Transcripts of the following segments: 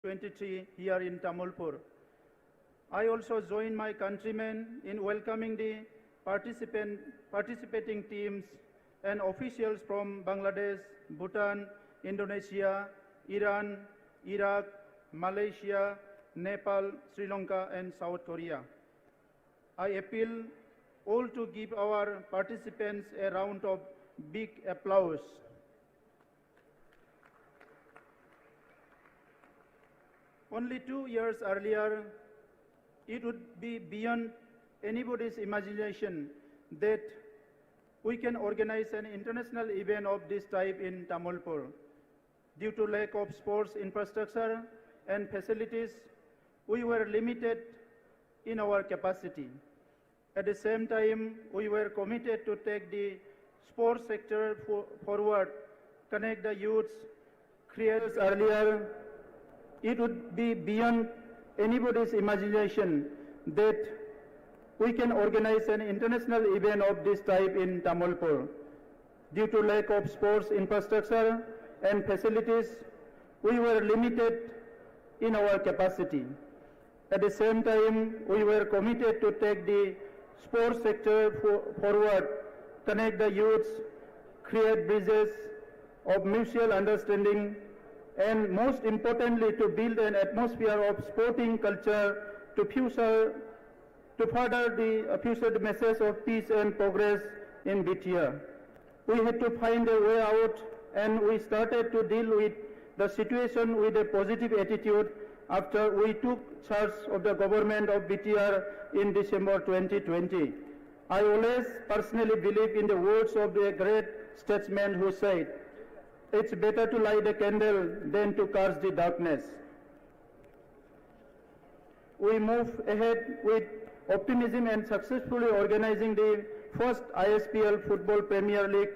23 here in Tamulpur. I also join my countrymen in welcoming the participating teams and officials from Bangladesh, Bhutan, Indonesia, Iran, Iraq, Malaysia, Nepal, Sri Lanka, and South Korea. I appeal all to give our participants a round of big applause. Only 2 years earlier, it would be beyond anybody's imagination that we can organize an international event of this type in Tamulpur. Due to lack of sports infrastructure and facilities, we were limited in our capacity. At the same time, we were committed to take the sports sector forward, connect the youths, create earlier. It would be beyond anybody's imagination that we can organize an international event of this type in Tamulpur. Due to lack of sports infrastructure and facilities, we were limited in our capacity. At the same time, we were committed to take the sports sector forward, connect the youths, create bridges of mutual understanding, and most importantly, to build an atmosphere of sporting culture to further the message of peace and progress in BTR. We had to find a way out, and we started to deal with the situation with a positive attitude after we took charge of the government of BTR in December 2020. I always personally believe in the words of the great statesman who said, "It's better to light a candle than to cast the darkness." We move ahead with optimism and successfully organizing the first ISPL Football Premier League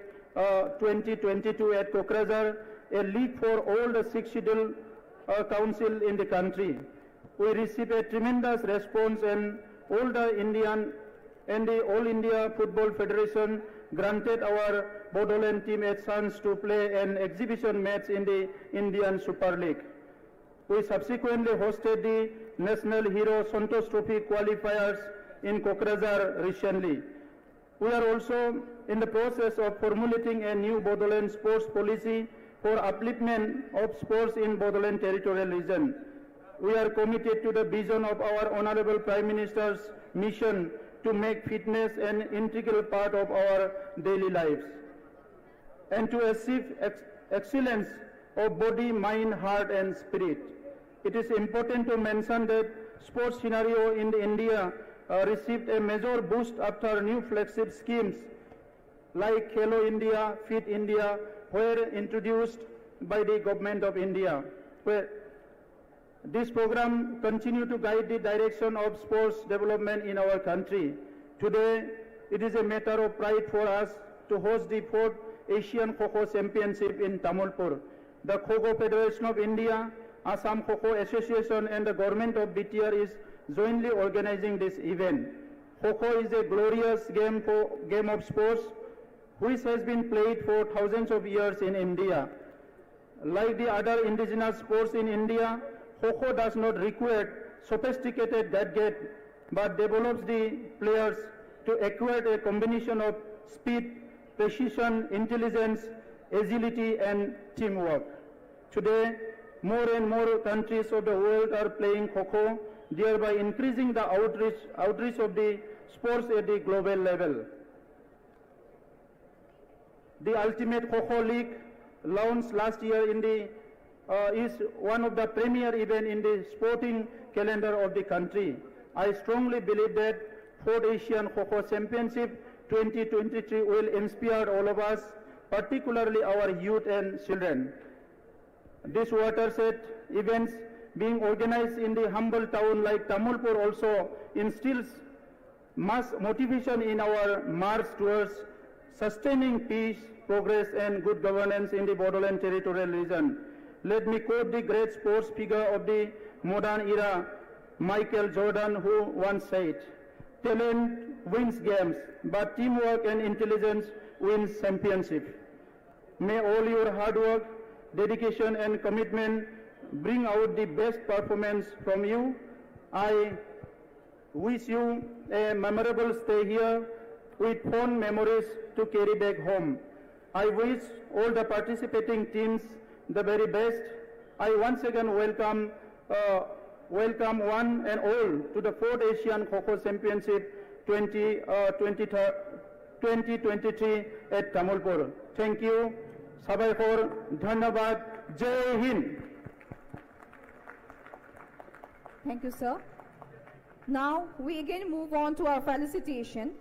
2022 at Kho Kho, a league for all the 6 scheduled council in the country. We received a tremendous response, and all the All India Football Federation granted our Bodoland team a chance to play an exhibition match in the Indian Super League. We subsequently hosted the National Hero Santosh Trophy qualifiers in Kho Kho recently. We are also in the process of formulating a new Bodoland sports policy for upliftment of sports in Bodoland territorial region. We are committed to the vision of our Honorable Prime Minister's mission to make fitness an integral part of our daily lives, and to achieve excellence of body, mind, heart, and spirit. It is important to mention that sports scenario in India received a major boost after new flagship schemes like Hello India, Fit India were introduced by the government of India. This program continues to guide the direction of sports development in our country. Today, it is a matter of pride for us to host the 4th Asian Kho Kho Championship in Tamulpur. The Kho Kho Federation of India, Assam Kho Kho Association, and the government of BTR is jointly organizing this event. Kho Kho is a glorious game of sports which has been played for thousands of years in India. Like the other indigenous sports in India, Kho Kho does not require sophisticated gadget, but develops the players to acquire a combination of speed, precision, intelligence, agility, and teamwork. Today, more and more countries of the world are playing Kho Kho, thereby increasing the outreach of the sports at the global level. The Ultimate Kho Kho League, launched last year is one of the premier events in the sporting calendar of the country. I strongly believe that 4th Asian Kho Kho Championship 2023 will inspire all of us, particularly our youth and children. This watershed events being organized in the humble town like Tamulpur also instills much motivation in our march towards sustaining peace, progress, and good governance in the Bodoland territorial region. Let me quote the great sports figure of the modern era, Michael Jordan, who once said, "Talent wins games, but teamwork and intelligence wins championship." May all your hard work, dedication, and commitment bring out the best performance from you. I wish you a memorable stay here with fond memories to carry back home. I wish all the participating teams the very best. I once again welcome one and all to the 4th Asian Kho Kho Championship 2023 at Tamulpur. Thank you. Sabaikor, Dhanabad, Jai Hind. Thank you, sir. Now we again move on to our felicitation.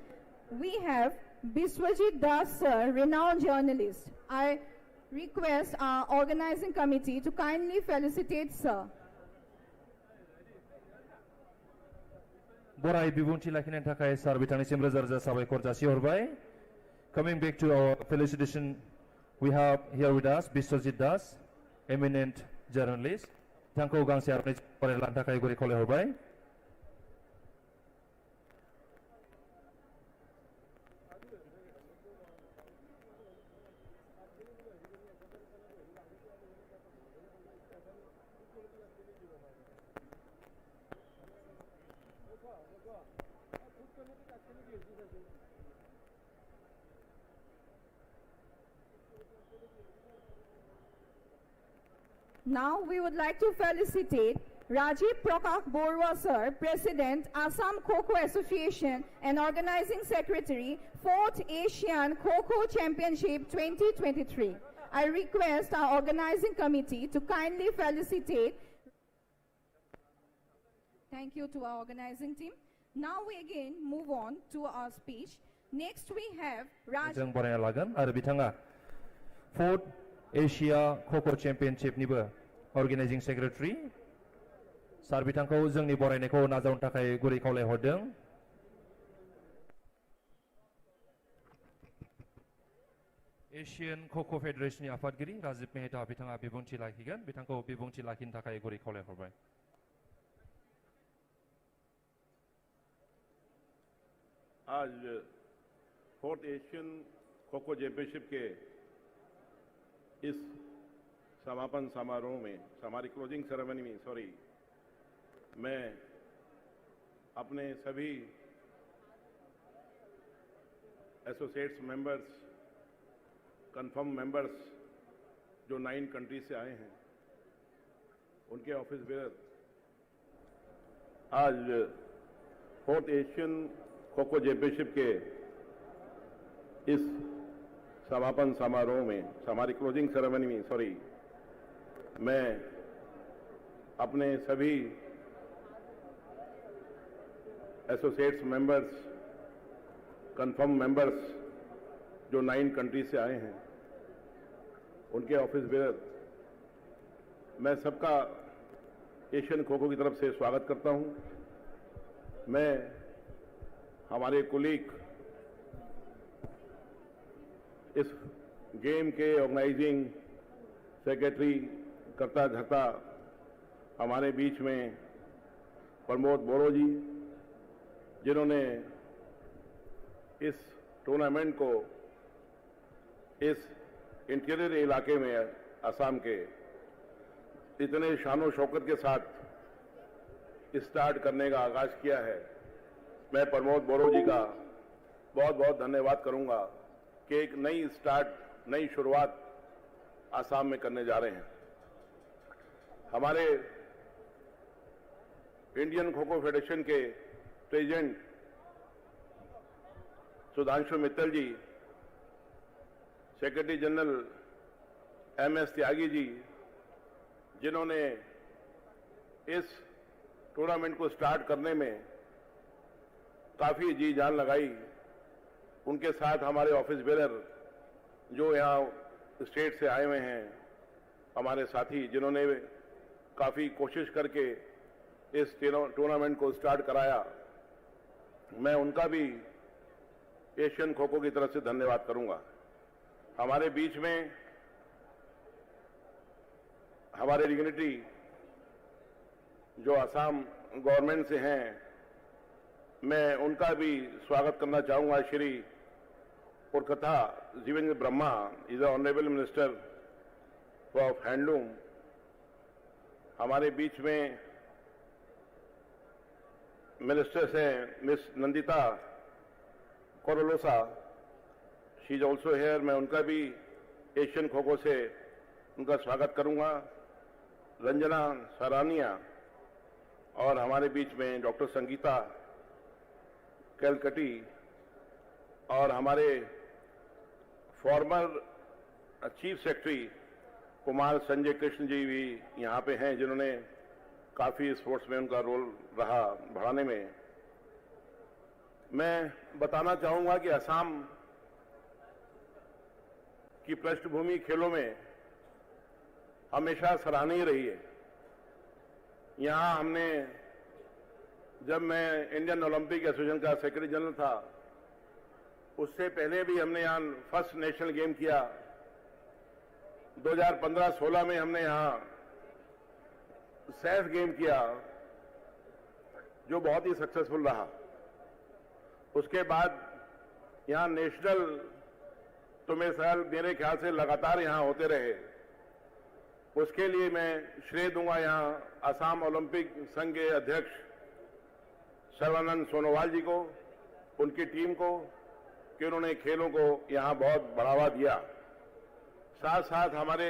We have Biswajit Das, sir, renowned journalist. I request our organizing committee to kindly felicitate sir. Borai bibungti lakinan takai sar bitani sim roja sabaikor jasihorbai. Coming back to our felicitation, we have here with us Biswajit Das, eminent journalist. Thanko gangsi arni pore lantakai gori khole horbai. Now we would like to felicitate Rajiv Prakak Borwa sir, President, Assam Kho Kho Association and Organizing Secretary, 4th Asian Kho Kho Championship 2023. I request our organizing committee to kindly felicitate. Thank you to our organizing team. Now we again move on to our speech. Next we have Rajiv. 4th Asia Kho Kho Championship nibo Organizing Secretary Sar bitangko जोंनि बरायनायखौ नाजावनो थाखाय गुरै खावलायहरदों. Asian Kho Kho Federation आफादगिरि राजीव मेहता बिथाङा बिबुंथि लाखिगोन. बिथांखौ बिबुंथि लाखिनो थाखाय गुरै खावलायहरबाय. आज 4th Asian kho kho championship के इस समापन समारोह में, हमारी क्लोजिंग सेरेमनी में मैं अपने सभी एसोसिएट्स मेंबर्स, कंफर्म मेंबर्स जो 9 कंट्री से आए हैं, उनके ऑफिस बेयर आज 4th Asian kho kho championship के इस समापन समारोह में, हमारी क्लोजिंग सेरेमनी में मैं अपने सभी एसोसिएट्स मेंबर्स, कंफर्म मेंबर्स जो 9 कंट्री से आए हैं, उनके ऑफिस बेयर मैं सबका एशियन खो खो की तरफ से स्वागत करता हूं. मैं हमारे कुलीग इस गेम के ऑर्गेनाइजिंग सेक्रेटरी करता धरता हमारे बीच में प्रमोद बोरो जी, जिन्होंने इस टूर्नामेंट को इस इंटीरियर इलाके में असम के इतने शानो शौकत के साथ स्टार्ट करने का आगाज किया है. मैं प्रमोद बोरो जी का बहुत बहुत धन्यवाद करूंगा कि एक नई स्टार्ट, नई शुरुआत असम में करने जा रहे हैं. हमारे इंडियन खो खो फेडरेशन के प्रेसिडेंट सुधांशु मित्तल जी, secretary general MS Tyagi ji, जिन्होंने इस टूर्नामेंट को स्टार्ट करने में काफी जी जान लगाई, उनके साथ हमारे ऑफिस बेरर जो यहाँ स्टेट से आए हुए हैं, हमारे साथी जिन्होंने काफी कोशिश करके इस टूर्नामेंट को स्टार्ट कराया, मैं उनका भी एशियन खो खो की तरफ से धन्यवाद करूंगा. हमारे बीच में हमारे डिग्निटरी जो असम गवर्नमेंट से हैं, मैं उनका भी स्वागत करना चाहूंगा. Shri Purkatha Jivendra Brahma is the honourable minister of handloom हमारे बीच में मिनिस्टर्स हैं, miss Nandita Gorlosa, she is also here. मैं उनका भी एशियन खो खो से उनका स्वागत करूंगा। रंजना सरानिया और हमारे बीच में डॉक्टर संगीता कैलकटी और हमारे former chief secretary Kumar Sanjay Krishna ji भी यहाँ पे हैं, जिन्होंने काफी स्पोर्ट्स में उनका रोल रहा बढ़ाने में। मैं बताना चाहूंगा कि असम की पृष्ठभूमि खेलों में हमेशा सराहनीय रही है। यहाँ हमने, जब मैं इंडियन ओलंपिक एसोसिएशन का सेक्रेटरी जनरल था, उससे पहले भी हमने यहाँ फर्स्ट नेशनल गेम किया। 2015-16 में हमने यहाँ सैफ गेम किया, जो बहुत ही सक्सेसफुल रहा। उसके बाद यहाँ नेशनल तो मेरे ख्याल से लगातार यहाँ होते रहे। उसके लिए मैं श्रेय दूंगा यहाँ असम ओलंपिक संघ के अध्यक्ष सर्बानंद सोनोवाल जी को, उनकी टीम को, कि उन्होंने खेलों को यहाँ बहुत बढ़ावा दिया। साथ साथ हमारे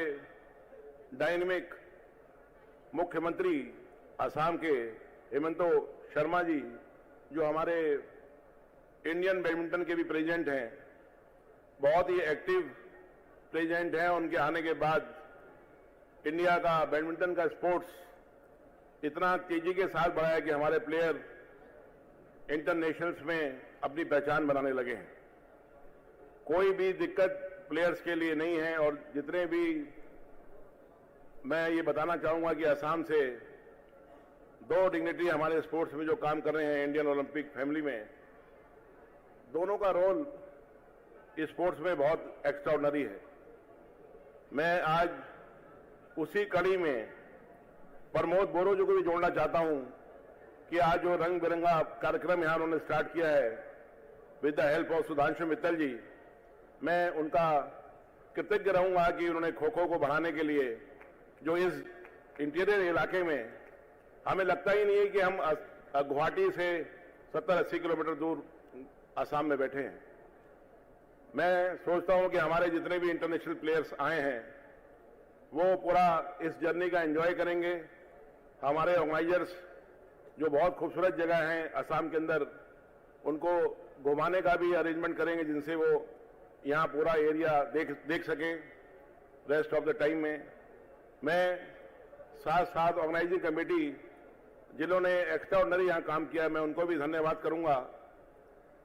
डायनेमिक मुख्यमंत्री असम के हेमंतो शर्मा जी, जो हमारे इंडियन बैडमिंटन के भी प्रेसिडेंट हैं, बहुत ही एक्टिव प्रेसिडेंट हैं। उनके आने के बाद इंडिया का बैडमिंटन का स्पोर्ट्स इतना तेजी के साथ बढ़ा है कि हमारे प्लेयर इंटरनेशनल्स में अपनी पहचान बनाने लगे हैं। कोई भी दिक्कत प्लेयर्स के लिए नहीं है। और जितने भी, मैं ये बताना चाहूंगा कि असम से 2 डिग्निटरी हमारे स्पोर्ट्स में जो काम कर रहे हैं इंडियन ओलंपिक फैमिली में, दोनों का रोल इस स्पोर्ट्स में बहुत एक्स्ट्राऑर्डिनरी है। मैं आज उसी कड़ी में प्रमोद बोरो जी को भी जोड़ना चाहता हूं कि आज जो रंग बिरंगा कार्यक्रम यहां उन्होंने स्टार्ट किया है with the help of Sudhanshu Mittal ji, मैं उनका कृतज्ञ रहूंगा कि उन्होंने खो खो को बढ़ाने के लिए, जो इस इंटीरियर इलाके में हमें लगता ही नहीं है कि हम गुवाहाटी से 70-80 किलोमीटर दूर असम में बैठे हैं। मैं सोचता हूं कि हमारे जितने भी इंटरनेशनल प्लेयर्स आए हैं वो पूरा इस जर्नी का एंजॉय करेंगे। हमारे ऑर्गेनाइजर्स जो बहुत खूबसूरत जगह हैं असम के अंदर, उनको घुमाने का भी अरेंजमेंट करेंगे, जिनसे वो यहाँ पूरा एरिया देख सके रेस्ट ऑफ द टाइम में। मैं साथ साथ ऑर्गेनाइजिंग कमेटी जिन्होंने एक्स्ट्राऑर्डिनरी यहाँ काम किया, मैं उनको भी धन्यवाद करूंगा।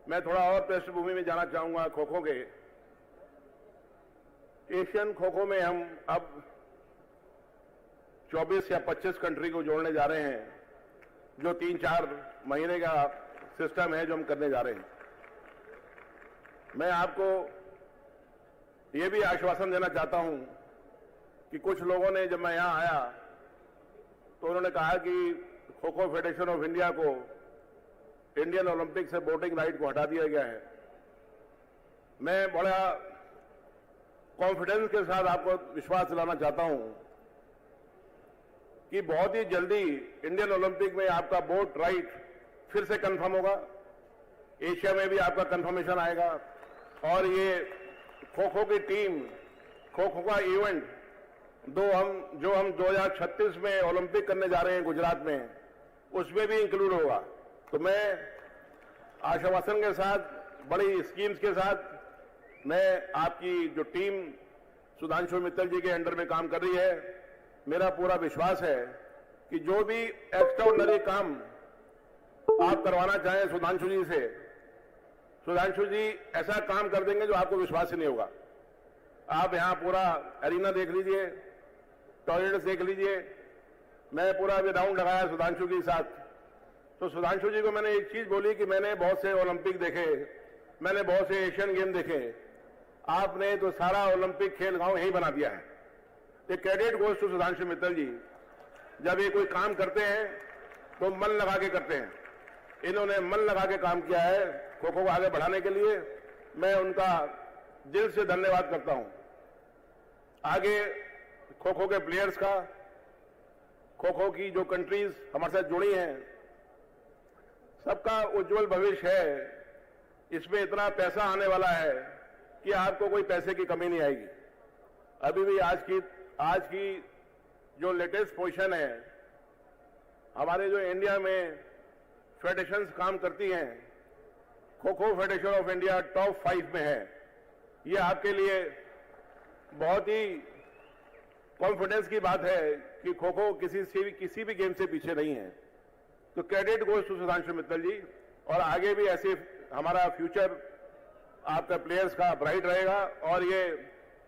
मैं थोड़ा और पृष्ठभूमि में जाना चाहूंगा खो खो के। एशियन खो खो में हम अब 24 या 25 कंट्री को जोड़ने जा रहे हैं, जो 3-4 महीने का सिस्टम है जो हम करने जा रहे हैं। मैं आपको ये भी आश्वासन देना चाहता हूं कि कुछ लोगों ने, जब मैं यहां आया तो उन्होंने कहा कि kho kho federation of India को इंडियन ओलंपिक से वोटिंग राइट को हटा दिया गया है। मैं बड़ा कॉन्फिडेंस के साथ आपको विश्वास दिलाना चाहता हूं कि बहुत ही जल्दी इंडियन ओलंपिक में आपका वोट राइट फिर से कंफर्म होगा। एशिया में भी आपका कंफर्मेशन आएगा। और ये खो खो की टीम, खो खो का इवेंट जो हम 2036 में ओलंपिक करने जा रहे हैं गुजरात में, उसमें भी इंक्लूड होगा। तो मैं आश्वासन के साथ, बड़ी स्कीम्स के साथ, मैं आपकी जो टीम सुधांशु मित्तल जी के अंडर में काम कर रही है, मेरा पूरा विश्वास है कि जो भी एक्स्ट्राऑर्डिनरी काम आप करवाना चाहें सुधांशु जी से, सुधांशु जी ऐसा काम कर देंगे जो आपको विश्वास ही नहीं होगा। आप यहां पूरा एरिना देख लीजिए, टॉयलेट्स देख लीजिए। मैं पूरा अभी राउंड लगाया सुधांशु के साथ, तो सुधांशु जी को मैंने एक चीज बोली कि मैंने बहुत से ओलंपिक देखे, मैंने बहुत से एशियन गेम देखे, आपने तो सारा ओलंपिक खेल गांव यही बना दिया है। ये credit goes to Sudhanshu Mittal ji. जब ये कोई काम करते हैं तो मन लगा के करते हैं। इन्होंने मन लगा के काम किया है खो खो को आगे बढ़ाने के लिए। मैं उनका दिल से धन्यवाद करता हूं। आगे खो खो के प्लेयर्स का खो खो की जो कंट्रीज हमारे साथ जुड़ी हैं, सबका उज्जवल भविष्य है। इसमें इतना पैसा आने वाला है कि आपको कोई पैसे की कमी नहीं आएगी। अभी भी आज की जो लेटेस्ट पोजीशन है, हमारे जो इंडिया में फेडरेशंस काम करती हैं, kho kho federation of India top 5 में है। ये आपके लिए बहुत ही कॉन्फिडेंस की बात है कि खो खो किसी भी गेम से पीछे नहीं है। तो credit goes to Sudhanshu Mittal ji, और आगे भी ऐसे हमारा फ्यूचर आपका प्लेयर्स का ब्राइट रहेगा और ये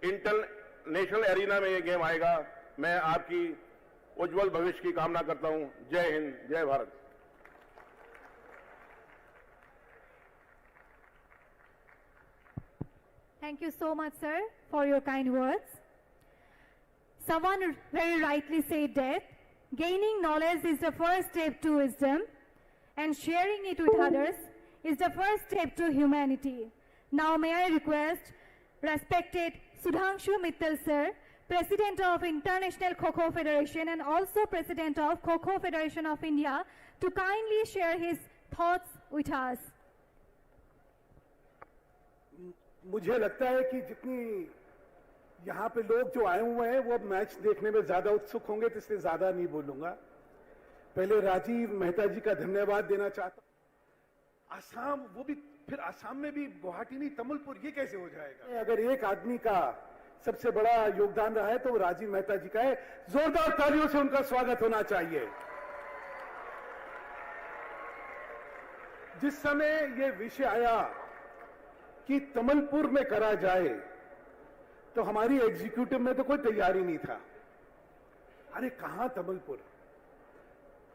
इंटरनेशनल एरिना में ये गेम आएगा। मैं आपकी उज्जवल भविष्य की कामना करता हूं। जय हिंद, जय Bharat. Thank you so much, sir, for your kind words. Someone very rightly said that gaining knowledge is the first step to wisdom, and sharing it with others is the first step to humanity. Now may I request respected Sudhanshu Mittal sir, President of International Kho Kho Federation and also President of Kho Kho Federation of India, to kindly share his thoughts with us. मुझे लगता है कि जितनी यहाँ पे लोग जो आए हुए हैं वो मैच देखने में ज्यादा उत्सुक होंगे, तो इसलिए ज्यादा नहीं बोलूंगा। पहले राजीव मेहता जी का धन्यवाद देना चाहता हूं। असम, वो भी फिर असम में भी गुवाहाटी नहीं, तमुलपुर, ये कैसे हो जाएगा? अगर एक आदमी का सबसे बड़ा योगदान रहा है तो वो राजीव मेहता जी का है। जोरदार तालियों से उनका स्वागत होना चाहिए। जिस समय ये विषय आया कि तमुलपुर में करा जाए, तो हमारी एग्जीक्यूटिव में तो कोई तैयारी नहीं था। अरे कहां तमुलपुर,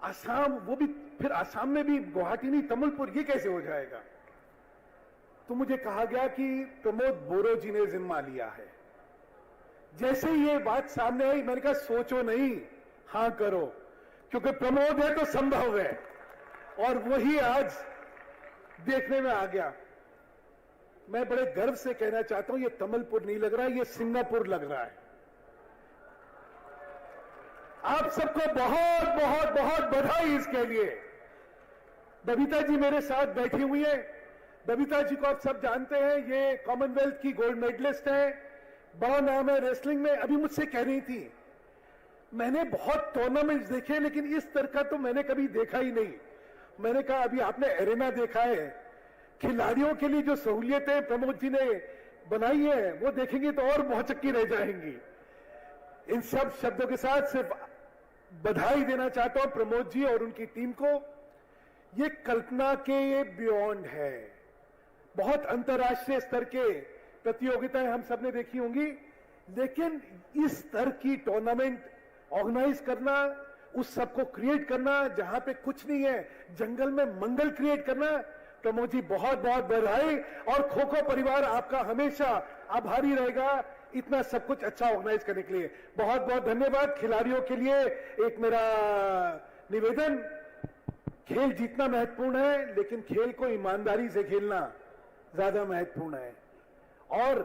असम, वो भी फिर असम में भी गुवाहाटी नहीं, तमुलपुर, ये कैसे हो जाएगा? तो मुझे कहा गया कि प्रमोद बोरो जी ने जिम्मा लिया है। जैसे ये बात सामने आई, मैंने कहा सोचो नहीं, हां करो, क्योंकि प्रमोद है तो संभव है, और वही आज देखने में आ गया। मैं बड़े गर्व से कहना चाहता हूं, ये तमुलपुर नहीं लग रहा है, ये सिंगापुर लग रहा है। आप सबको बहुत बहुत बहुत बधाई इसके लिए। बबीता जी मेरे साथ बैठी हुई है। बबीता जी को आप सब जानते हैं, ये कॉमनवेल्थ की गोल्ड मेडलिस्ट है, बड़ा नाम है रेसलिंग में। अभी मुझसे कह रही थी, मैंने बहुत टूर्नामेंट्स देखे लेकिन इस तरह का तो मैंने कभी देखा ही नहीं। मैंने कहा अभी आपने एरेना देखा है, खिलाड़ियों के लिए जो सहूलियतें प्रमोद जी ने बनाई है वो देखेंगे तो और भौचक्की रह जाएंगी। इन सब शब्दों के साथ सिर्फ बधाई देना चाहता हूं प्रमोद जी और उनकी टीम को। ये कल्पना के बियॉन्ड है। बहुत अंतर्राष्ट्रीय स्तर के प्रतियोगिताएं हम सबने देखी होंगी, लेकिन इस स्तर की टूर्नामेंट ऑर्गेनाइज करना, उस सबको क्रिएट करना जहां पे कुछ नहीं है, जंगल में मंगल क्रिएट करना, प्रमोद जी बहुत बहुत बधाई। और खो खो परिवार आपका हमेशा आभारी रहेगा इतना सब कुछ अच्छा ऑर्गेनाइज करने के लिए। बहुत बहुत धन्यवाद। खिलाड़ियों के लिए एक मेरा निवेदन, खेल जीतना महत्वपूर्ण है, लेकिन खेल को ईमानदारी से खेलना ज्यादा महत्वपूर्ण है। और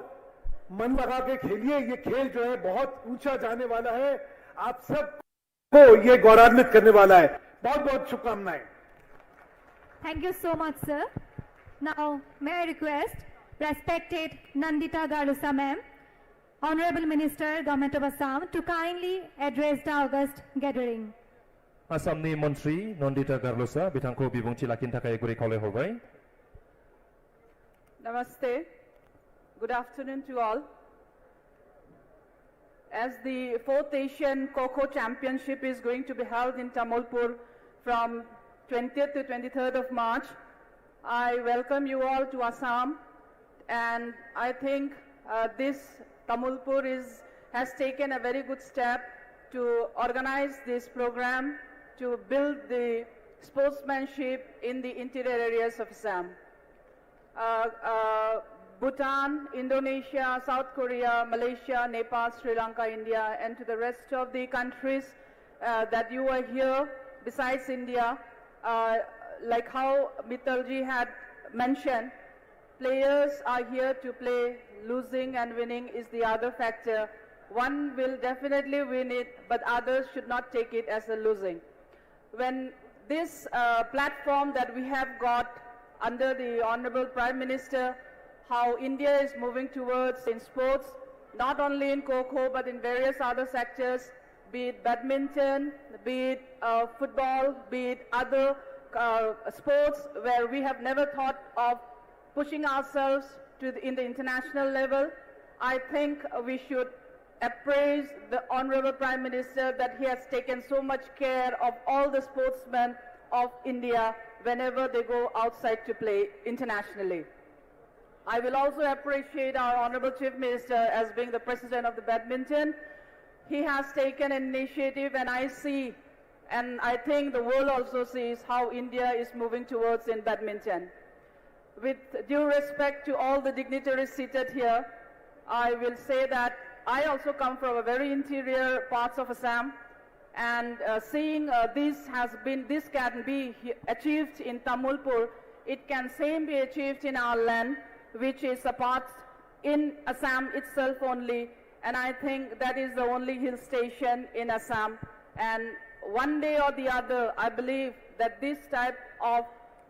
मन लगा के खेलिए, ये खेल जो है बहुत ऊंचा जाने वाला है, आप सबको ये गौरवान्वित करने वाला है। बहुत बहुत शुभकामनाएं। Thank you so much, sir. Now, may I request respected Nandita Garusa ma'am, Honorable Minister, Government of Assam, to kindly address the August gathering. Assamni Mantri Nandita Garusa bitangko bibungti lakin takai guri khole hobai. Namaste. Good afternoon to all. As the 4th Asian Kho Kho Championship is going to be held in Tamulpur from 20th to 23rd of March, I welcome you all to Assam, and I think this Tamulpur has taken a very good step to organize this program to build the sportsmanship in the interior areas of Assam. Bhutan, Indonesia, South Korea, Malaysia, Nepal, Sri Lanka, India, and to the rest of the countries that you are here besides India. Like how Mittalji had mentioned, players are here to play. Losing and winning is the other factor. one will definitely win it, but others should not take it as a losing. When this platform that we have got under the Honorable Prime Minister, how India is moving towards in sports, not only in Kho Kho, but in various other sectors, be it badminton, be it football, be it other sports where we have never thought of pushing ourselves in the international level. I think we should appraise the Honorable Prime Minister that he has taken so much care of all the sportsmen of India whenever they go outside to play internationally. I will also appreciate our Honorable Chief Minister as being the President of the Badminton. He has taken an initiative, and I see, and I think the world also sees how India is moving towards in badminton. With due respect to all the dignitaries seated here, I will say that I also come from a very interior parts of Assam, and seeing this can be achieved in Tamulpur, it can same be achieved in our land, which is a part in Assam itself only, and I think that is the only hill station in Assam. And one day or the other, I believe that this type of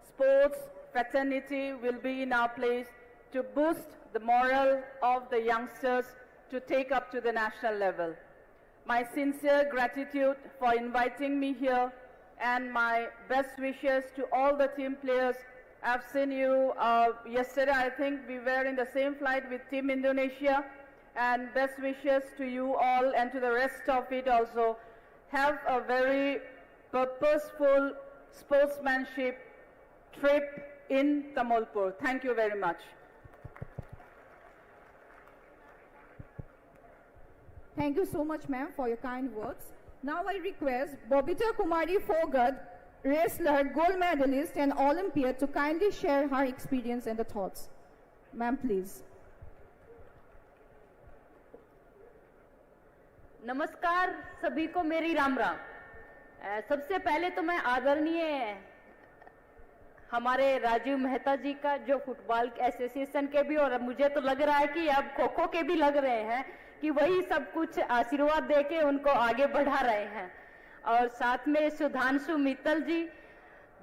sports fraternity will be in our place to boost the morale of the youngsters to take up to the national level. My sincere gratitude for inviting me here, and my best wishes to all the team players. I've seen you yesterday. I think we were in the same flight with Team Indonesia, and best wishes to you all and to the rest of it also. Have a very purposeful sportsmanship trip in Tamulpur. Thank you very much. Thank you so much, ma'am, for your kind words. Now I request Bobita Kumari Fogad, wrestler, gold medalist and Olympiad, to kindly share her experience and the thoughts. Ma'am, please. नमस्कार सभी को, मेरी राम राम। सबसे पहले तो मैं आदरणीय हमारे राजीव मेहता जी का, जो फुटबॉल एसोसिएशन के भी, और मुझे तो लग रहा है कि अब खो खो के भी लग रहे हैं, कि वही सब कुछ आशीर्वाद देके उनको आगे बढ़ा रहे हैं। और साथ में सुधांशु मित्तल जी,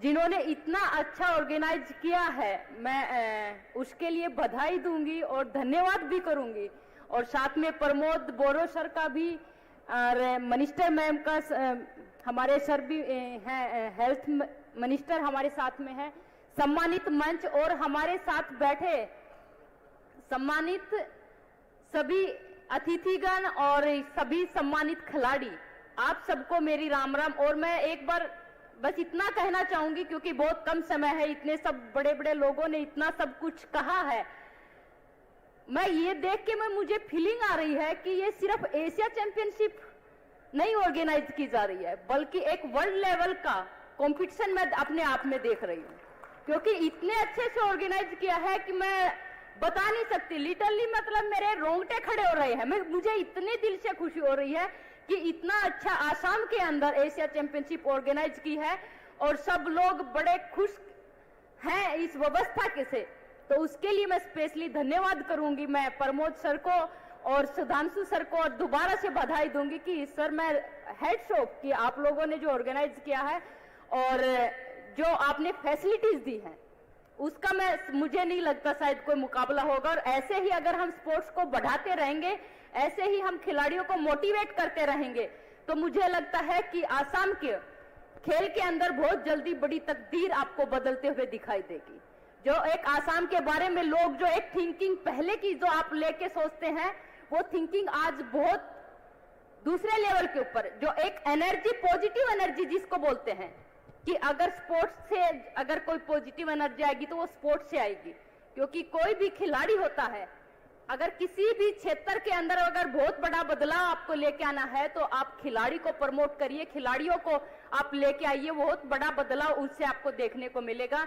जिन्होंने इतना अच्छा ऑर्गेनाइज किया है, मैं उसके लिए बधाई दूंगी और धन्यवाद भी करूंगी। और साथ में प्रमोद बोरो सर का भी, और मिनिस्टर मैम का, हमारे सर भी हैं, हेल्थ मिनिस्टर हमारे साथ में है, सम्मानित मंच और हमारे साथ बैठे सम्मानित सभी अतिथिगण और सभी सम्मानित खिलाड़ी, आप सबको मेरी राम राम। और मैं एक बार बस इतना कहना चाहूंगी, क्योंकि बहुत कम समय है, इतने सब बड़े बड़े लोगों ने इतना सब कुछ कहा है, मैं ये देख के मुझे फीलिंग आ रही है कि ये सिर्फ एशिया चैंपियनशिप नहीं ऑर्गेनाइज की जा रही है, बल्कि एक वर्ल्ड लेवल का कंपटीशन मैं अपने आप में देख रही हूँ। क्योंकि इतने अच्छे से ऑर्गेनाइज किया है कि मैं बता नहीं सकती, लिटरली मतलब मेरे रोंगटे खड़े हो रहे हैं। मुझे इतने दिल से खुशी हो रही है कि इतना अच्छा आसाम के अंदर एशिया चैंपियनशिप ऑर्गेनाइज की है, और सब लोग बड़े खुश हैं इस व्यवस्था के से। तो उसके लिए मैं स्पेशली धन्यवाद करूंगी मैं प्रमोद सर को और सुधांशु सर को, और दोबारा से बधाई दूंगी कि सर मैं हेड्स ऑफ कि आप लोगों ने जो ऑर्गेनाइज किया है और जो आपने फैसिलिटीज दी हैं, उसका मुझे नहीं लगता शायद कोई मुकाबला होगा। और ऐसे ही अगर हम स्पोर्ट्स को बढ़ाते रहेंगे, ऐसे ही हम खिलाड़ियों को मोटिवेट करते रहेंगे, तो मुझे लगता है कि आसाम के खेल के अंदर बहुत जल्दी बड़ी तकदीर आपको बदलते हुए दिखाई देगी। जो एक आसाम के बारे में लोग जो एक थिंकिंग पहले की जो आप लेके सोचते हैं, वो थिंकिंग आज बहुत दूसरे लेवल के ऊपर, जो एक एनर्जी, पॉजिटिव एनर्जी जिसको बोलते हैं, कि अगर स्पोर्ट्स से अगर कोई पॉजिटिव एनर्जी आएगी तो वो स्पोर्ट्स से आएगी। क्योंकि कोई भी खिलाड़ी होता है, अगर किसी भी क्षेत्र के अंदर अगर बहुत बड़ा बदलाव आपको लेके आना है, तो आप खिलाड़ी को प्रमोट करिए, खिलाड़ियों को आप लेके आइए, बहुत बड़ा बदलाव उससे आपको देखने को मिलेगा।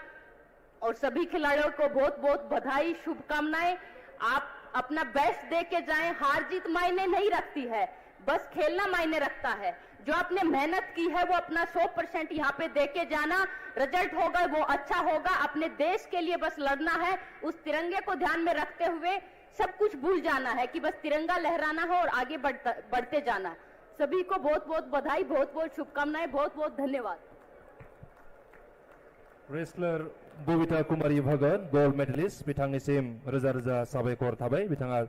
और सभी खिलाड़ियों को बहुत बहुत बधाई, शुभकामनाएं। आप अपना बेस्ट दे के जाएं, हार जीत मायने नहीं रखती है, बस खेलना मायने रखता है। जो आपने मेहनत की है वो अपना 100% यहाँ पे दे के जाना, रिजल्ट होगा वो अच्छा होगा। अपने देश के लिए बस लड़ना है, उस तिरंगे को ध्यान में रखते हुए सब कुछ भूल जाना है कि बस तिरंगा लहराना हो और आगे बढ़ते जाना। सभी को बहुत बहुत बधाई, बहुत बहुत शुभकामनाएं, बहुत बहुत धन्यवाद। रेसलर बबिता कुमारी भगत गोल्ड मेडलिस्ट बिथांनिसिम रोजा रोजा साबायखर थाबाय, बिथाङा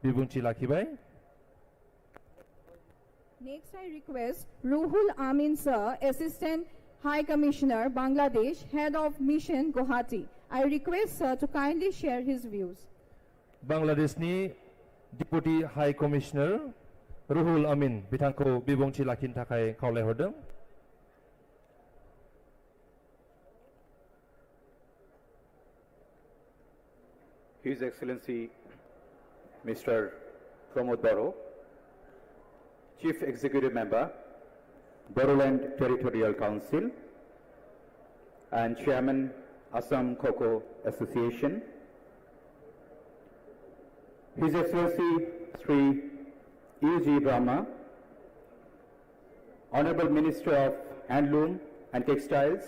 बिबुंथि लाखिबाय। Next, I request Ruhul Amin Sir, Assistant High Commissioner, Bangladesh, Head of Mission, Guwahati. I request Sir to kindly share his views. बांग्लादेशनि Deputy High Commissioner Ruhul Amin बिथांखौ बिबुंथि लाखिनो थाखाय खावलायहरदों। His Excellency Mr. Bodo, Chief Executive Member, Bodoland Territorial Council, and Chairman, Assam Kho Kho Association, His Excellency Sri E.G. Brahma, Honorable Minister of Handloom and Textiles,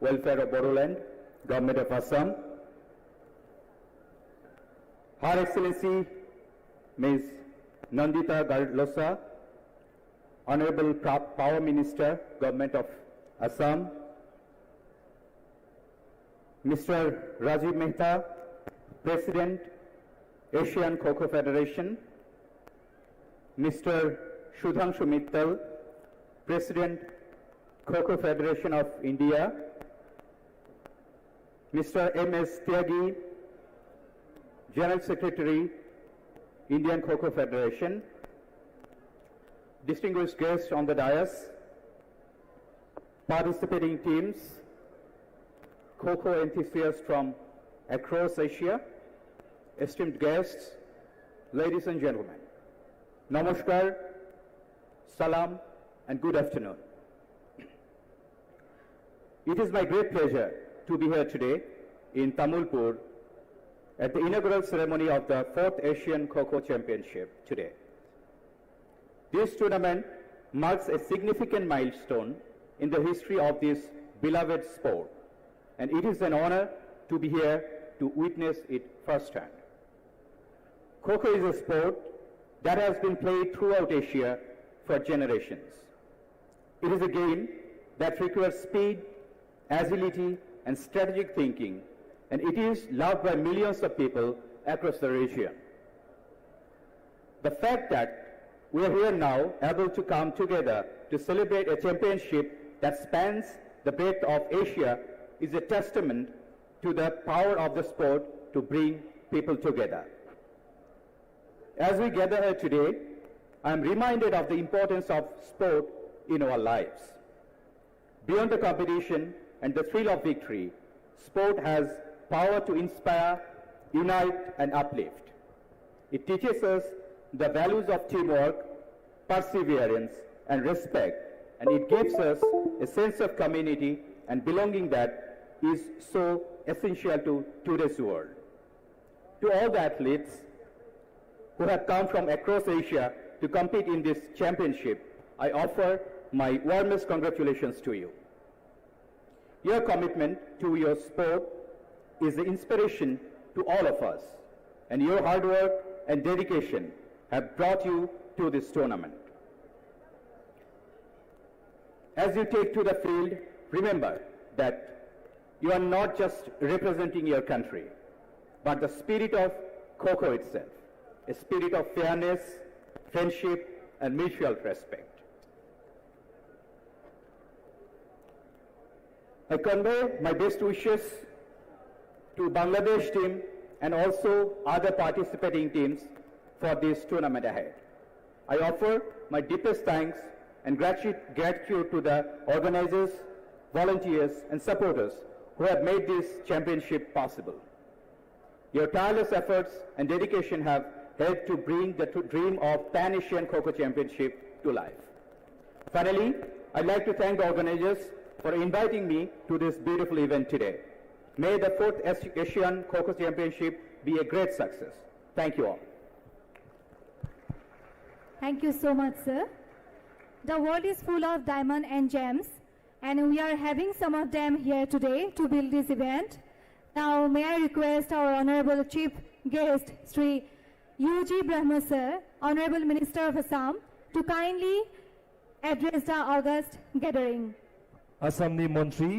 Welfare of Bodoland, Government of Assam, Her Excellency Ms. Nandita Garlosa, Honorable Power Minister, Government of Assam, Mr. Rajiv Mehta, President, Asian Kho Kho Federation, Mr. Sudhanshu Mittal, President, Kho Kho Federation of India, Mr. M.S. Tyagi, General Secretary, Indian Kho Kho Federation, distinguished guests on the dais, participating teams, Kho Kho enthusiasts from across Asia, esteemed guests, ladies and gentlemen, Namaskar, Salam, and good afternoon. It is my great pleasure to be here today in Tamulpur at the inaugural ceremony of the 4th Asian Kho Kho Championship today. This tournament marks a significant milestone in the history of this beloved sport, and it is an honor to be here to witness it firsthand. Kho Kho is a sport that has been played throughout Asia for generations. It is a game that requires speed, agility, and strategic thinking, and it is loved by millions of people across the region. The fact that we are here now able to come together to celebrate a championship that spans the breadth of Asia is a testament to the power of the sport to bring people together. As we gather here today, I am reminded of the importance of sport in our lives. Beyond the competition and the thrill of victory, sport has power to inspire, unite, and uplift. It teaches us the values of teamwork, perseverance, and respect, and it gives us a sense of community and belonging that is so essential to today's world. To all the athletes who have come from across Asia to compete in this championship, I offer my warmest congratulations to you. Your commitment to your sport is the inspiration to all of us, and your hard work and dedication have brought you to this tournament. As you take to the field, remember that you are not just representing your country, but the spirit of Kho Kho itself, a spirit of fairness, friendship, and mutual respect. I convey my best wishes to Bangladesh team and also other participating teams for this tournament ahead. I offer my deepest thanks and gratitude to the organizers, volunteers, and supporters who have made this championship possible. Your tireless efforts and dedication have helped to bring the dream of Pan-Asian Kho Kho Championship to life. Finally, I'd like to thank the organizers for inviting me to this beautiful event today. May the 4th Asian Kho Kho Championship be a great success. Thank you all. Thank you so much, sir. The world is full of diamonds and gems, and we are having some of them here today to build this event. Now, may I request our Honorable Chief Guest, Sri UG Brahma sir, Honorable Minister of Assam, to kindly address the August gathering. आसामनि मन्त्रि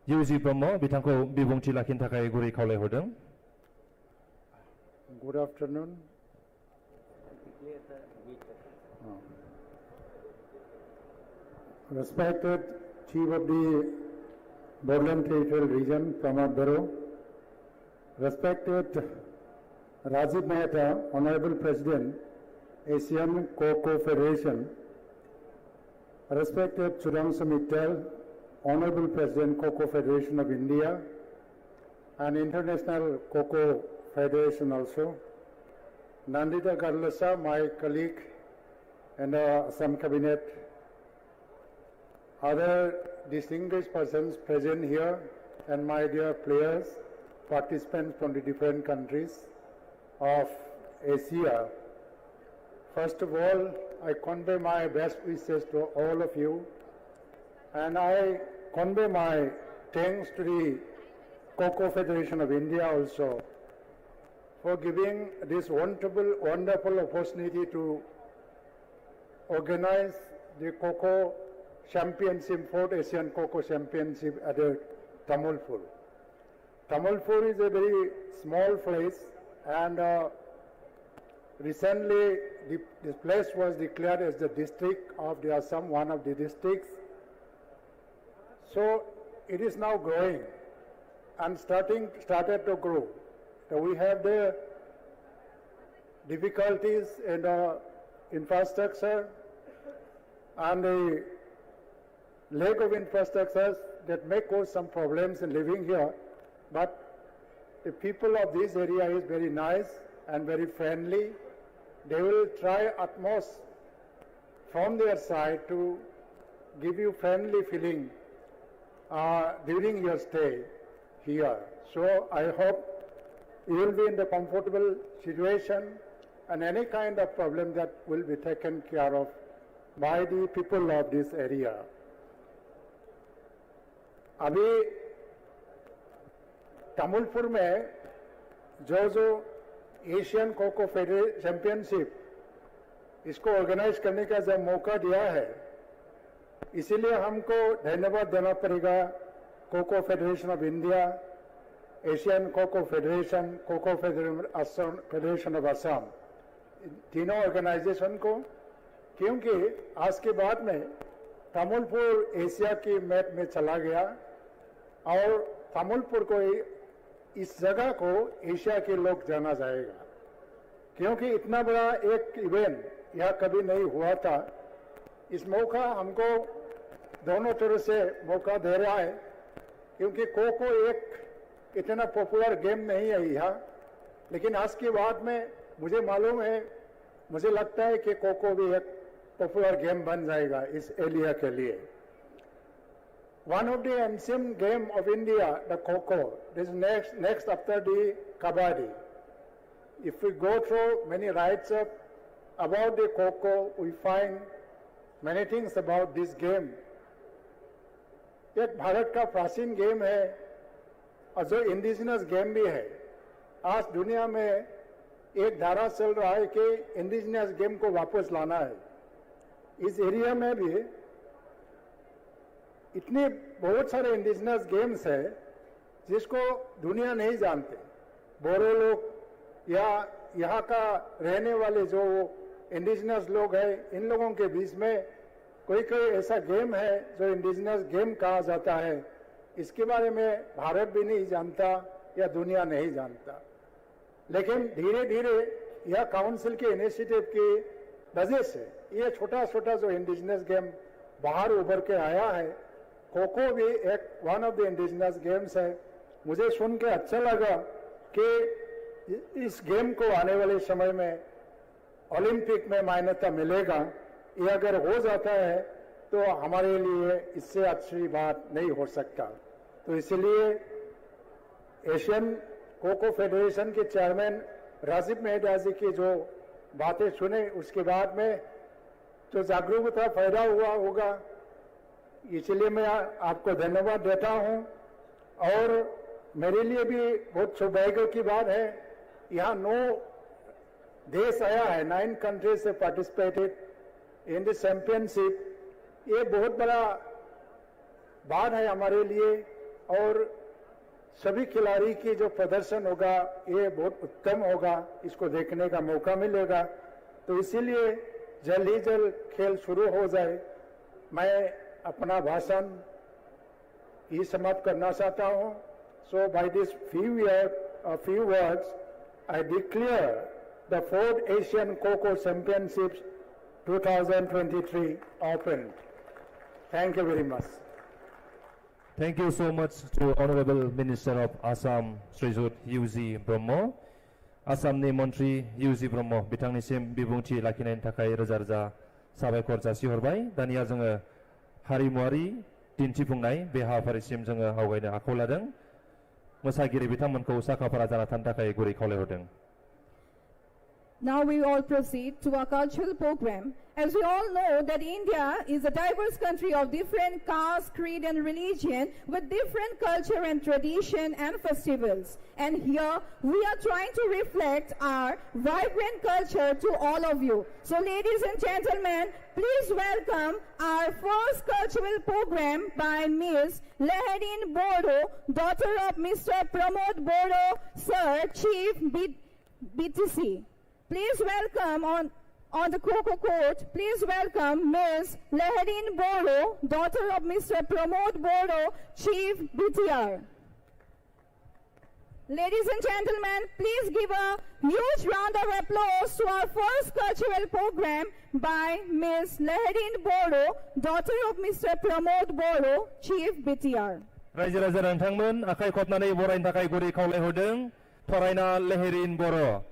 UG ब्रह्म बिथांखौ बिबुंथि लाखिनो थाखाय गुरै खावलायहरदों. Good afternoon. Respected Chief of the Bodo Territorial Region, Pramod Bodo, respected Rajiv Mehta, Honorable President, Asian Kho Kho Federation, respected Chudangsa Mittal, Honorable President, Kho Kho Federation of India, and International Kho Kho Federation also, Nandita Garlasa, my colleague in the Assam Cabinet, other distinguished persons present here, and my dear players, participants from the different countries of Asia. First of all, I convey my best wishes to all of you, and I convey my thanks to the Kho Kho Federation of India also for giving this wonderful opportunity to organize the Kho Kho Championship, 4th Asian Kho Kho Championship at Tamulpur. Tamulpur is a very small place, and recently this place was declared as the district of the Assam, one of the districts. So it is now growing and started to grow. So we have the difficulties in the infrastructure and the lack of infrastructures that may cause some problems in living here, but the people of this area is very nice and very friendly. They will try utmost from their side to give you friendly feeling during your stay here. So I hope you will be in the comfortable situation, and any kind of problem that will be taken care of by the people of this area. अभी तमुलपुर में जो Asian kho kho championship इसको organise करने का जब मौका दिया है, इसीलिए हमको धन्यवाद देना पड़ेगा kho kho federation of India, Asian kho kho federation, kho kho federation of Assam, तीनों ऑर्गेनाइजेशन को, क्योंकि आज के बाद में तमुलपुर एशिया की मैप में चला गया और तमुलपुर को इस जगह को एशिया के लोग जाना जाएगा, क्योंकि इतना बड़ा एक इवेंट यह कभी नहीं हुआ था. इस मौका हमको दोनों तरह से मौका दे रहा है, क्योंकि खो खो एक इतना पॉपुलर गेम नहीं है यहाँ, लेकिन आज के बाद में मुझे मालूम है, मुझे लगता है कि खो खो भी एक पॉपुलर गेम बन जाएगा इस एरिया के लिए. One of the ancient game of India, the Kho Kho, this is next after the Kabaddi. If we go through many writes up about the Kho Kho, we find many things about this game. एक भारत का प्राचीन game है और जो indigenous game भी है. आज दुनिया में एक धारा चल रहा है कि इंडिजिनस गेम को वापस लाना है. इस एरिया में भी इतने बहुत सारे इंडिजिनस गेम्स है जिसको दुनिया नहीं जानते. बोरो लोग या यहाँ का रहने वाले जो इंडिजिनस लोग हैं, इन लोगों के बीच में कोई ऐसा गेम है जो इंडिजिनस गेम कहा जाता है, इसके बारे में भारत भी नहीं जानता या दुनिया नहीं जानता. लेकिन धीरे धीरे यह काउंसिल के इनिशिएटिव की वजह से ये छोटा छोटा जो इंडिजिनस गेम बाहर उभर के आया है. खो खो भी एक one of the indigenous games है. मुझे सुन के अच्छा लगा कि इस गेम को आने वाले समय में ओलंपिक में मान्यता मिलेगा. ये अगर हो जाता है तो हमारे लिए इससे अच्छी बात नहीं हो सकता. तो इसलिए एशियन खो खो फेडरेशन के चेयरमैन राजीव मेहता जी की जो बातें सुने, उसके बाद में जो जागरूकता पैदा हुआ होगा, इसलिए मैं आपको धन्यवाद देता हूं. और मेरे लिए भी बहुत सौभाग्य की बात है, यहाँ 9 देश आया है, 9 countries have participated in the championship. ये बहुत बड़ा बात है हमारे लिए और सभी खिलाड़ी की जो प्रदर्शन होगा ये बहुत उत्तम होगा, इसको देखने का मौका मिलेगा। तो इसीलिए जल्द ही जल्द खेल शुरू हो जाए। मैं अपना भाषण ही समाप्त करना चाहता हूं। So by this few words I declare the 4th Asian Kho Kho Championships 2023 open. Thank you very much. Thank you so much to Honorable Minister of Assam, Srijut Yuzi Brahmo. Assamni Mantri Yuzi Brahmo bitangnisim bibungti lakinayni थाखाय रोजा रोजा साबायखर जासिहरबाय। दानिया जोङो हारिमुआरि दिन्थिफुंनाय बे हाबाफारिसिम जोङो आवगायनो आखायाव लादों। मोसागिरि बिथांमोनखौ साखाफारा जाना थानो थाखाय गुरै खावलायहरदों। Now we all proceed to our cultural program. As we all know that India is a diverse country of different caste, creed and religion with different culture and tradition and festivals. And here we are trying to reflect our vibrant culture to all of you. So ladies and gentlemen, please welcome our first cultural program by Miss Leherin Bodo, daughter of Mr. Pramod Bodo, Sir, Chief BTC. Please welcome on the Kho Kho court, please welcome Ms. Leherin Bodo, daughter of Mr. Pramod Bodo, Chief BTR. Ladies and gentlemen, please give a huge round of applause to our first cultural program by Ms. Leherin Bodo, daughter of Mr. Pramod Bodo, Chief BTR. रायजो राजा नोंथांमोन आखाइ खबनानै बरायनो थाखाय गुरै खावलायहरदों। थरायना लेहेरिन बर'।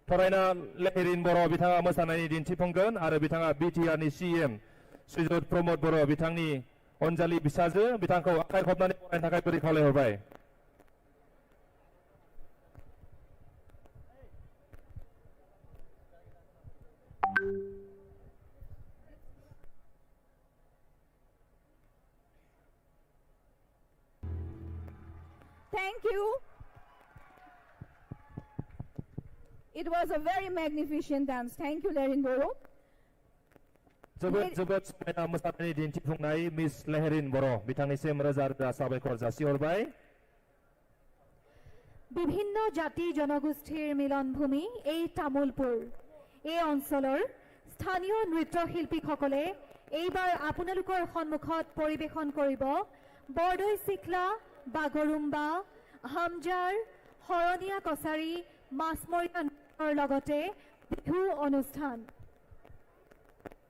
थरायना लेहेरिन बर' बिथाङा मोसानायनि दिन्थिफुंगोन आरो बिथाङा बिटिआर नि CM श्रीजुत प्रमोद बर' बिथांनि अनजालि बिसाजो बिथांखौ आखाइ खबनानै बरायनो थाखाय गुरै खावलायहरबाय। Thank you. It was a very magnificent dance. Thank you, Leherin Bodo. जोबोद समायना मोसानायनि दिन्थिफुंनाय मिस लेहेरिन बर' बिथांनिसिम रोजा रोजा साबायखर जासिहरबाय। বিভিন্ন জাতি জনগোষ্ঠীৰ মিলনভূমি এই তামুলপুৰ। এই অঞ্চলৰ স্থানীয় নৃত্যশিল্পীসকলে এইবাৰ আপোনালোকৰ সন্মুখত পৰিৱেশন কৰিব বৰদৈ চিখলা, বাগৰুম্বা, হামজাৰ, শৰণীয়া কছাৰী, মাছমৰীয়া নৃত্যৰ লগতে বিহু অনুষ্ঠান।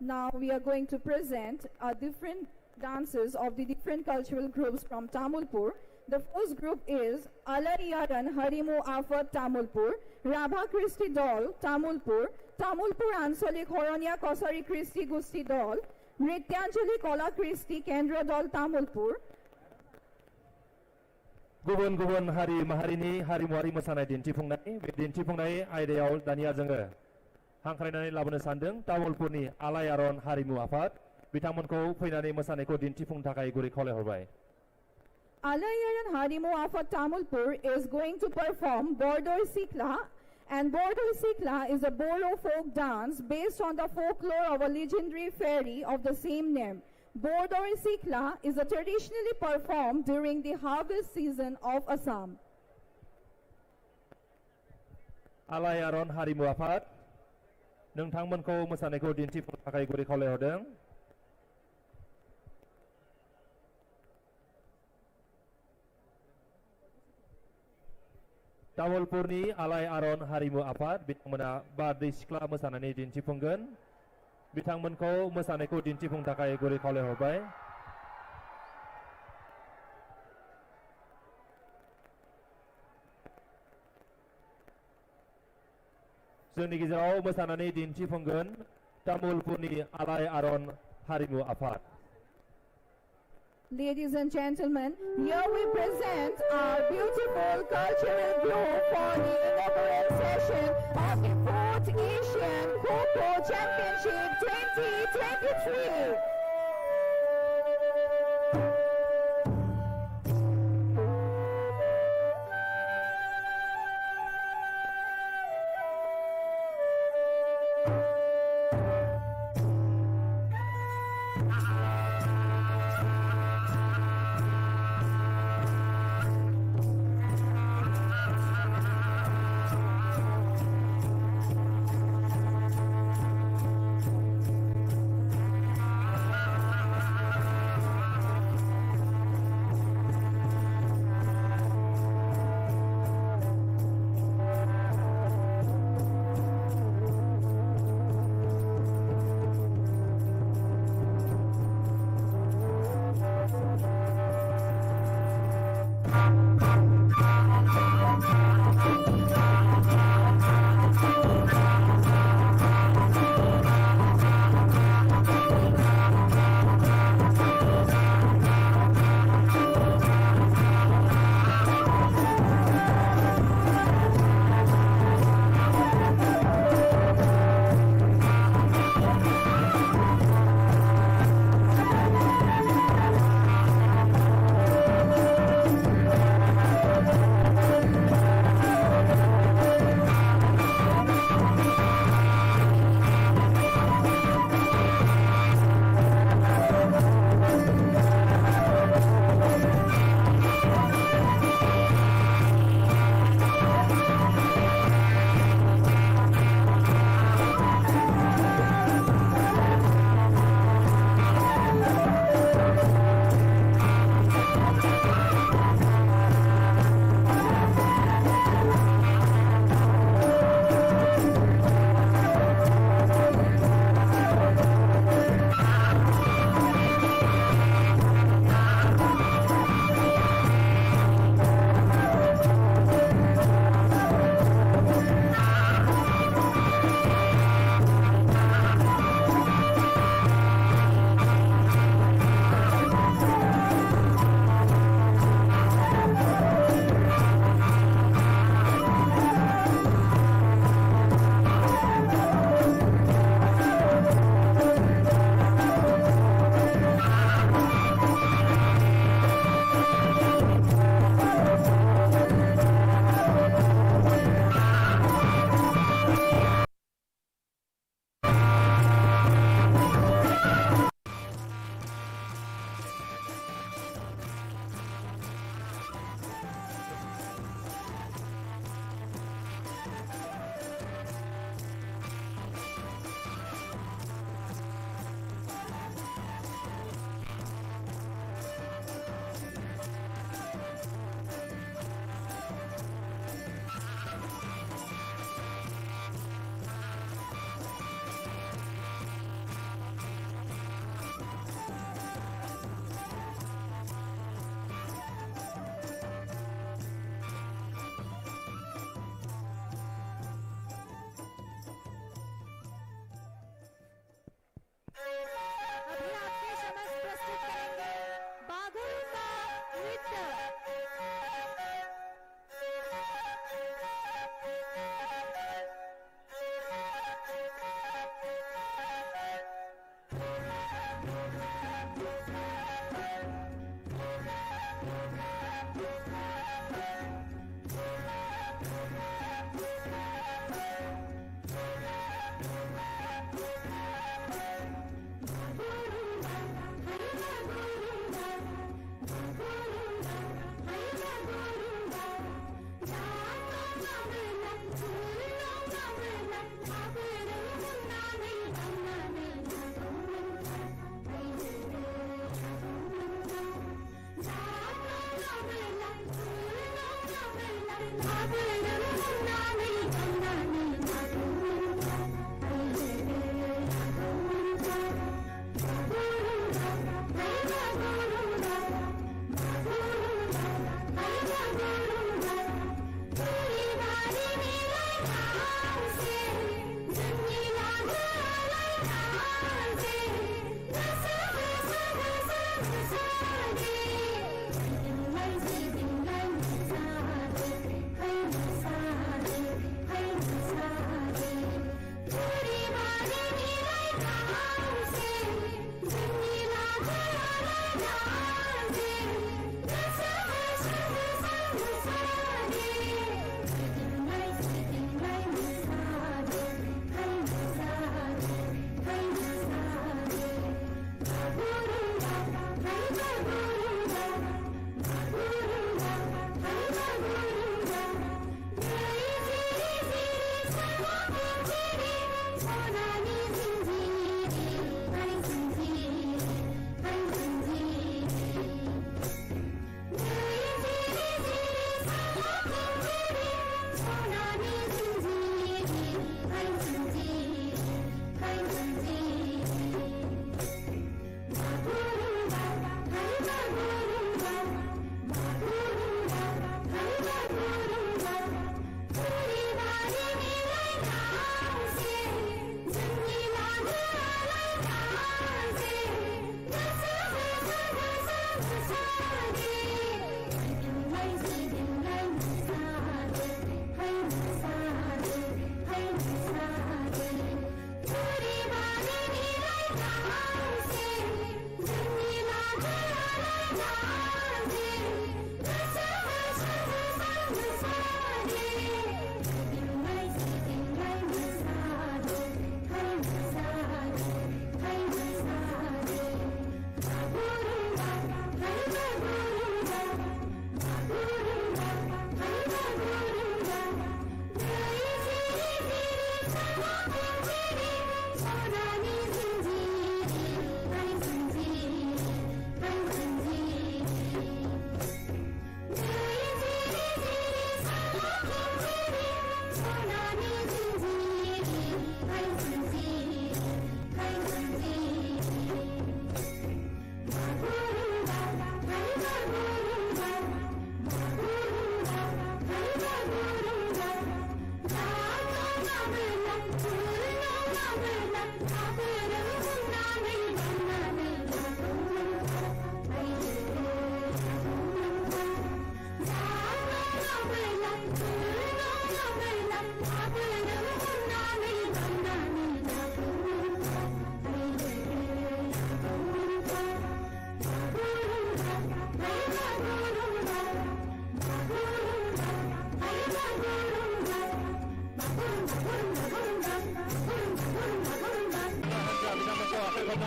Now we are going to present different dances of the different cultural groups from Tamulpur. The first group is Alayaran Harimu Afat Tamulpur, Rabha Christi Dol Tamulpur, Tamulpur Ansolik Horonia Kosari Christi Gusti Dol, Nrityanjali Kola Christi Kendra Dol Tamulpur. गुबुन गुबुन हारि माहारिनि हारिमुआरि मोसानाय दिन्थिफुंनाय बे दिन्थिफुंनाय आयदायाव दानिया जोङो हांख्रायनानै लाबोनो सानदों तामुलपुरनि आलायारन हारिमु आफाद बिथांमोनखौ फैनानै मोसानायखौ दिन्थिफुंनो थाखाय गुरै खावलायहरबाय। Alayaran Harimu Afat Tamulpur is going to perform Bodo Sikla, and Bodo Sikla is a Bodo folk dance based on the folklore of a legendary fairy of the same name. Bodo Sikla is traditionally performed during the harvest season of Assam. आलायारन हारिमु आफाद नोंथांमोनखौ मोसानायखौ दिन्थिफुंनो थाखाय गुरै खावलायहरदों। तामुलपुरनि आलायारन हारिमु आफाद बिथांमोना बारदै सिख्ला मोसानानै दिन्थिफुंगोन। बिथांमोनखौ मोसानायखौ दिन्थिफुंनो थाखाय गुरै खावलायहरबाय। जोंनि गेजेराव मोसानानै दिन्थिफुंगोन तामुलपुरनि आलायारन हारिमु आफाद। Ladies and gentlemen, here we present our beautiful cultural group for the inaugural session of the 4th Asian Kho Kho Championship 2023.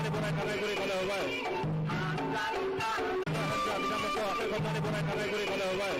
khotani bonai karai guri kole hobai hanja bitamko ape khotani bonai karai guri kole hobai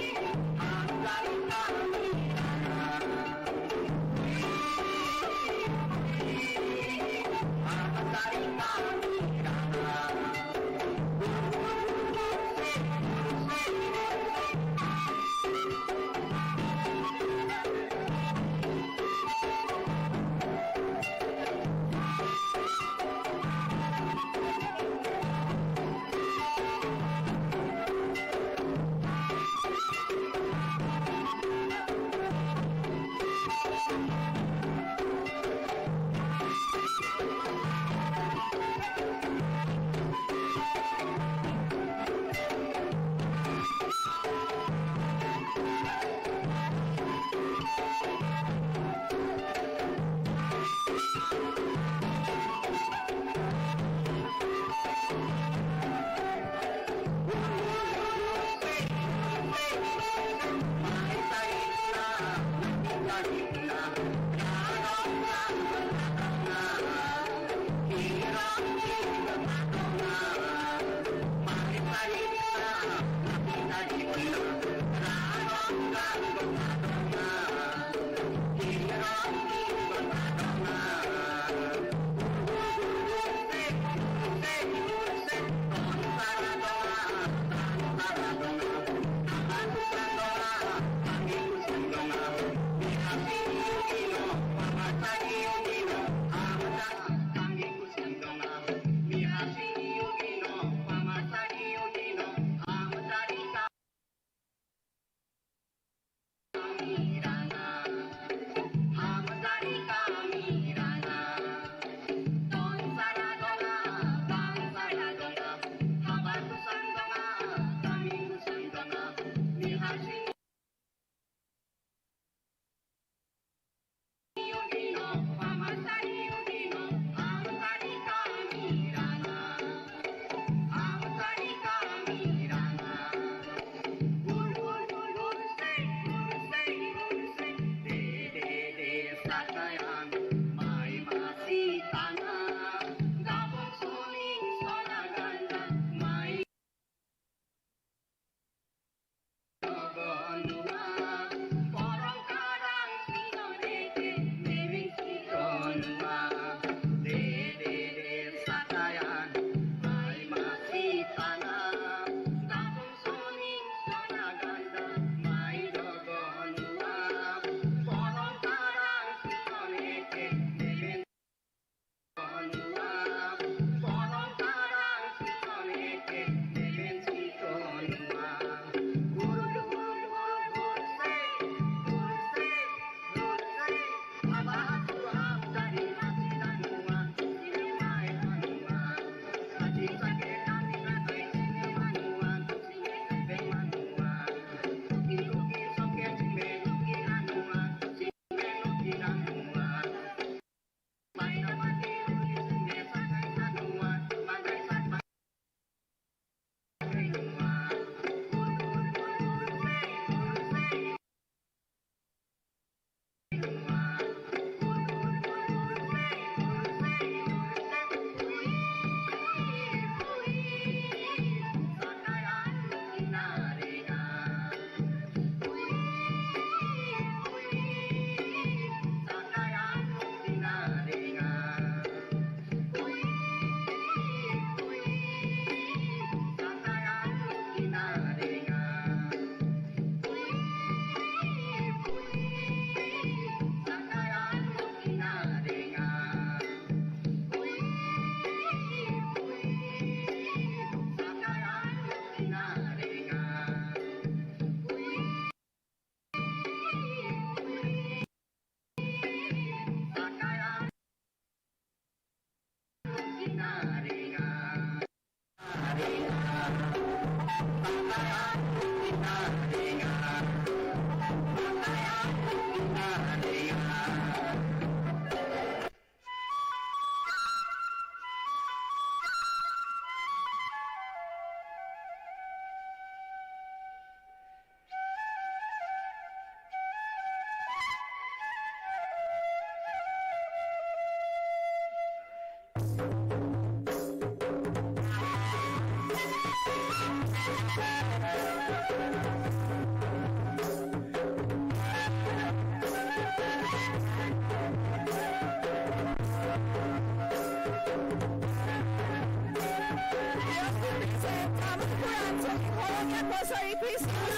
Colonia Costa Rica.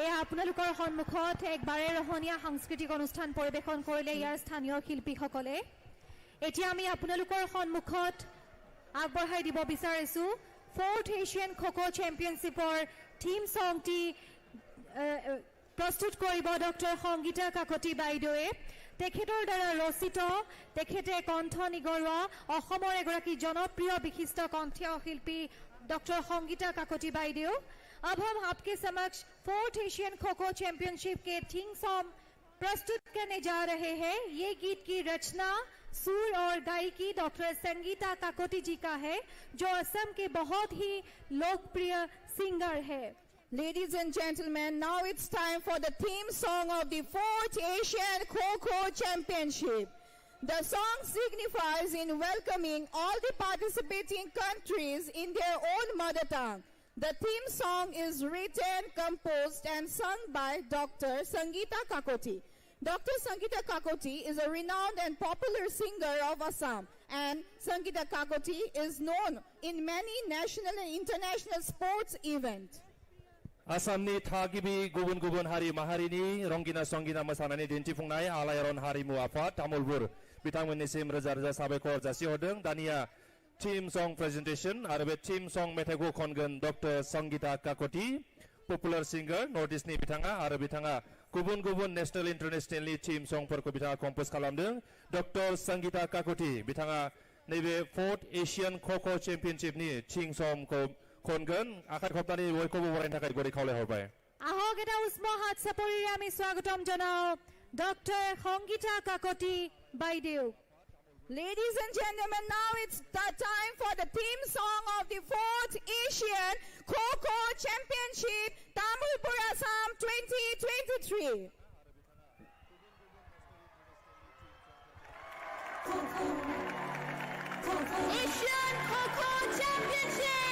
এয়া আপোনালোকৰ সন্মুখত এক বাৰে ৰহণীয়া সাংস্কৃতিক অনুষ্ঠান পৰিৱেশন কৰিলে ইয়াৰ স্থানীয় শিল্পীসকলে এতিয়া আমি আপোনালোকৰ সন্মুখত আগবঢ়াই দিব বিচাৰিছো 4th এছিয়ান খো-খো চেম্পিয়নশ্বিপৰ থিম সংটি প্ৰস্তুত কৰিব ডক্টৰ সংগীতা কাকতি বাইদেৱে তেখেতৰ দ্বাৰা ৰচিত তেখেতে কণ্ঠ নিগৰুৱা অসমৰ এগৰাকী জনপ্ৰিয় বিশিষ্ট কণ্ঠীয় শিল্পী डॉक्टर संगीता काकोटी बाईदेव अब हम आपके समक्ष 4th एशियन खो-खो चैंपियनशिप के थीम सॉन्ग प्रस्तुत करने जा रहे हैं। ये गीत की रचना सुर और गायकी डॉक्टर संगीता काकोटी जी का है जो असम के बहुत ही लोकप्रिय सिंगर है। Ladies and gentlemen, now it's time for the theme song of the 4th Asian Kho Kho Championship. The song signifies in welcoming all the participating countries in their own mother tongue. The theme song is written, composed and sung by Dr. Sangeeta Kakoti. Dr. Sangeeta Kakoti is a renowned and popular singer of Assam, and Sangeeta Kakoti is known in many national and international sports events. Assamni थागिबि गुबुन गुबुन हारि माहारिनि रंगिना संगिना मोसानानै दिन्थिफुंनाय आलायारन हारिमु आफाद तामुलपुर बिथांमोननिसिम रोजा रोजा साबायखर जासिहरदों। दानिया टीम सॉन्ग प्रेजेंटेशन आरो बे टीम सॉन्ग मेथाइखौ खनगोन doctor Sangeeta Kakoti popular singer north ईस्टनि बिथाङा आरो बिथाङा गुबुन गुबुन नेशनल इंटरनेशनलनि टीम सॉन्गफोरखौ बिथाङा कम्पोज खालामदों। डॉक्टर संगीता काकोटी बिथाङा नैबे 4th एशियन खो-खो चेम्पियनशिपनि टीम सॉन्गखौ खनगोन। आखाइ खबनानै बयखौबो बरायनो थाखाय गरि खावलायहरबाय। आहक এটা উষ্ম হাত চাপৰিৰে আমি স্বাগতম জনাও ডক্টৰ সংগীতা কাকতি বাইদেউ। Ladies and gentlemen, now it's the time for the theme song of the 4th Asian Kho Kho Championship, Tamulpur, Assam 2023. Asian Kho Kho Championship!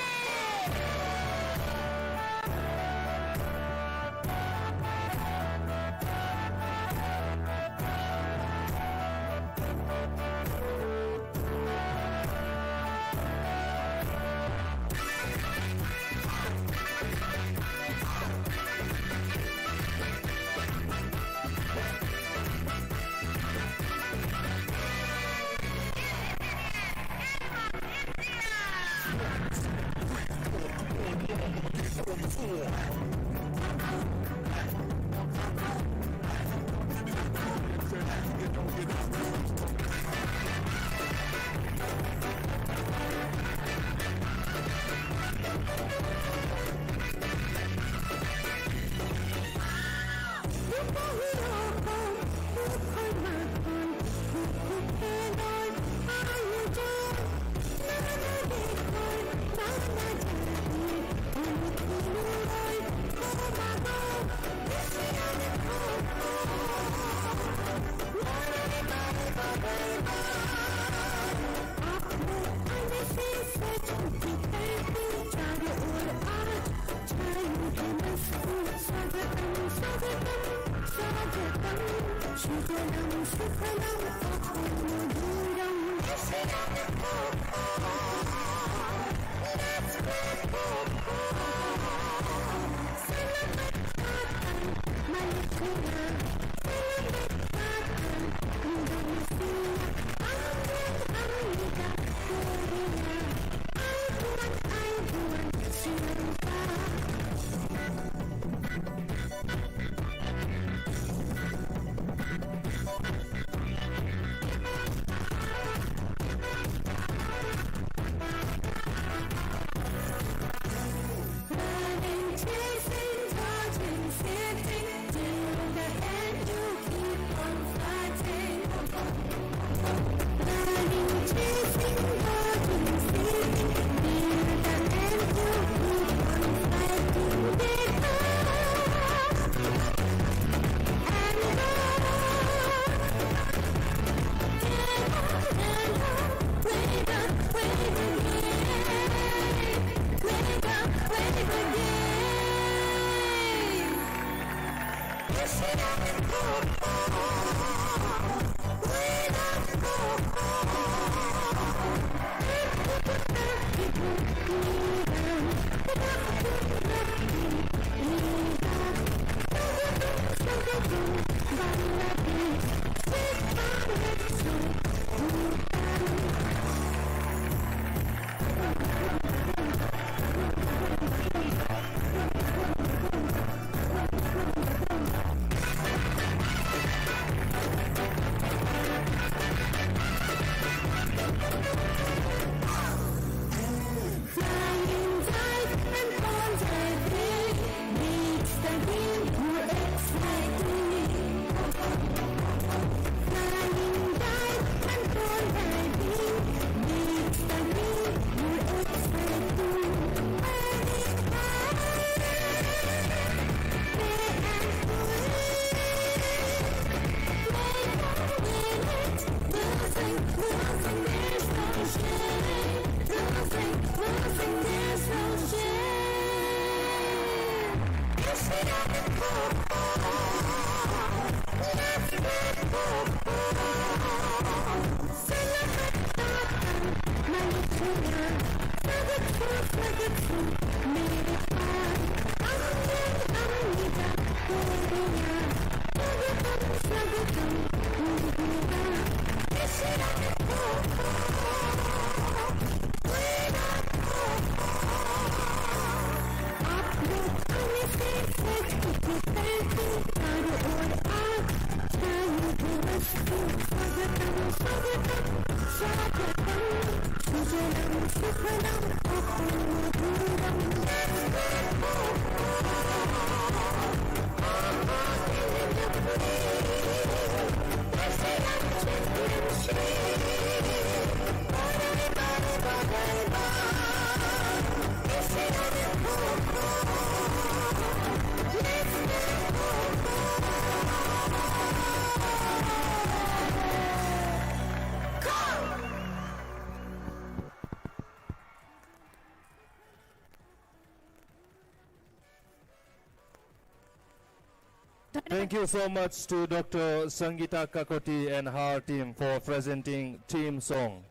Thank you so much to Dr. Sangeeta Kakoti and her team for presenting team song.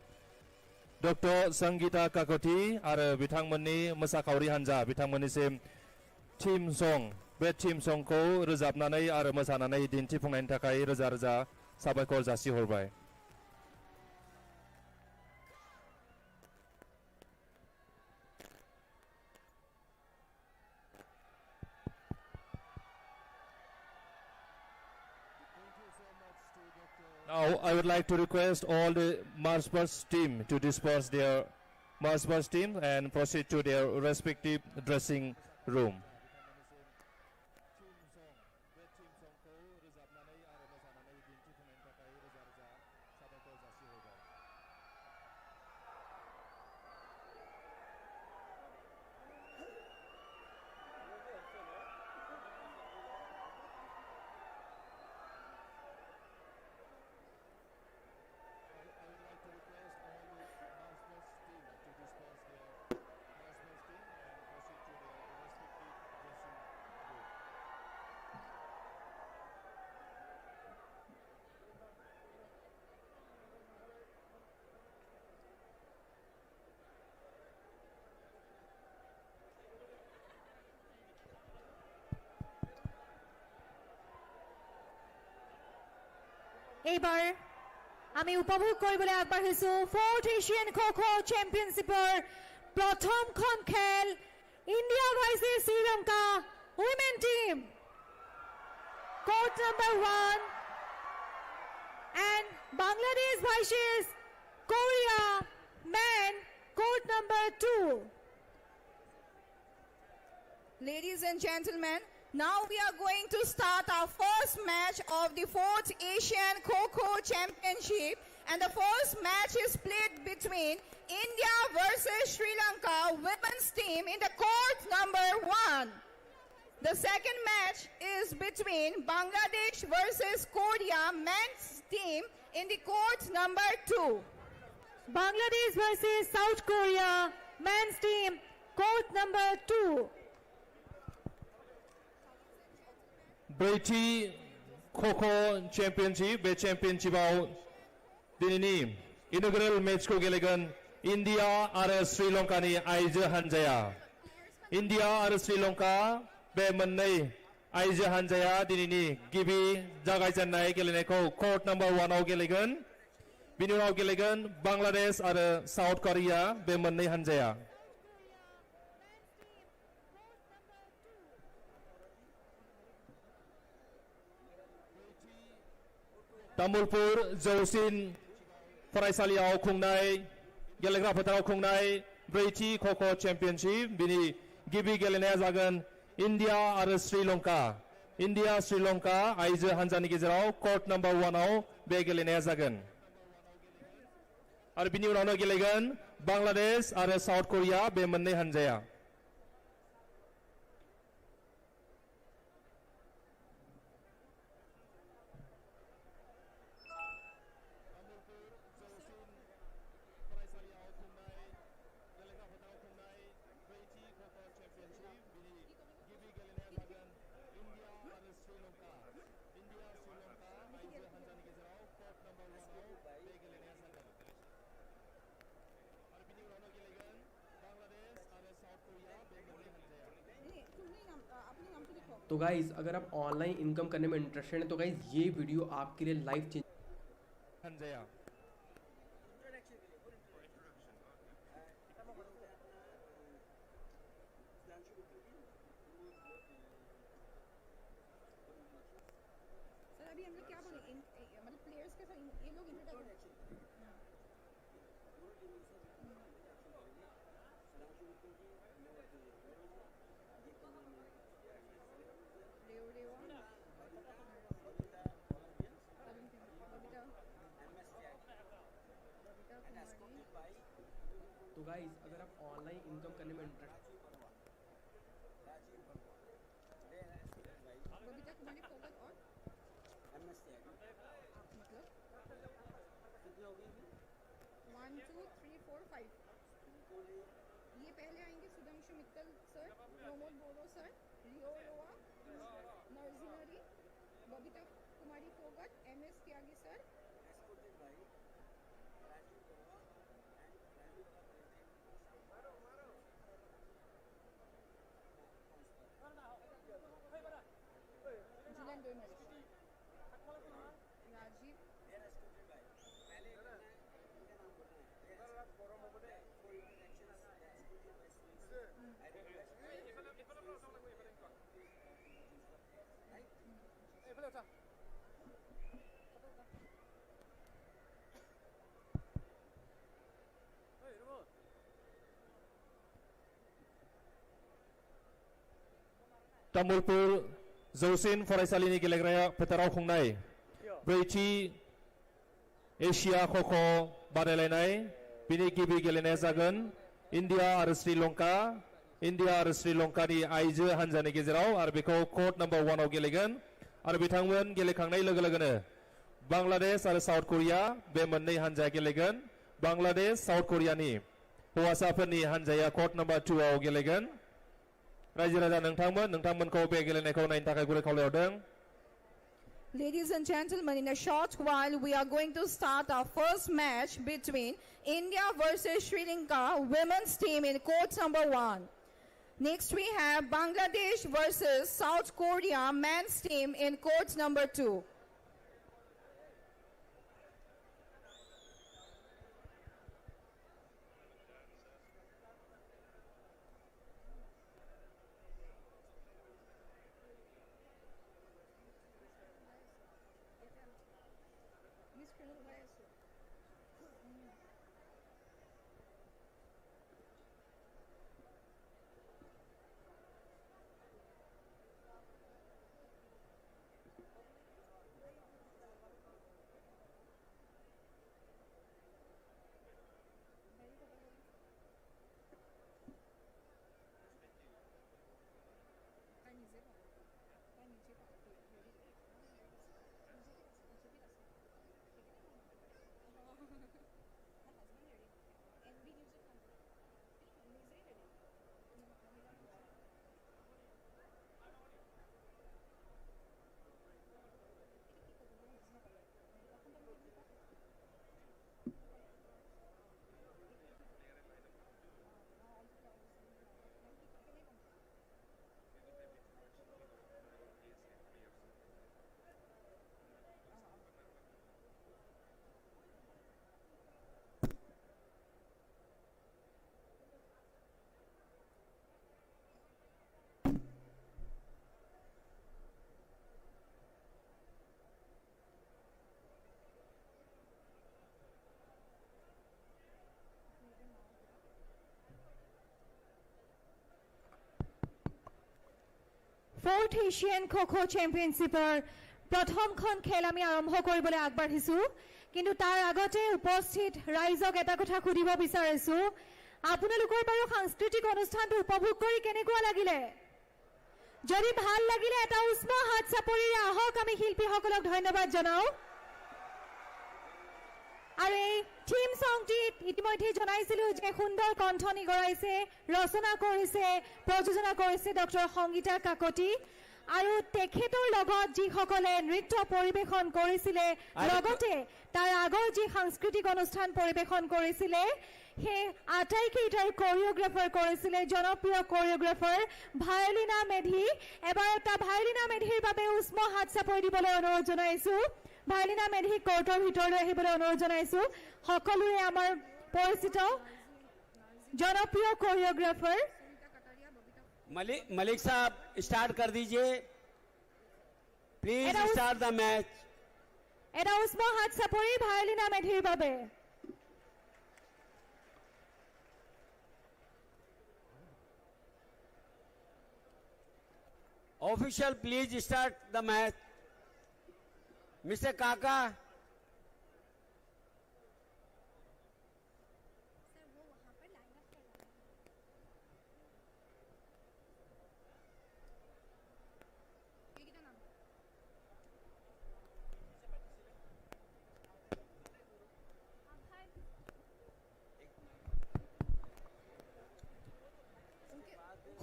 Dr. Sangeeta Kakoti आरो बिथांमोननि मोसाखावरि हानजा बिथांमोननिसिम team song बे team song खौ रोजाबनानै आरो मोसानानै दिन्थिफुंनायनि थाखाय रोजा रोजा साबायखर जासिहरबाय. Now I would like to request all the march past team to disperse their march past team and proceed to their respective dressing room. এইবাৰ আমি উপভোগ কৰিবলৈ আগবাঢ়িছো 4th এছিয়ান খো-খো চেম্পিয়নশ্বিপৰ প্ৰথমখন খেল India versus Sri Lanka women team court number 1 and Bangladesh versus Korea men court number 2. Ladies and gentlemen, now we are going to start our first match of the 4th Asian Kho Kho Championship, and the first match is played between India versus Sri Lanka women's team in the court number 1. The second match is between Bangladesh versus Korea men's team in the court number 2. Bangladesh versus South Korea men's team court number 2. ब्रैथि kho-kho championship बे चेम्पियनशिपआव दिनैनि इनॉग्रेल मैचखौ गेलेगोन India आरो श्रीलंकानि आइजो हानजाया. India आरो श्रीलंका बे मोननै आइजो हानजाया दिनैनि गिबि जागायजेननाय गेलेनायखौ कोर्ट नम्बर 1 आव गेलेगोन. बिनि उनाव गेलेगोन बांलादेश आरो साउथ करिया बे मोननै हानजाया. तामुलपुर जौसिन फरायसालियाव खुंनाय गेलेग्रा फोथाराव खुंनाय ब्रैथि खो-खो चेम्पियनशिप बिनि गिबि गेलेनाया जागोन इंडिया आरो श्रीलंका. इंडिया श्रीलंका आइजो हानजानि गेजेराव कोर्ट नम्बर 1 आव बे गेलेनाया जागोन. आरो बिनि उनावनो गेलेगोन बांलादेश आरो साउथ करिया बे मोननै हानजाया. तो गाइज अगर आप ऑनलाइन इनकम करने में इंटरेस्टेड हैं तो गाइज ये वीडियो आपके लिए लाइफ चेंज सर अभी हम लोग क्या बोले मतलब प्लेयर्स के साथ ये लोग इंट्रोडक्शन तो गाइज अगर आप ऑनलाइन इनकम करने में इंटरेस्ट बबीता कुमारी फोकस और मतलब 1 2 3 4 5 ये पहले आएंगे सुधांशु मित्तल सर, प्रमोद बोडो सर, रियो रोआ, नरसिंहरी, बबीता कुमारी फोगट, MS त्यागी सर, जुलन डोनर, राजीव तामुलपुर जौसिन फरायसालिनि गेलेग्रा फोथाराव खुंनाय ब्रैथि एशिया ख'ख' बादायलायनाय बिनि गिबि गेलेनाया जागोन इन्डिया आरो श्रीलंकानि आइजो हानजानि गेजेराव आरो बेखौ कर्ट नम्बर 1 आव गेलेगोन आरो बिथांमोन गेलेखांनाय लोगो लोगोनो बांलादेश आरो साउथ कोरिया बे मोननै हानजाया गेलेगोन बांलादेश साउथ कोरियानि हौवासाफोरनि हानजाया कर्ट नम्बर 2 आव गेलेगोन रायजो राजा नोंथांमोनखौ बे गेलेनायखौ नायनो थाखाय गुरै खावलायहरदों Ladies and gentlemen, in a short while, we are going to start our first match between India versus Sri Lanka women's team in court number 1. Next, we have Bangladesh versus South Korea men's team in court number 2. Fourth Asian Kho Kho Championshipৰ প্ৰথমখন খেল আমি আৰম্ভ কৰিবলৈ আগবাঢ়িছো কিন্তু তাৰ আগতে উপস্থিত ৰাইজক এটা কথা সুধিব বিচাৰিছো আপোনালোকৰ বাৰু সাংস্কৃতিক অনুষ্ঠানটো উপভোগ কৰি কেনেকুৱা লাগিলে যদি ভাল লাগিলে এটা উষ্ম হাত চাপৰিৰে আহক আমি শিল্পীসকলক ধন্যবাদ জনাও আৰু এই থিম সংটি ইতিমধ্যে জনাইছিলো যে সুন্দৰ কণ্ঠনি গৰাইছে ৰচনা কৰিছে প্ৰযোজনা কৰিছে ডক্টৰ সংগীতা কাকতি আৰু তেখেতৰ লগত যিসকলে নৃত্য পৰিবেশন কৰিছিলে লগতে তাৰ আগৰ যি সাংস্কৃতিক অনুষ্ঠান পৰিবেশন কৰিছিলে সেই আটাইকেইটাৰ কোৰিওগ্ৰাফাৰ কৰিছিলে জনপ্ৰিয় কোৰিওগ্ৰাফাৰ ভায়লিনা মেধি। এবাৰ এটা ভায়লিনা মেধিৰ বাবে উষ্ম হাত চাপৰি দিবলৈ অনুৰোধ জনাইছো। ভায়লিনা মেধি কোৰ্টৰ ভিতৰলৈ আহিবলৈ অনুৰোধ জনাইছো। সকলোৱে আমাৰ পৰিচিত জনপ্ৰিয় কোৰিওগ্ৰাফাৰ। मलिक साहब स्टार्ट कर दीजिए प्लीज स्टार्ट द मैच। এটা উষ্ম হাত চাপৰি ভায়লিনা মেধিৰ বাবে। Official please start the match. Mister काका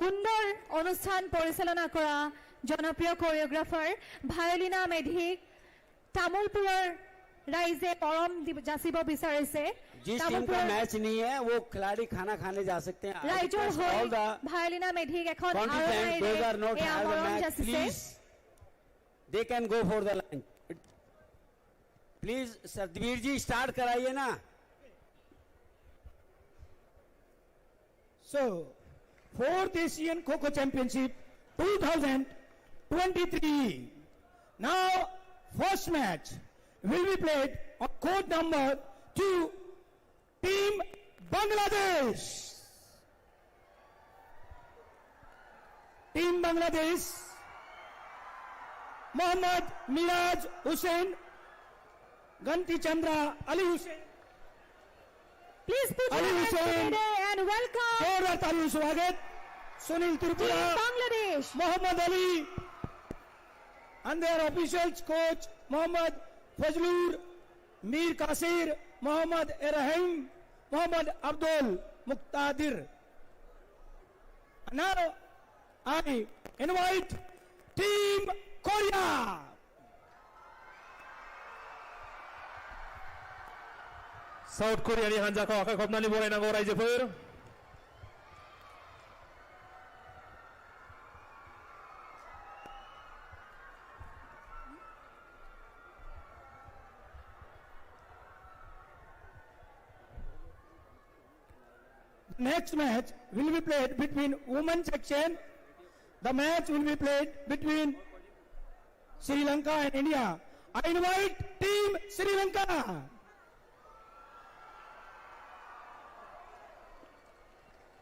সুন্দৰ অনুষ্ঠান পৰিচালনা কৰা জনপ্ৰিয় কোৰিওগ্ৰাফাৰ ভায়লিনা মেধিক তামুলপুৰৰ ৰাইজে পৰম যাচিব বিচাৰিছে। जिस टीम का मैच नहीं है वो खिलाड़ी खाना खाने जा सकते हैं। ৰাইজৰ হৈ ভায়লিনা মেধিক এখন please they can go for the line. Please Satbir ji start कराइए ना। So 4th Asian Kho Kho Championship 2023. Now first match will be played on court number 2, Team Bangladesh. Team Bangladesh, Mohammad Miraj Hussain, Ganti Chandra Ali Hussain. Please put your hands together and welcome जोरदार तालियों से स्वागत Sunil Tripura, Bangladesh, Mohammad Ali, and their officials coach Mohammad Fazlur, Mir Kasir, Mohammad Erahim, Mohammad Abdul Muqtadir. Now I invite Team Korea. South Korea ni hanjako akan khopnani borainago raijofोर। Next match will be played between women section. The match will be played between Sri Lanka and India. I invite Team Sri Lanka.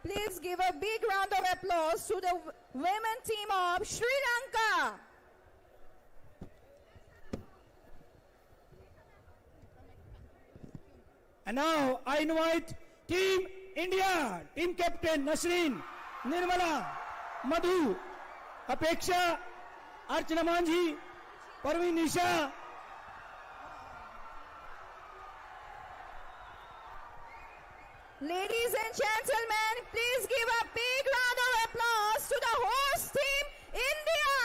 Please give a big round of applause to the women team of Sri Lanka. And now I invite Team India, Team Captain Nasreen, Nirmala, Madhu, Apeksha, Archana Manji, Parveen Nisha. Ladies and gentlemen, please give a big round of applause to the host team, India.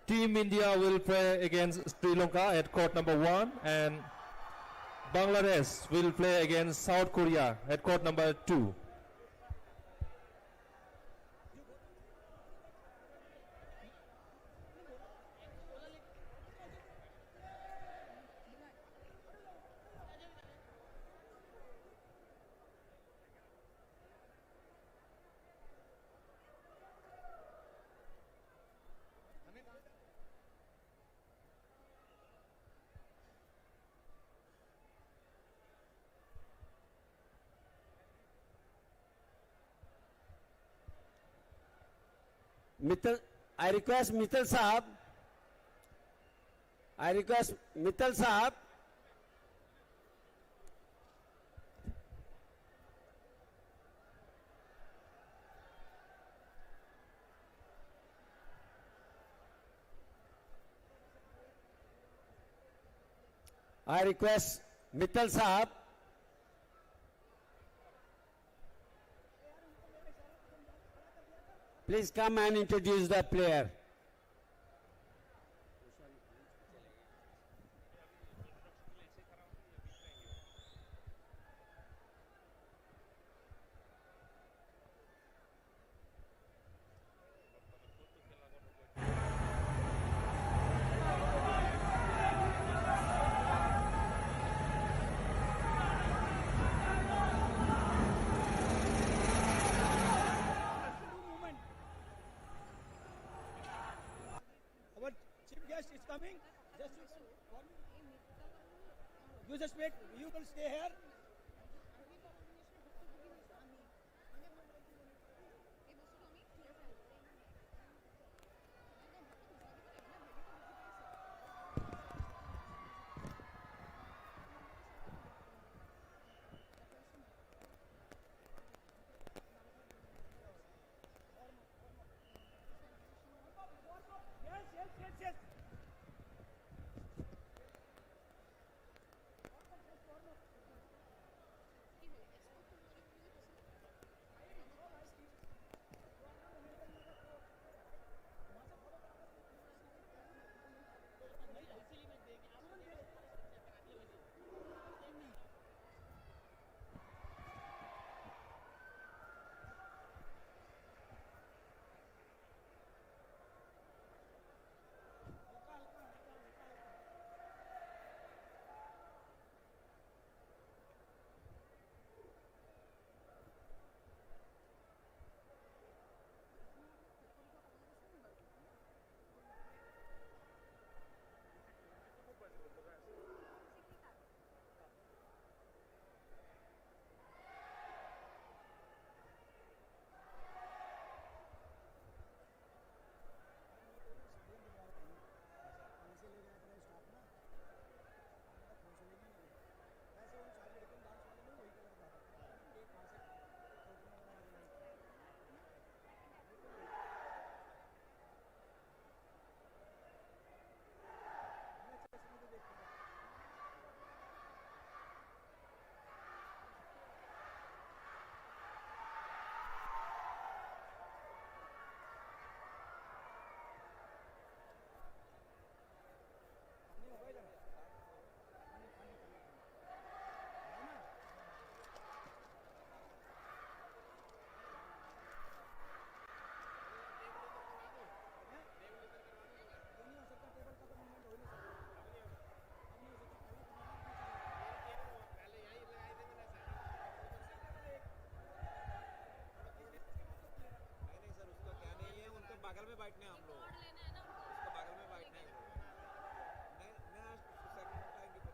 Team India will play against Sri Lanka at court number 1, and Bangladesh will play against South Korea at court number 2. Mittal, I request Mittal Sahab. I request Mittal Sahab. I request Mittal Sahab. Please come and introduce the player. Our chief guest is coming. You just wait. You will stay here. Yes. बगल में बैठने हम लोग उसको बगल में बैठने मैं सेकंड टाइम की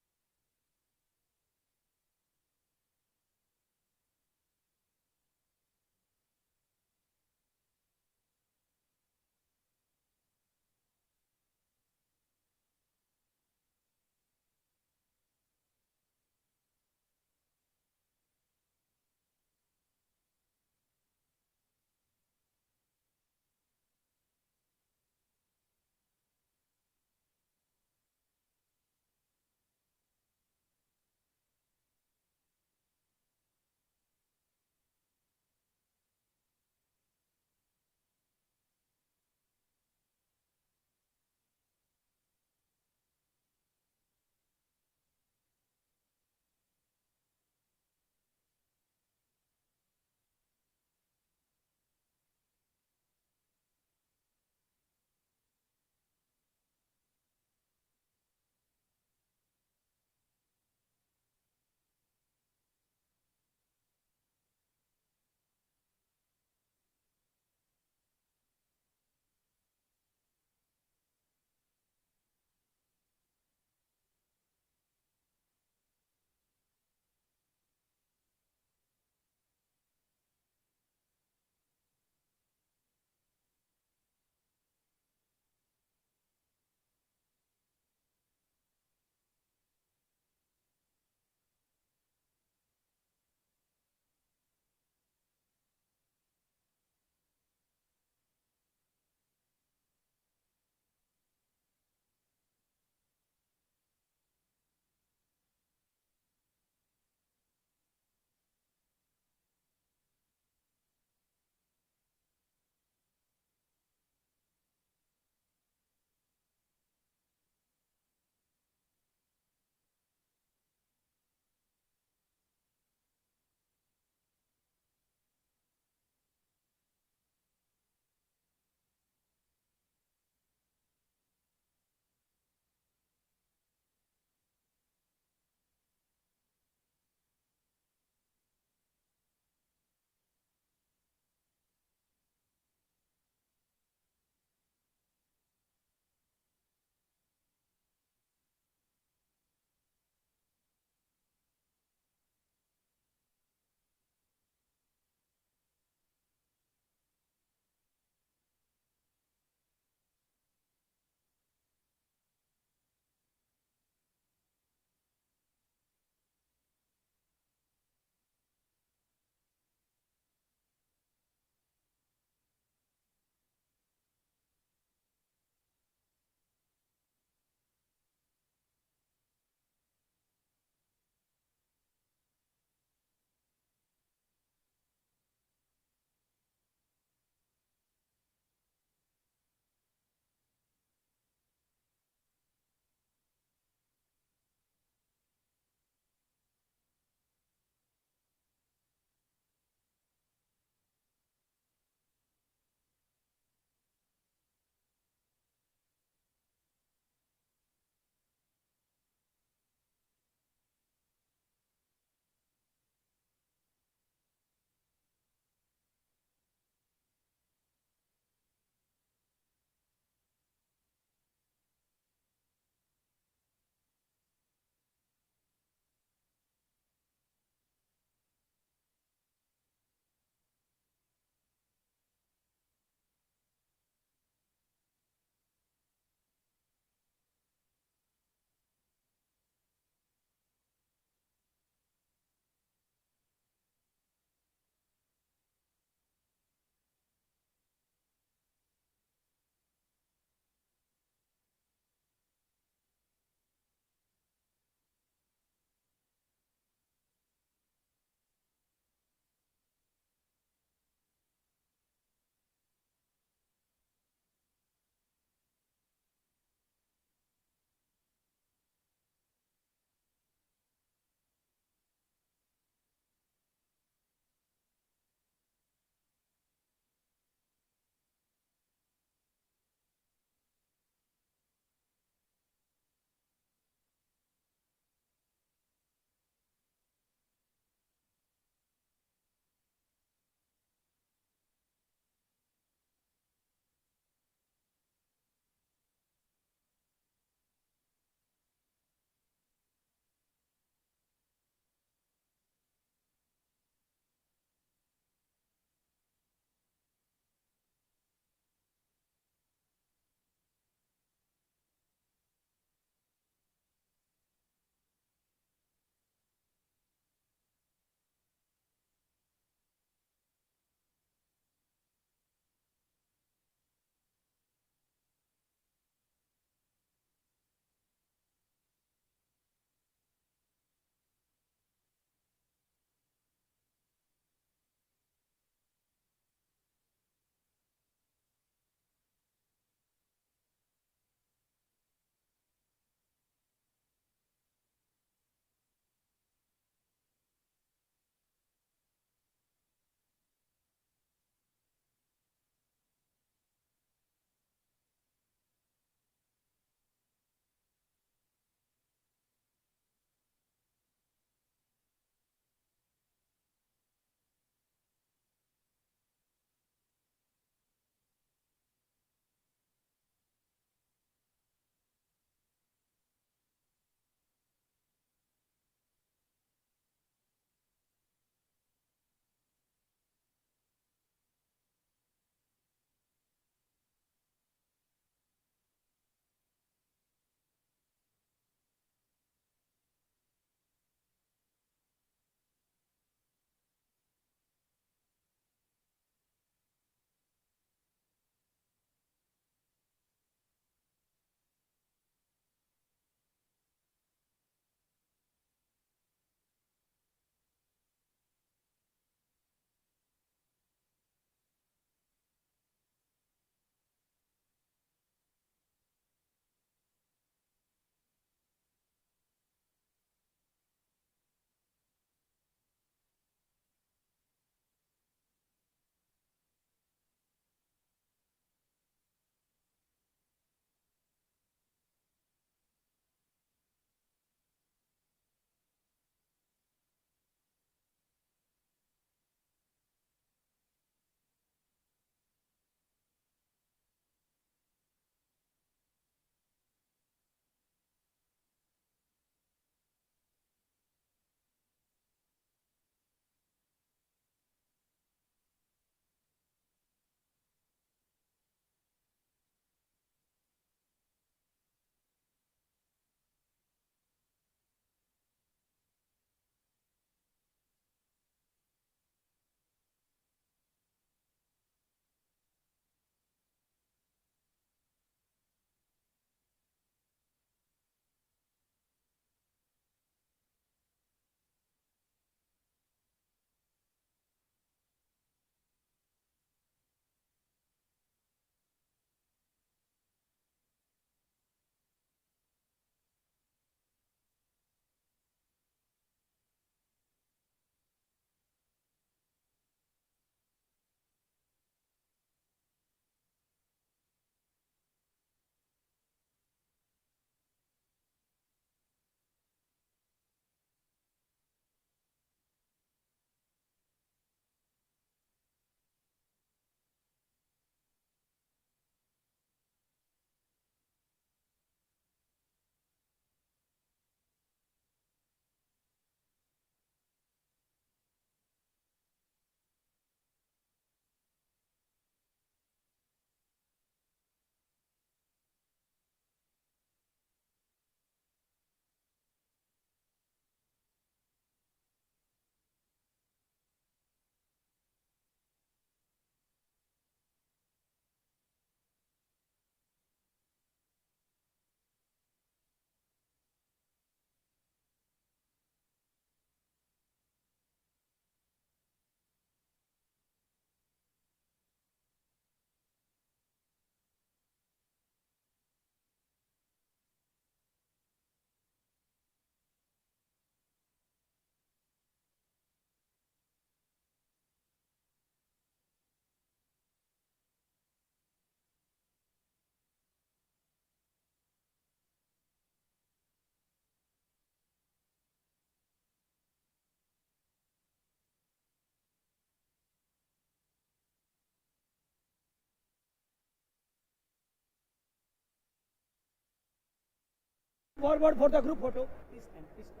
Forward for the group photo. Please stand. Please stand.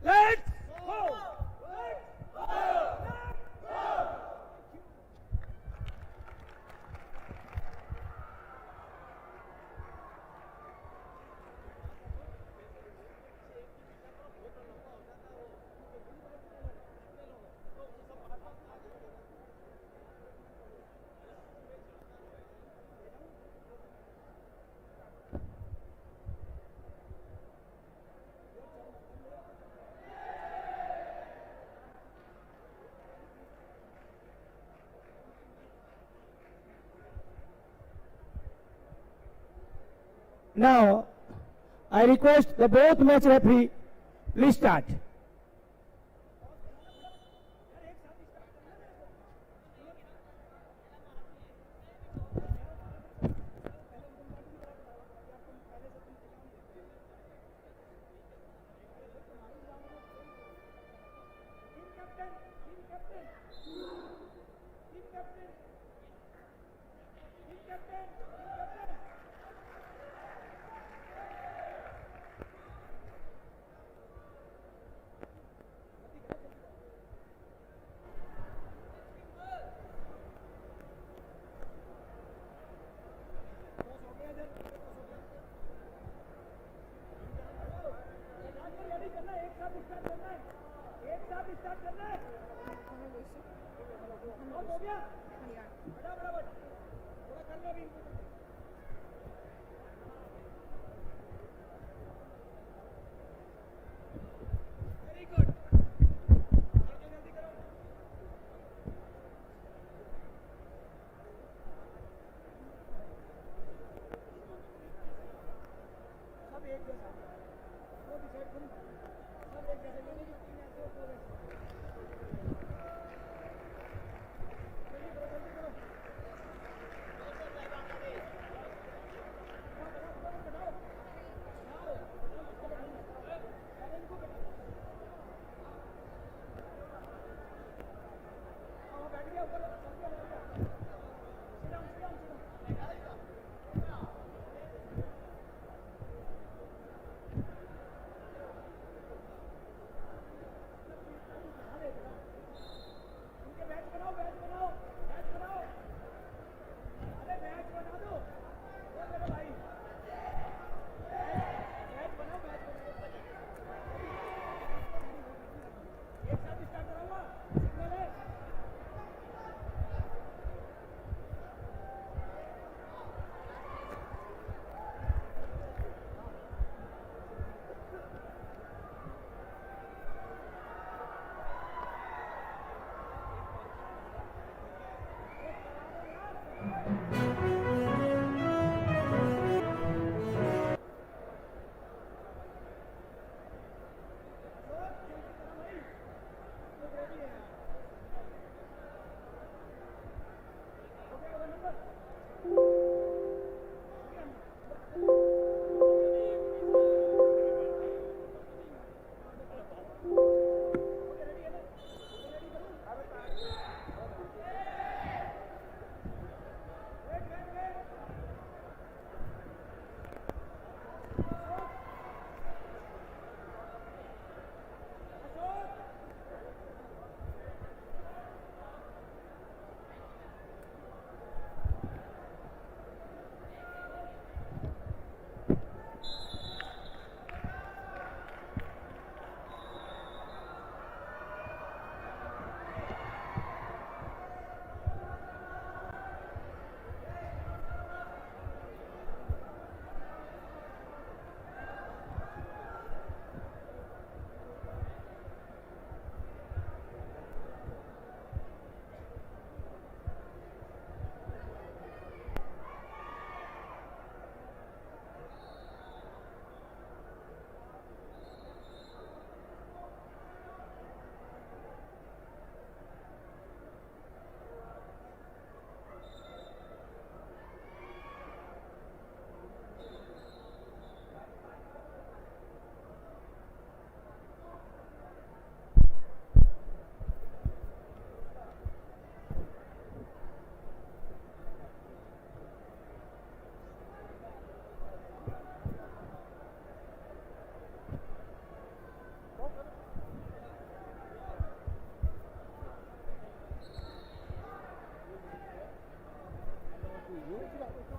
Let's go! Now, I request the both match referee, please start.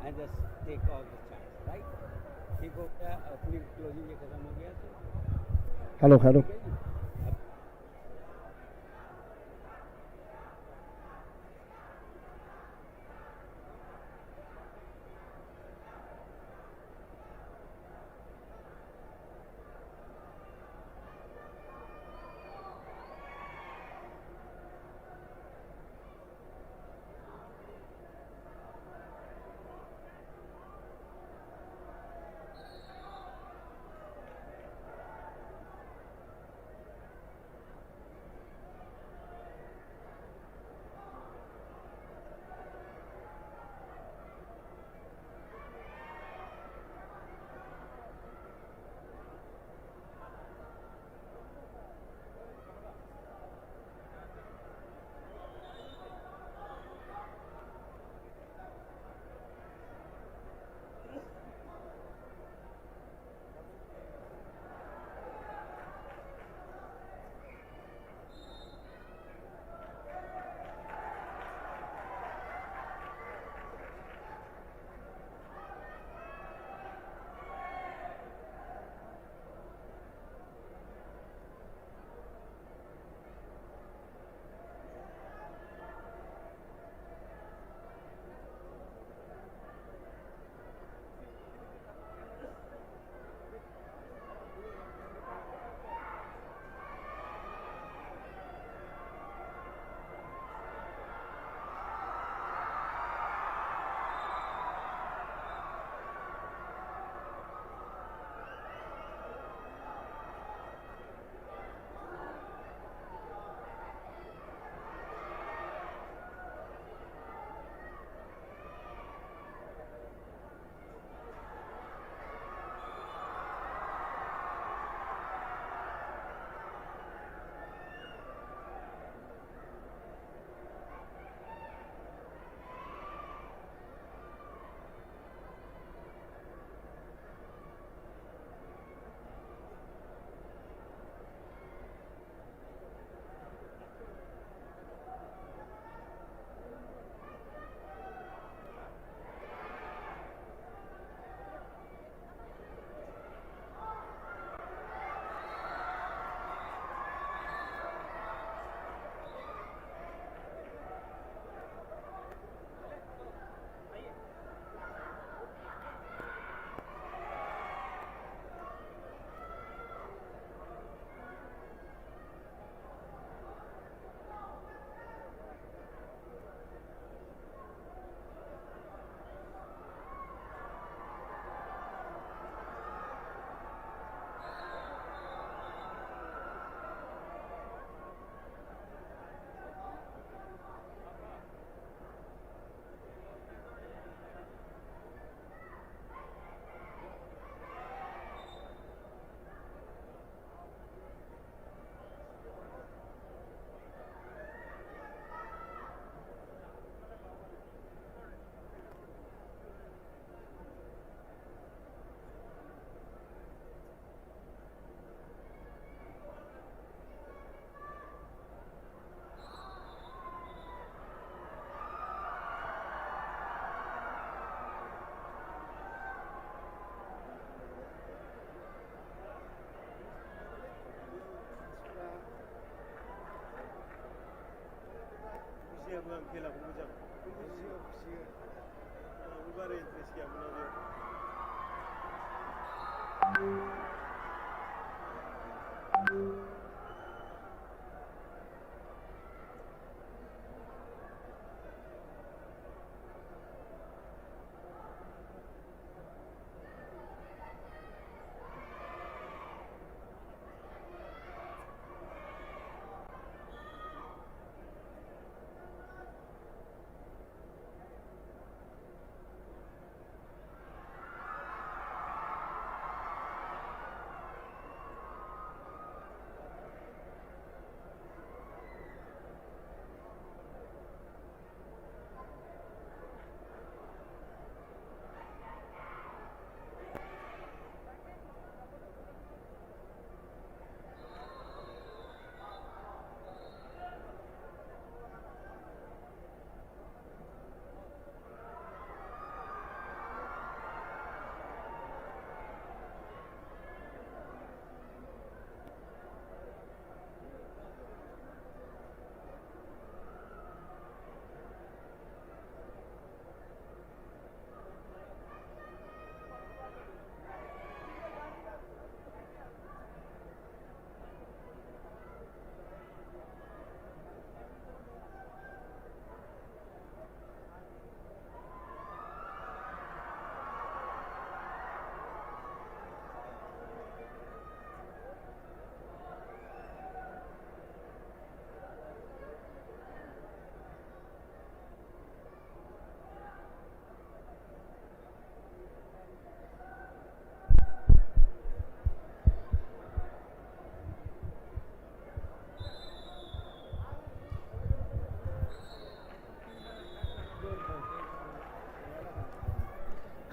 and just take all the chance, right? ठीक हो गया, अपनी क्लोजिंग ये खत्म हो गया तो hello hello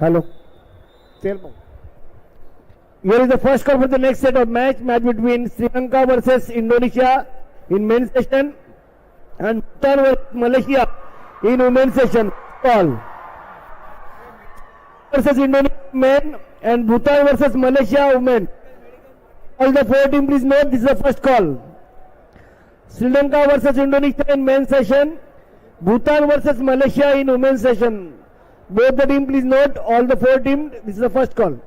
Hello. Here is the first call for the next set of match between Sri Lanka versus Indonesia in men's session and Bhutan versus Malaysia in women's session. Call versus Indonesia men and Bhutan versus Malaysia women. All the 4 teams, please note, this is the first call. Sri Lanka versus Indonesia in men's session, Bhutan versus Malaysia in women's session. Both the teams, please note, all the 4 teams, this is the first call.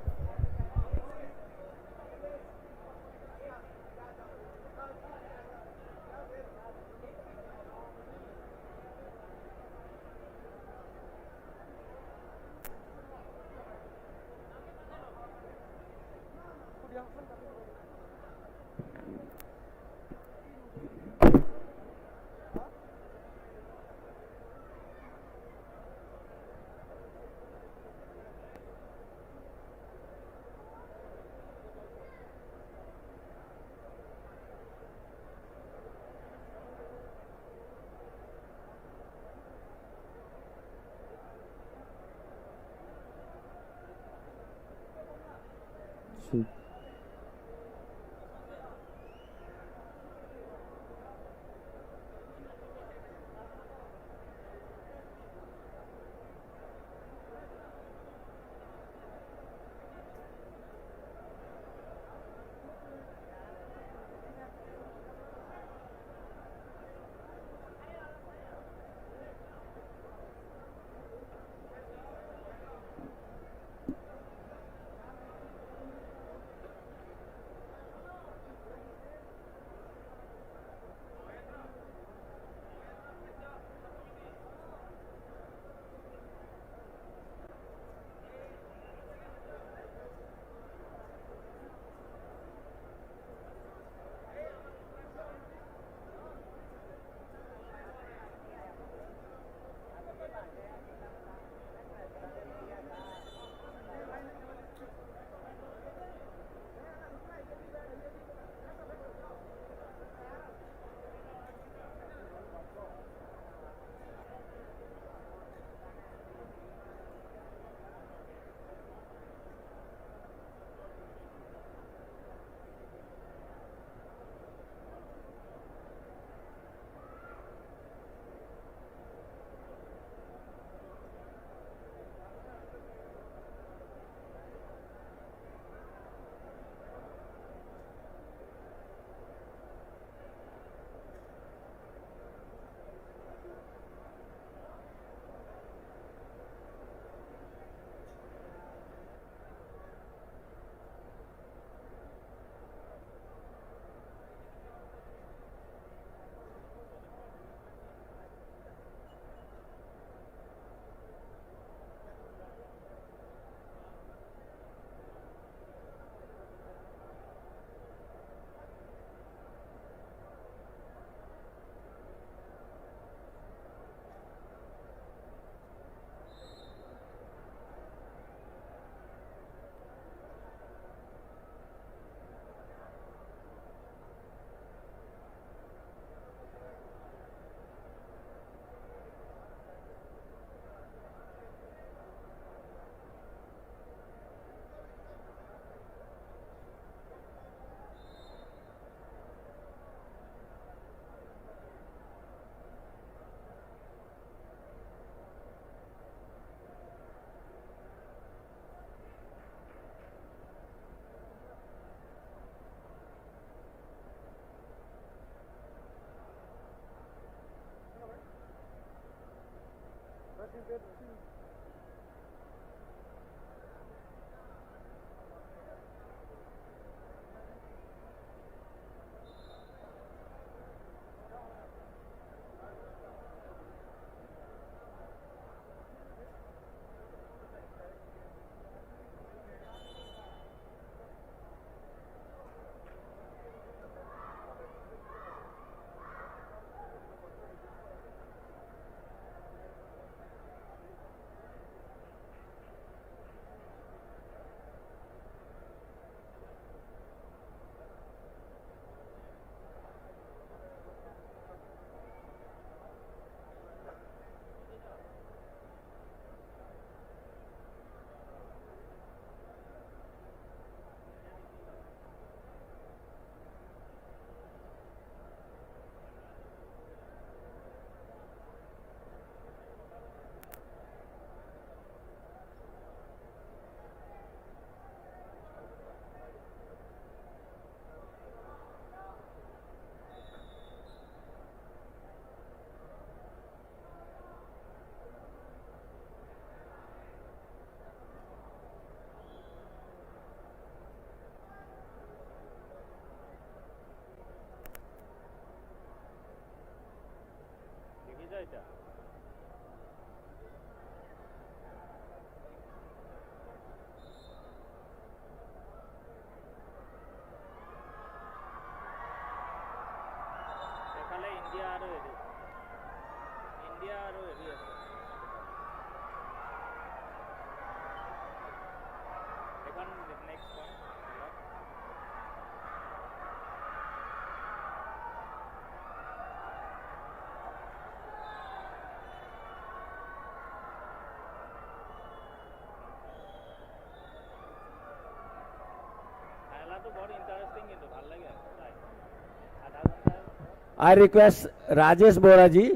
I request Rajesh Bora ji,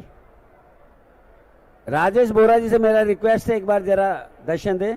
Rajesh Bora ji से मेरा request है एक बार जरा दर्शन दें।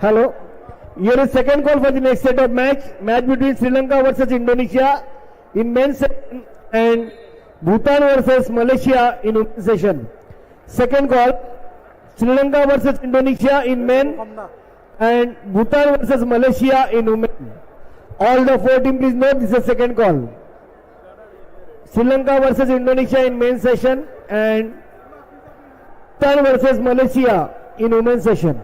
Hello. Here is second call for the next set of match. Match between Sri Lanka versus Indonesia in men's session and Bhutan versus Malaysia in women's session. Second call, Sri Lanka versus Indonesia in men and Bhutan versus Malaysia in women. All the four teams please note this is second call. Sri Lanka versus Indonesia in men's session and Bhutan versus Malaysia in women's session.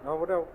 No, Bodo.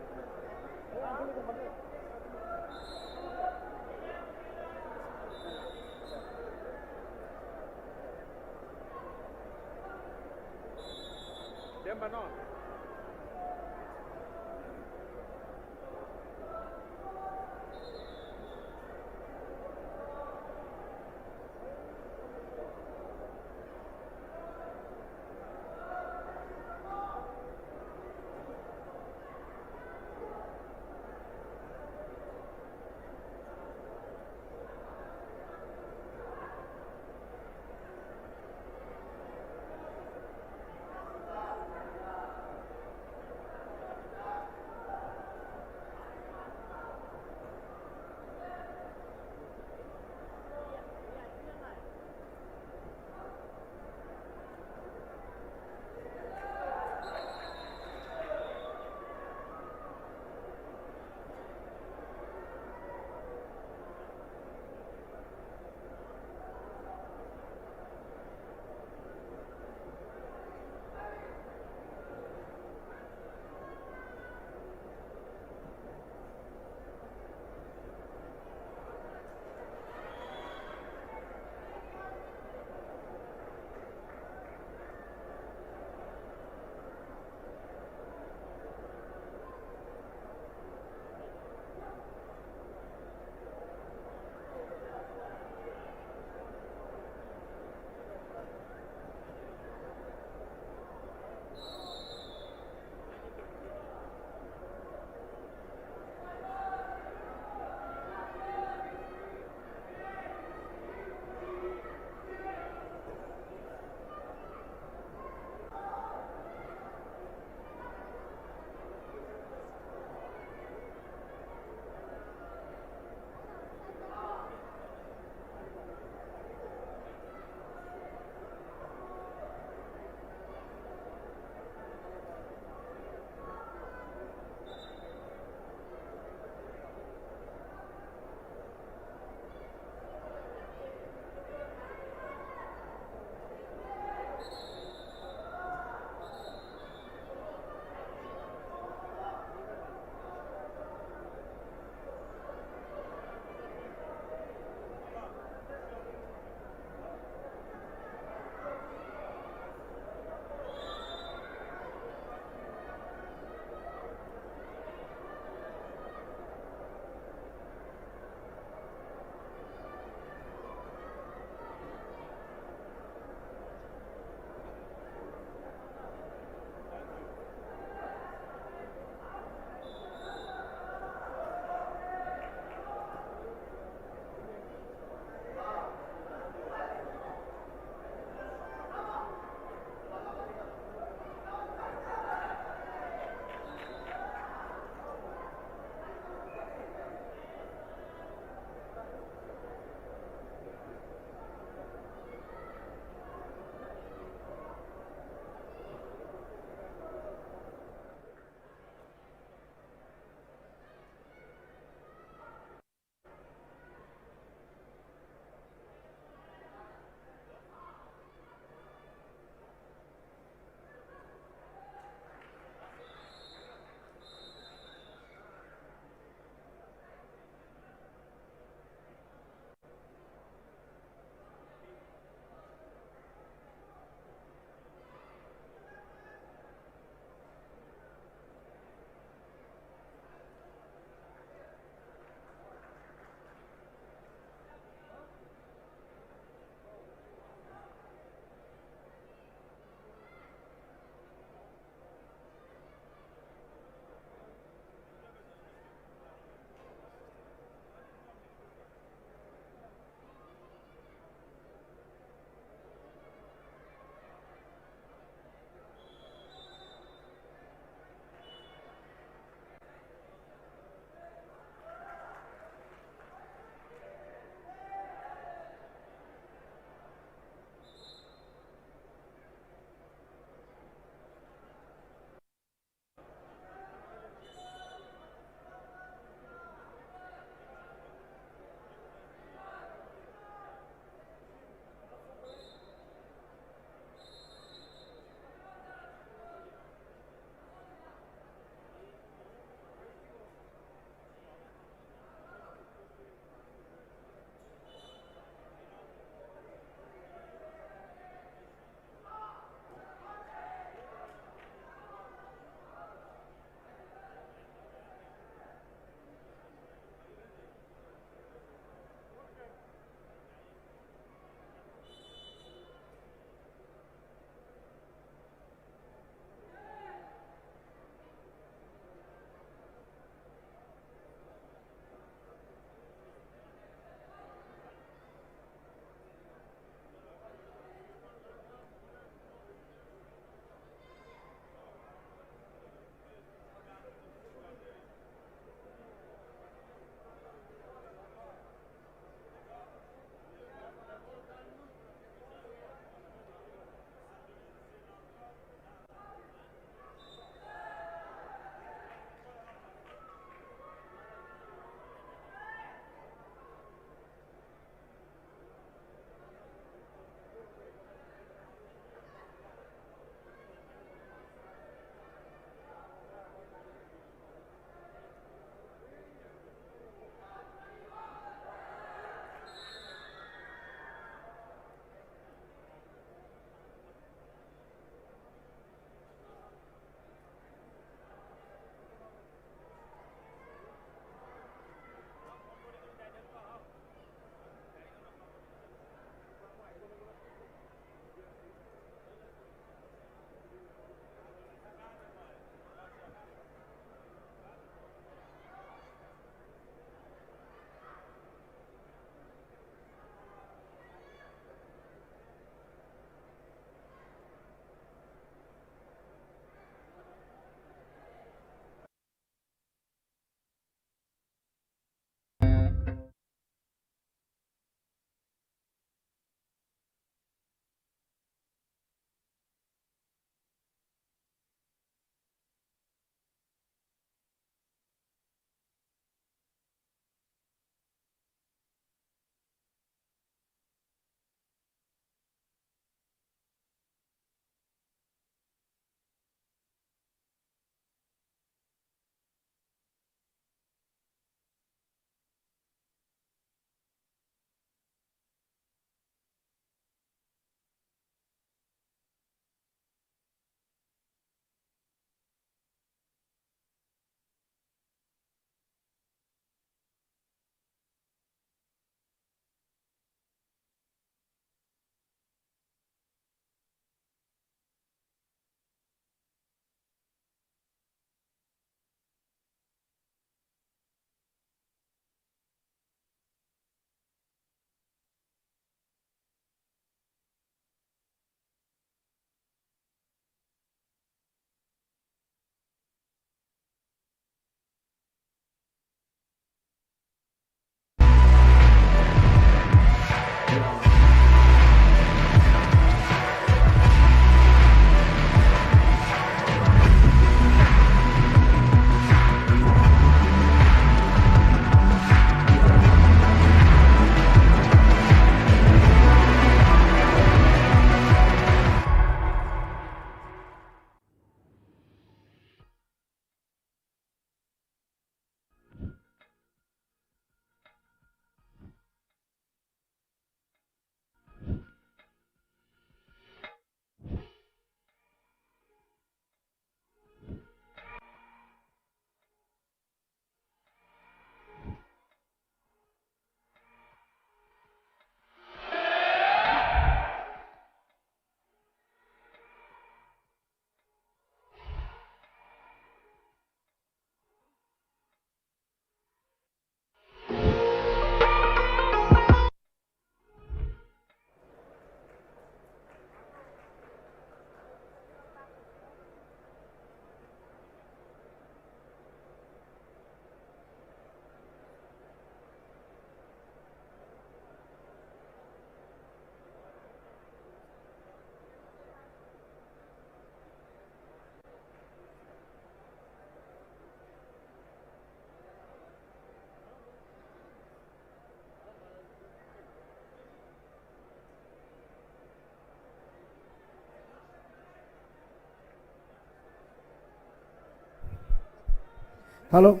Hello.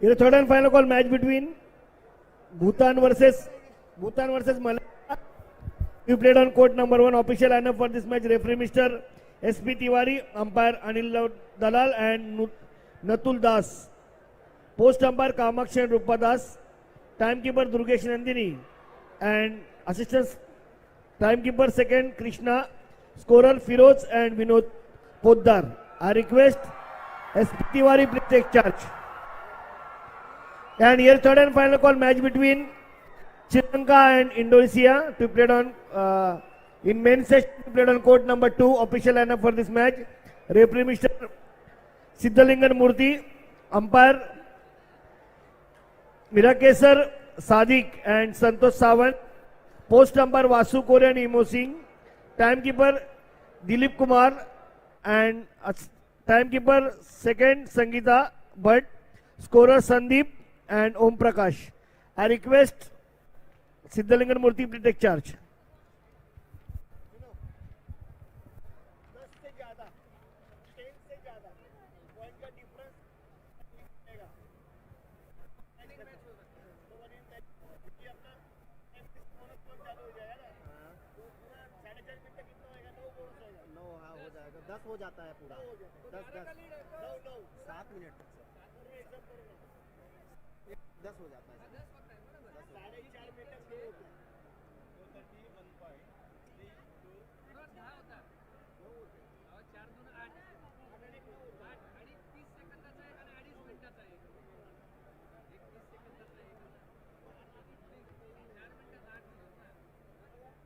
In the third and final call match between Bhutan versus Malaysia. We played on court number 1. Official lineup for this match: referee Mr. S.P. Tiwari, umpire Anil Dalal and Natul Das. Post umpire Kamakshi and Rupa Das. Timekeeper Durgesh Nandini and assistants timekeeper second Krishna. Scorer Firoz and Vinod Poddar. I request S.P. Tiwari please take charge. And here third and final call match between Sri Lanka and Indonesia to be played on in men's session played on court number 2. Official lineup for this match: referee Mr. Siddhalingan Murthy, umpire Mirakesar Sadiq and Santosh Sawant, post umpire Vasu Kore and Imo Singh, timekeeper Dilip Kumar and timekeeper second Sangeeta Bhatt, scorer Sandeep and Om Prakash. I request Siddhalingan Murthy to take charge. हो जाता है पूरा 10 7 minute तक 10 हो जाता है 4.5 minute तक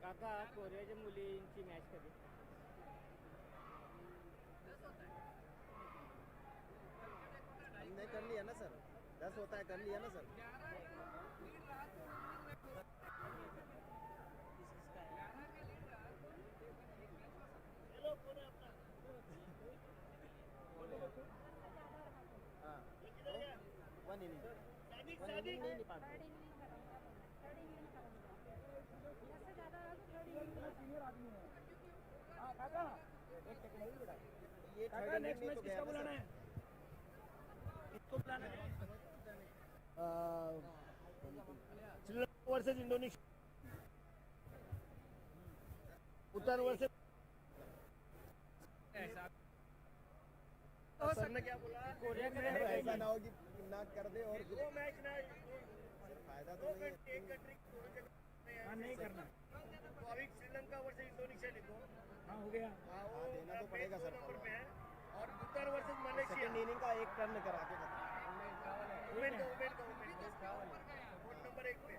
काका कोरियाच्या मुलींची मॅच कधी हमने कर लिया ना सर 10 होता है कर लिया ना सर वन इनिंग नहीं निकाल ये थर्ड इनिंग में तो गया बुलाना है Sri Lanka versus Indonesia. Bhutan versus sir ने क्या बोला कोरिया में ऐसा ना हो कि ना कर दे और वो मैच ना फायदा तो नहीं है एक कंट्री नहीं करना तो अभी श्रीलंका वर्सेस इंडोनेशिया लिखो हाँ हो गया हाँ वो देना तो पड़ेगा सर नंबर पे है और Bhutan versus Malaysia second inning का एक टर्न करा के वोट नंबर 1 पे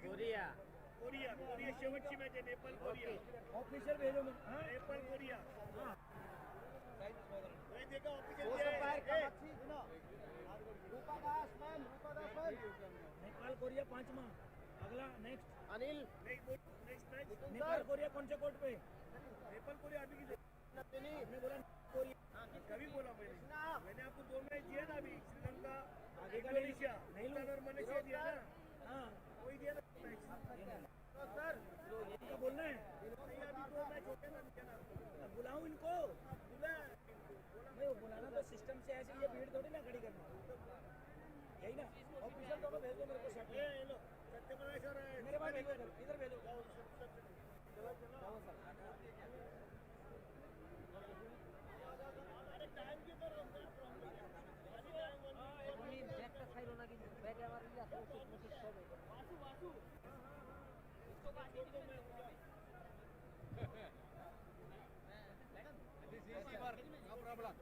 कोरिया शेवटची मॅच आहे नेपाळ कोरिया ऑफिशियल भेजो नेपाळ कोरिया नहीं देखा ऑफिशियल नेपाल कोरिया 5वां अगला next Anil next match Nepal Korea कौन से कोर्ट पे नेपाल कोरिया अभी की आपने बोला कोरिया कभी बोला मैंने आपको 2 मैच दिया ना अभी श्रीलंका इंडोनेशिया नहीं और मलेशिया दिया ना हाँ वही दिया ना मैच सर इनका बोलना है अभी 2 मैच हो गए ना बुलाऊं इनको मैं बुलाना तो सिस्टम से ऐसे ये भीड़ थोड़ी ना खड़ी करना यही ना ऑफिशियल दोनों भेज दो मेरे को सेट ये लो सत्यप्रकाश मेरे पास भेजो इधर भेजो चलो टाइम के पर वासु इसको बाकी इसको नो प्रॉब्लम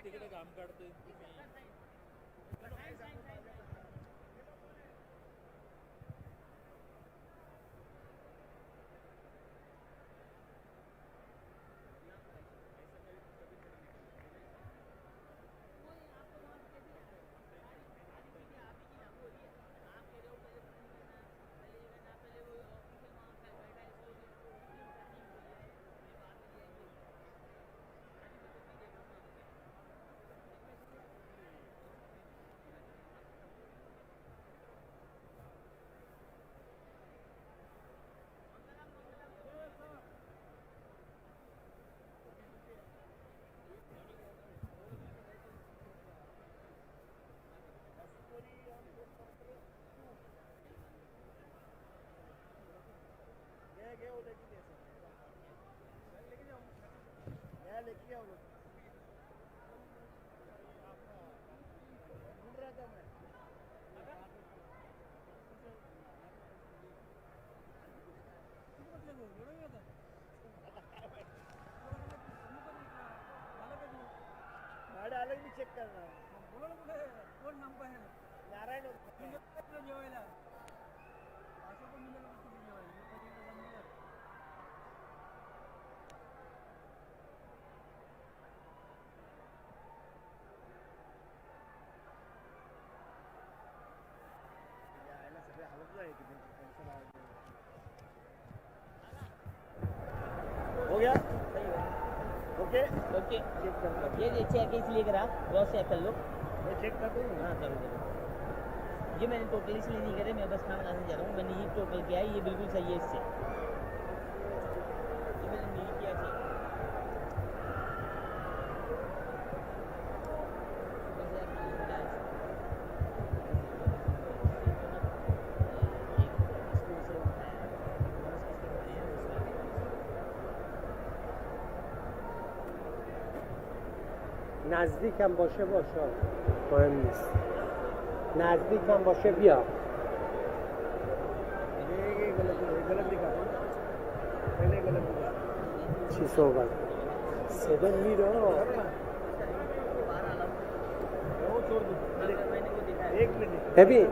तिकडे काम काढतोय तुम्ही लेके आओ ढूंढ रहा था मैं गाड़ी अलग भी चेक करना कौन नंबर है नारायण जेवायला हो गया ओके ओके ये चेक इसलिए करा क्रॉस चेक कर लो मैं चेक कर दूँ हाँ करो ये मैंने टोटल इसलिए नहीं करे मैं बस खाना खाने जा रहा हूँ मैंने ये टोटल किया है ये बिल्कुल सही है इससे ये मैंने नहीं किया चेक نزدیک هم باشه باشه مهم نیست نزدیک هم باشه بیا چی صحبت صدا میره ببین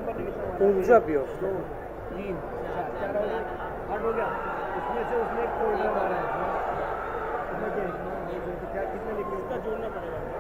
اونجا بیا जोड़ना पड़ेगा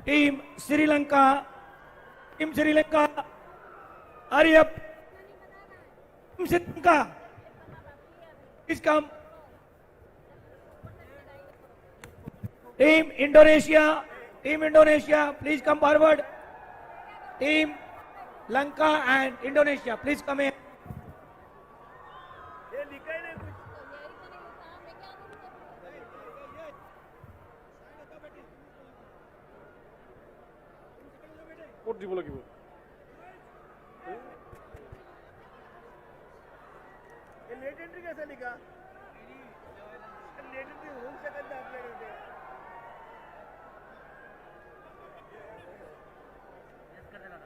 Team Sri Lanka, hurry up. Team Sri Lanka, please come. Team Indonesia, please come forward. Team Lanka and Indonesia, please come in. Code দিব লাগিব ये लेट एंट्री कैसा लिखा लेट एंट्री हो सकता है आपने करते यस कर देना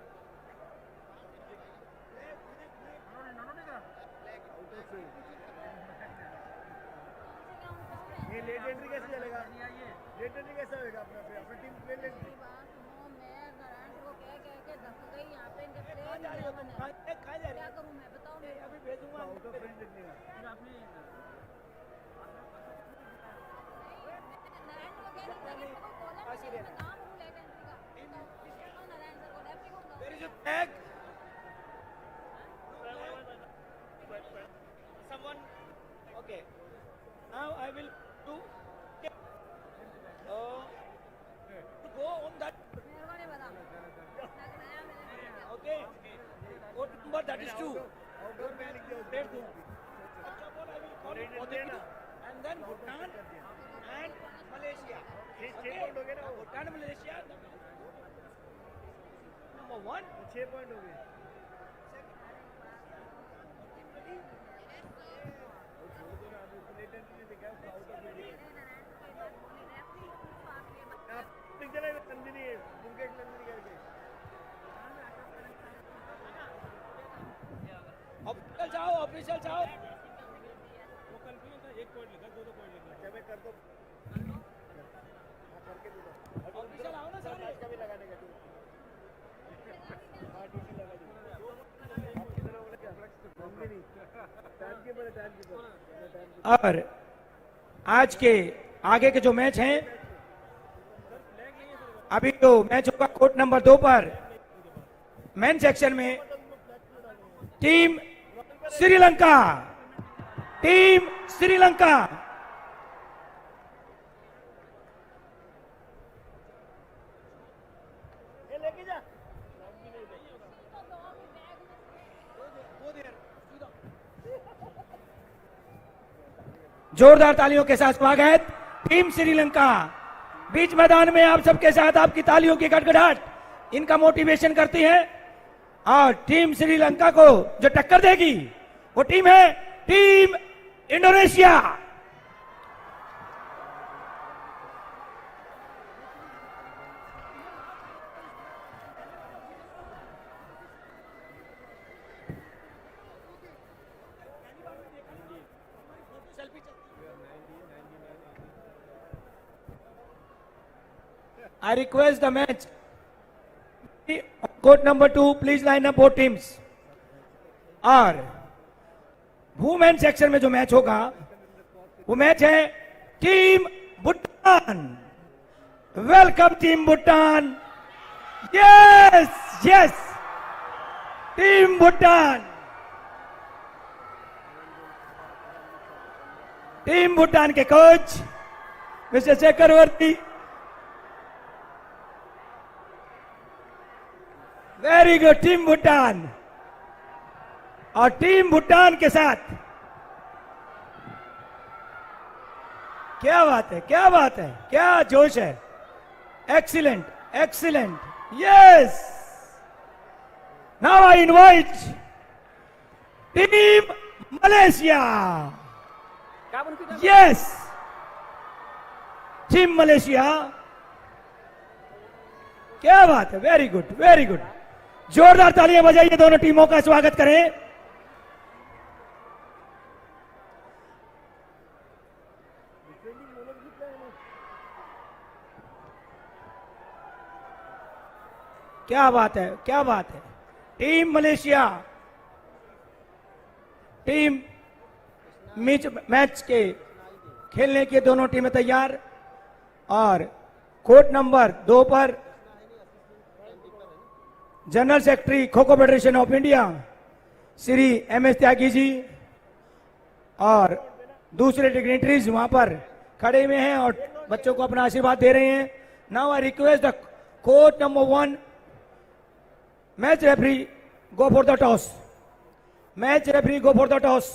ये लेट एंट्री कैसे चलेगा लेट एंट्री कैसा होगा अपना टीम प्ले लेंगे क्या करूं मैं बताओ मैं अभी भेजूंगा आउट ऑफ फ्रेंड लिखने का फिर आपने नारायण को क्या नहीं को बोला मैं काम हूं लेट एंट्री का नारायण सर को लेफ्ट को there is a tag number, that is 2. And then Bhutan and Malaysia. Okay. Bhutan and Malaysia. Number 1. 6 point हो गए. ऑफिशियल जाओ, ऑफिशियल जाओ. वो कल भी होता 1 पॉइंट लेगा, 2 पॉइंट लेगा. अच्छा मैं कर दो. करके दो. ऑफिशियल आओ ना सारे. आज का भी लगाने का. हां डीसी लगा दो. आपकी तरह बोले क्या? घूमने नहीं. टाइम के बड़े टाइम के. और आज के आगे के जो मैच हैं, अभी तो मैच होगा कोर्ट नंबर 2 पर. मेन सेक्शन में टीम श्रीलंका, टीम श्रीलंका जोरदार तालियों के साथ स्वागत. टीम श्रीलंका बीच मैदान में आप सबके साथ आपकी तालियों की गड़गड़ाहट इनका मोटिवेशन करती है. और टीम श्रीलंका को जो टक्कर देगी वो टीम है team Indonesia. I request the match. Court number 2, please line up both teams. और वुमेन सेक्शन में जो मैच होगा वो मैच है team Bhutan. Welcome team Bhutan. Yes yes team Bhutan. Team Bhutan के coach mister Chakraborty. Very good team Bhutan. और टीम भूटान के साथ क्या बात है, क्या बात है, क्या जोश है. Excellent excellent. Yes now I invite team Malaysia. Yes team Malaysia. क्या बात है. Very good very good. जोरदार तालियां बजाइए, दोनों टीमों का स्वागत करें. क्या बात है, क्या बात है. टीम मलेशिया टीम मैच के खेलने के दोनों टीमें तैयार. और कोर्ट नंबर 2 पर general secretary kho kho federation of India Shri MS Tyagi ji और दूसरे डिग्नेटरीज वहां पर खड़े हुए हैं और बच्चों को अपना आशीर्वाद दे रहे हैं. Now I request the court number 1 match referee go for the toss. Match referee go for the toss.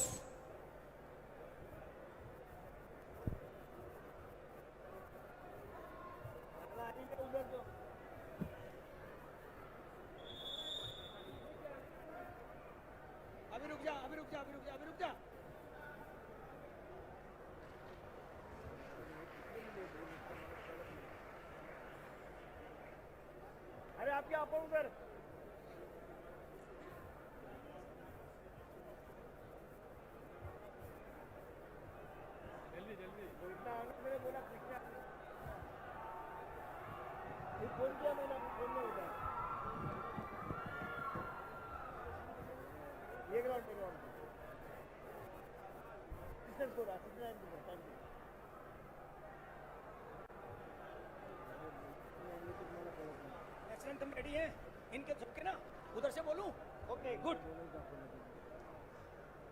तुम रेडी है? इनके झुक ना उधर से बोलूं. Okay good.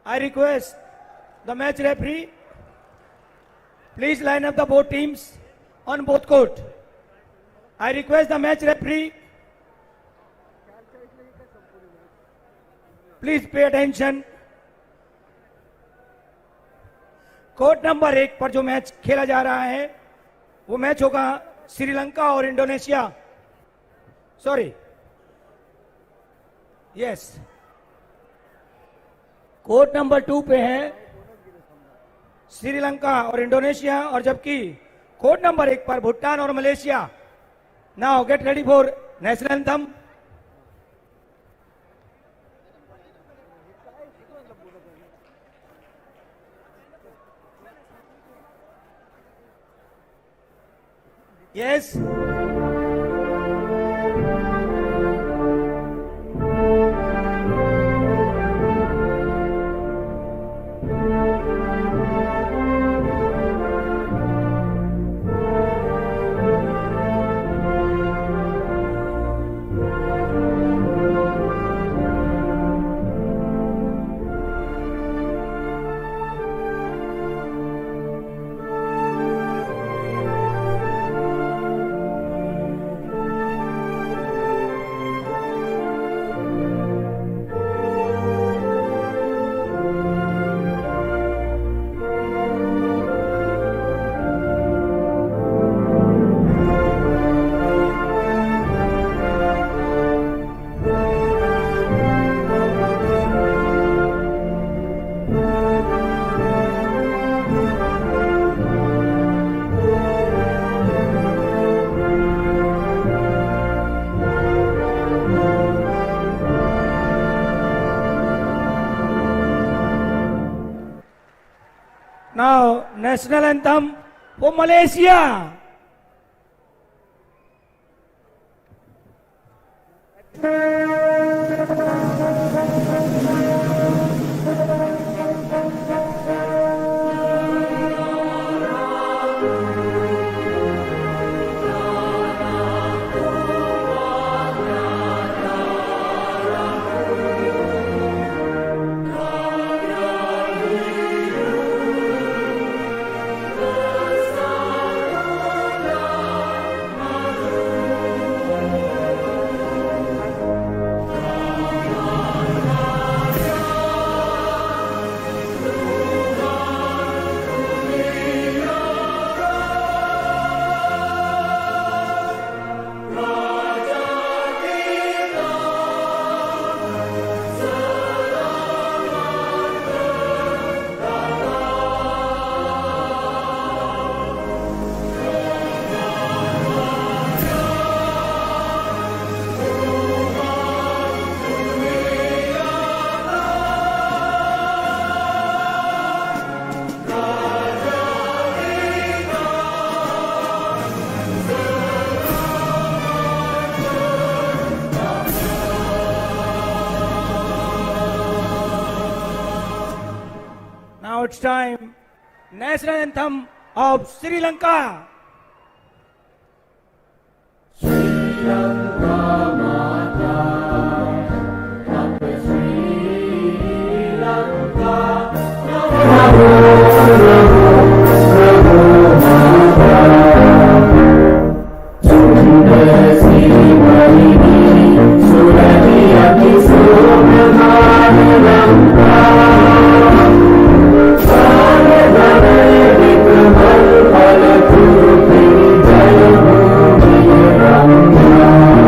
I request the match referee, please line up the both teams on both court. I request the match referee. Please pay attention. Court number 1 पर जो मैच खेला जा रहा है वो मैच होगा श्रीलंका और Indonesia, sorry yes, court number 2 पे है श्रीलंका और इंडोनेशिया, और जबकि कोर्ट नंबर 1 पर भूटान और Malaysia. Now get ready for national anthem. Yes Now, national anthem for Malaysia. Now it's time, national anthem of Sri Lanka. Ram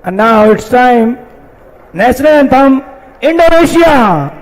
And now it's time, national anthem, Indonesia.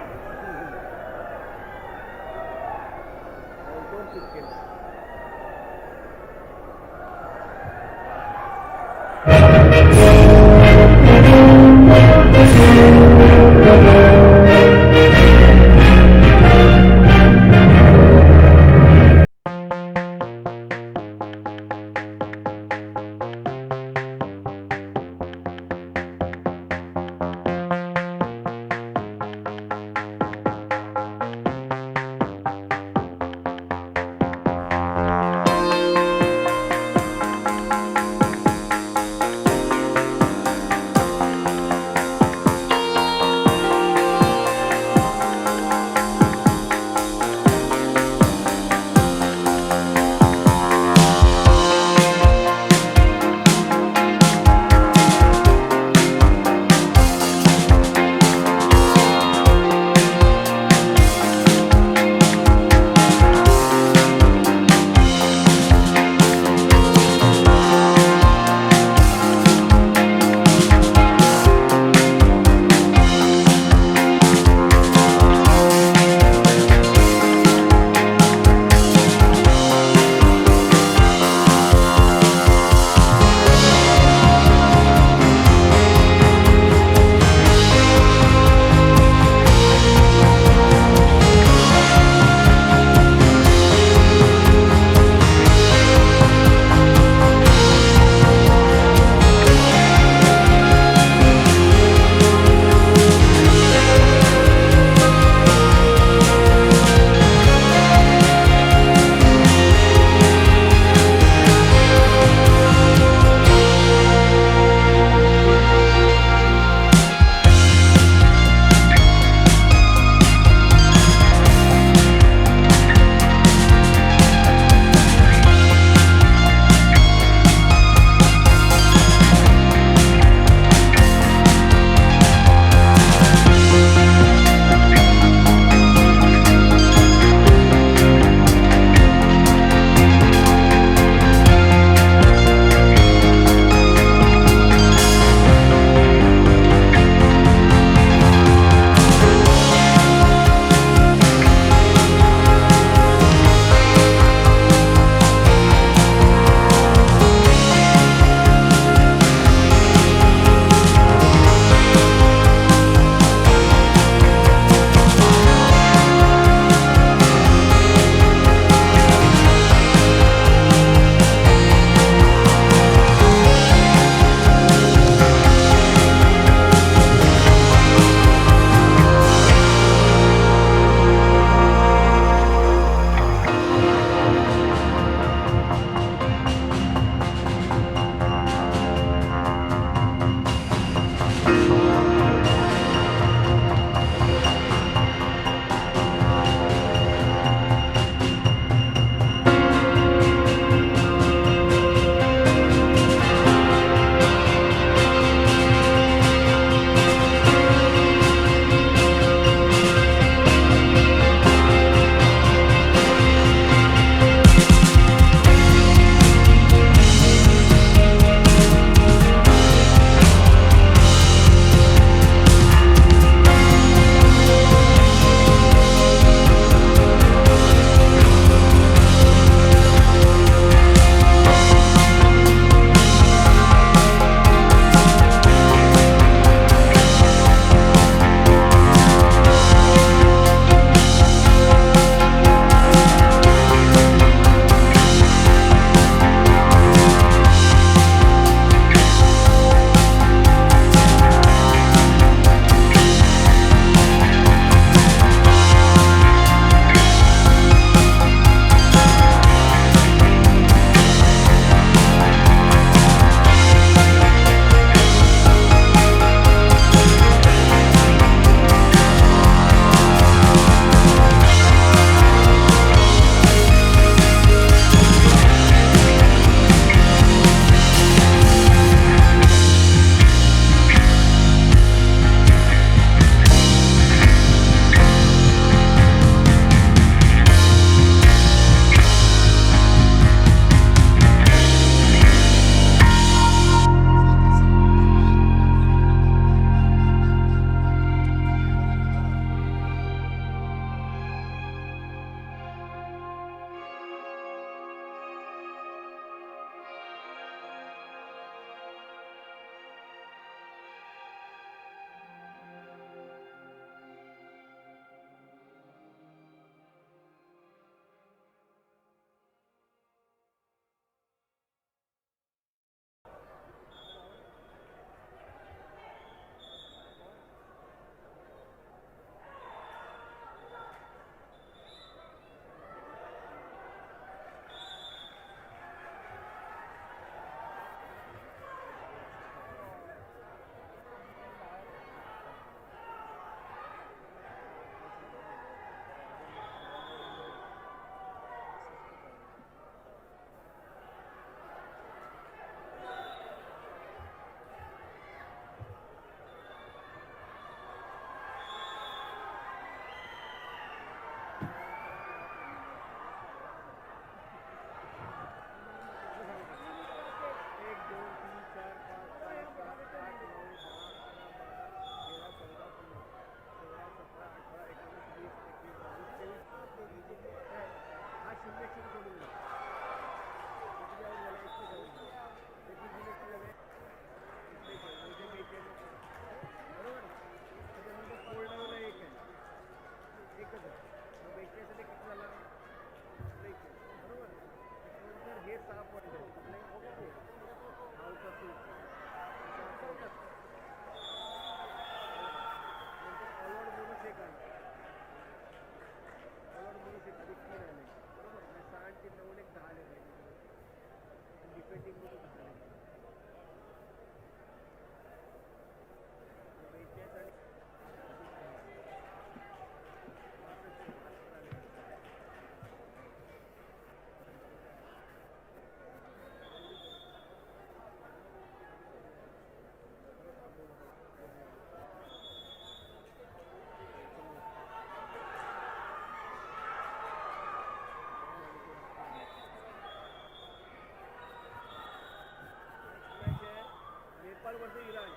Nepal versus Iran,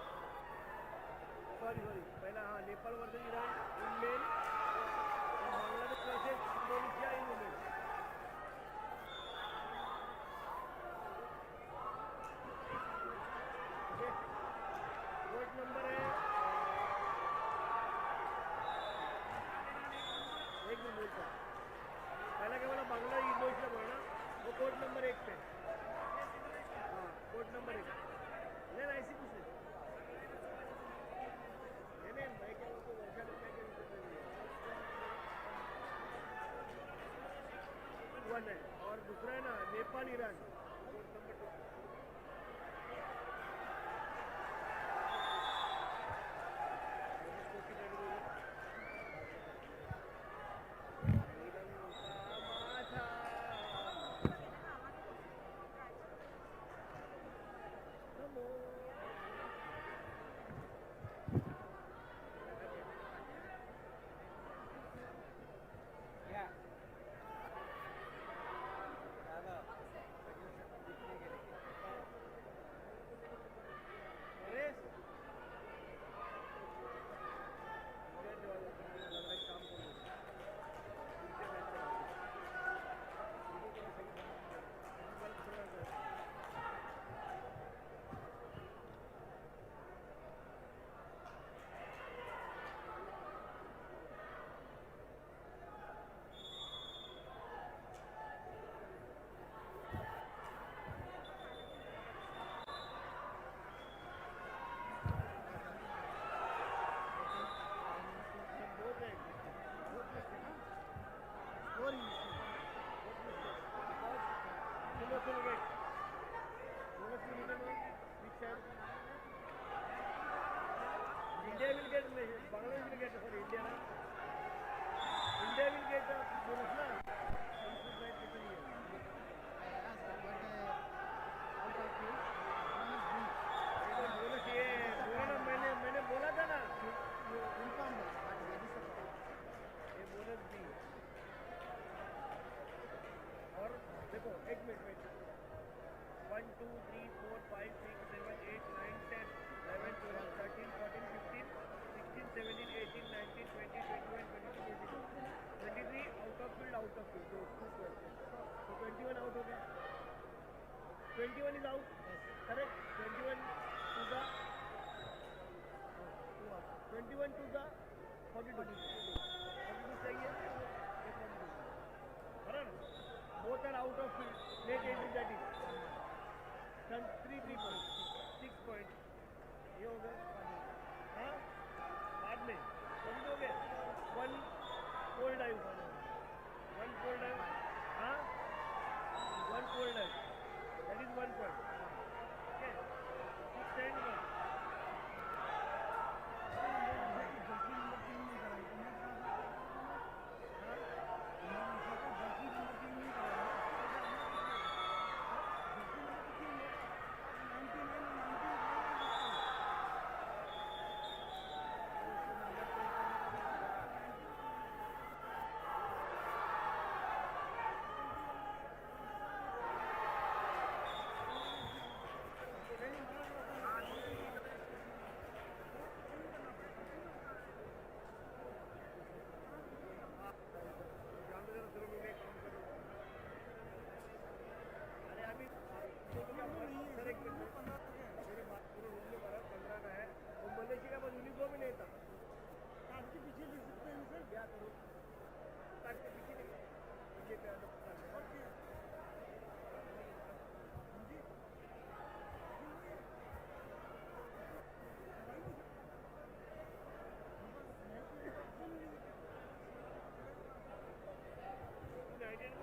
sorry पहला हाँ Nepal versus Iran इन main, Bangladesh versus Indonesia इन women. Code number है एक में बोलता पहला क्या बोला Bangladesh Indonesia बोला ना, वो कोड नंबर 1 पे, हाँ कोड नंबर 1 नहीं ऐसी कुछ नहीं मैं क्या बोलता हूँ वर्षा करने के वन है, और दूसरा है ना Nepal Iran code number 2। India will get, Bangladesh will get, sorry, India na. India will get bonus na. bonus ये बोला ना मैंने बोला था ना ये बोनस भी और देखो एक minute 1 2 3 4 5 6 7 8 9 10 11 12 13 14 15 16 17 18 19 20 21 22 23 out of field so 21 out हो गया 21 is out correct 21 to the 42 चाहिए बराबर both are out of field net entry that is 3 points 6 points ये हो गया हाँ बाद में समझोगे 1 फोल्ड डाइव हाँ 1 fold dive that is 1 point okay 6 and 1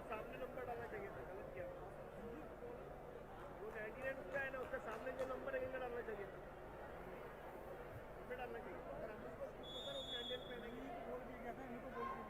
सामने नंबर डालना चाहिए था गलत किया वो 99 उसका है ना उसका सामने जो नंबर है इनका डालना चाहिए था उसमें डालना चाहिए अगर हम उसको स्किप कर वो 99 पे नहीं बोल दिया था इनको बोल दिया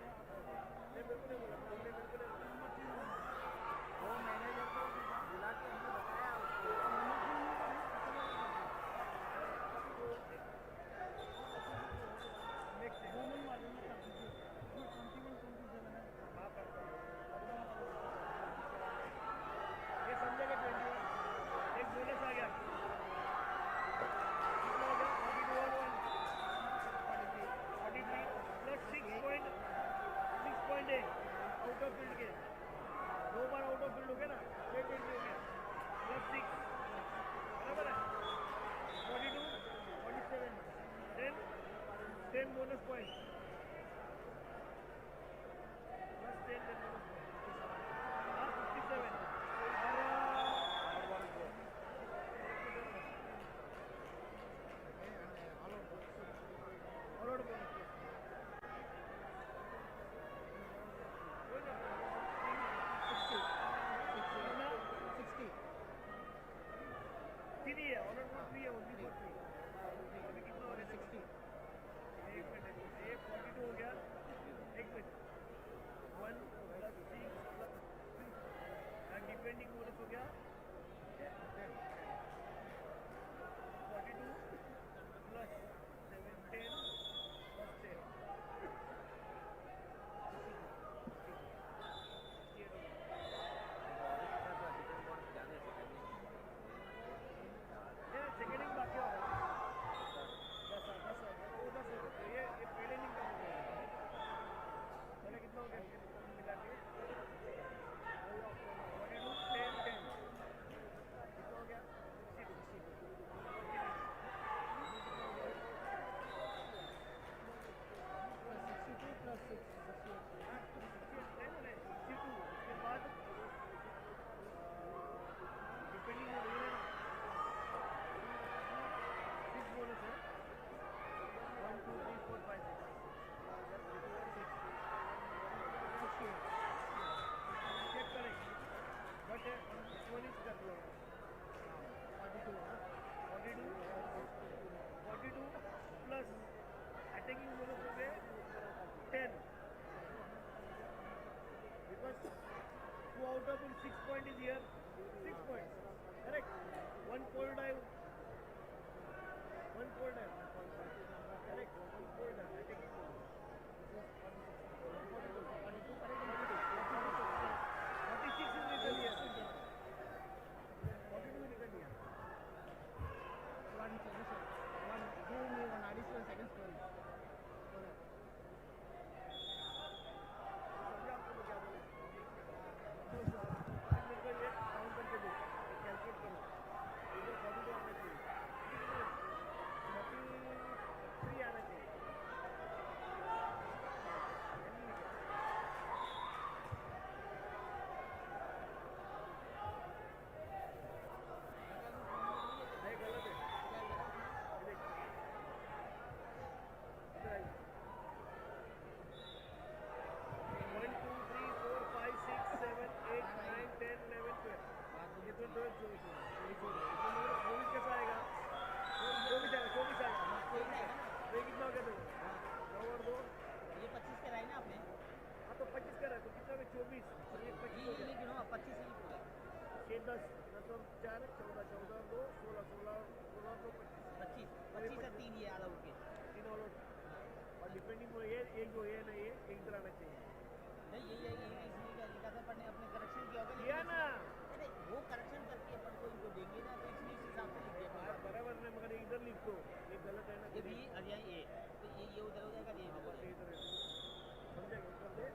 10 bonus points. Plus 10 then bonus points. 57. All out bonus. 60. 3 है, all out bonus 3 है, only for 3. अभी कितना हो गया? 60. एक मिनट, ये 42 हो गया. एक minute. 1 plus 6 plus 3. Depending bonus हो गया 42 plus 17 plus 10. सेकेंडिंग बाकी हो रहा है 10 ये पहले नहीं का हो गया. पहले कितना हो गया मिला के 42 10 10 कितना हो गया 60 plus 6 62 उसके बाद डिपेंडिंग हो रही है 6 बोनस है 1 2 3 4 5 6 चेक करेंगे बट इसमें कर लो 42 प्लस अटैकिंग बोनस हो गए 10 because 2 out of 6 point is here 6 points correct 1 pole dive correct 1 pole dive attacking bonus 46 is निकल गया 42 निकल गया 1 additional seconds per डिपेंडिंग हो ये एक जो ये नहीं है एक तरह आना चाहिए नहीं ये इसलिए क्या लिखा था पढ़ने अपने करेक्शन किया होगा लिया ना अरे वो करेक्शन करके अपन को इनको देंगे ना तो इसलिए इस हिसाब से लिख दिया बराबर ने मगर इधर लिख दो ये गलत है ना ये भी अरिया ये तो ये उधर हो जाएगा ये इधर समझा कर दे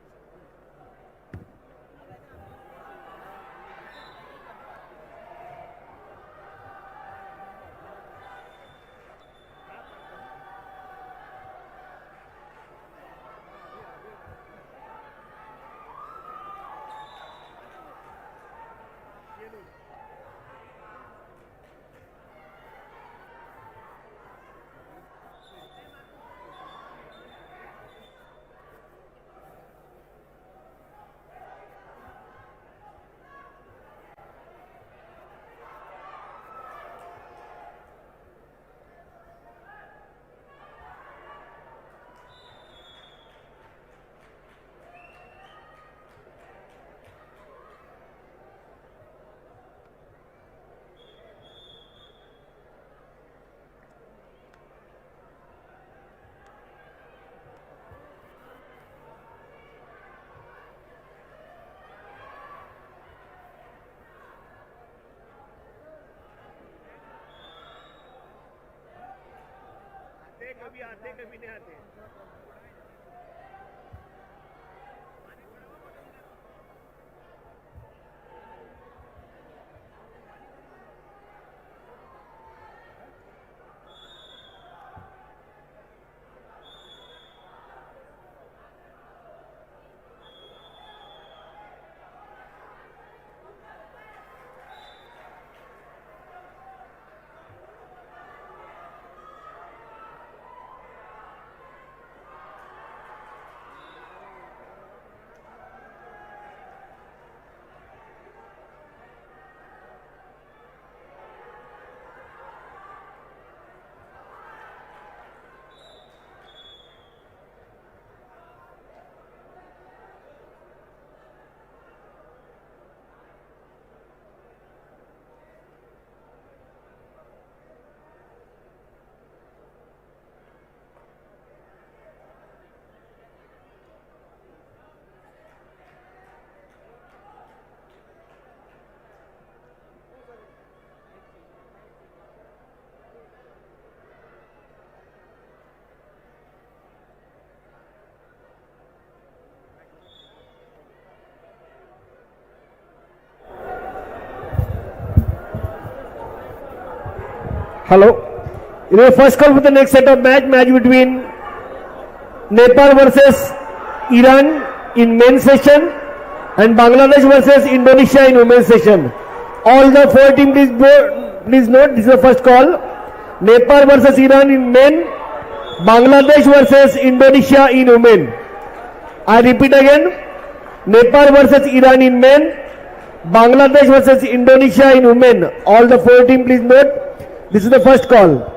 कभी आते कभी नहीं आते Hello. It is the first call for the next set of match between Nepal versus Iran in men's session and Bangladesh versus Indonesia in women's session. All the four teams, please note, this is the first call. Nepal versus Iran in men, Bangladesh versus Indonesia in women. I repeat again, Nepal versus Iran in men, Bangladesh versus Indonesia in women. All the four teams, please note, this is the first call.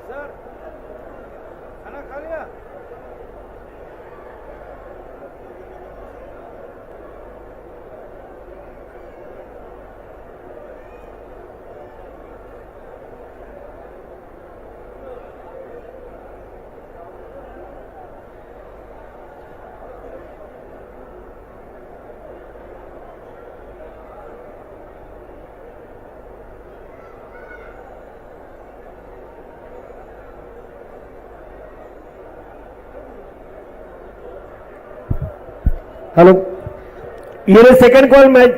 Sir खाना खा लिया? Hello. Here is second call match.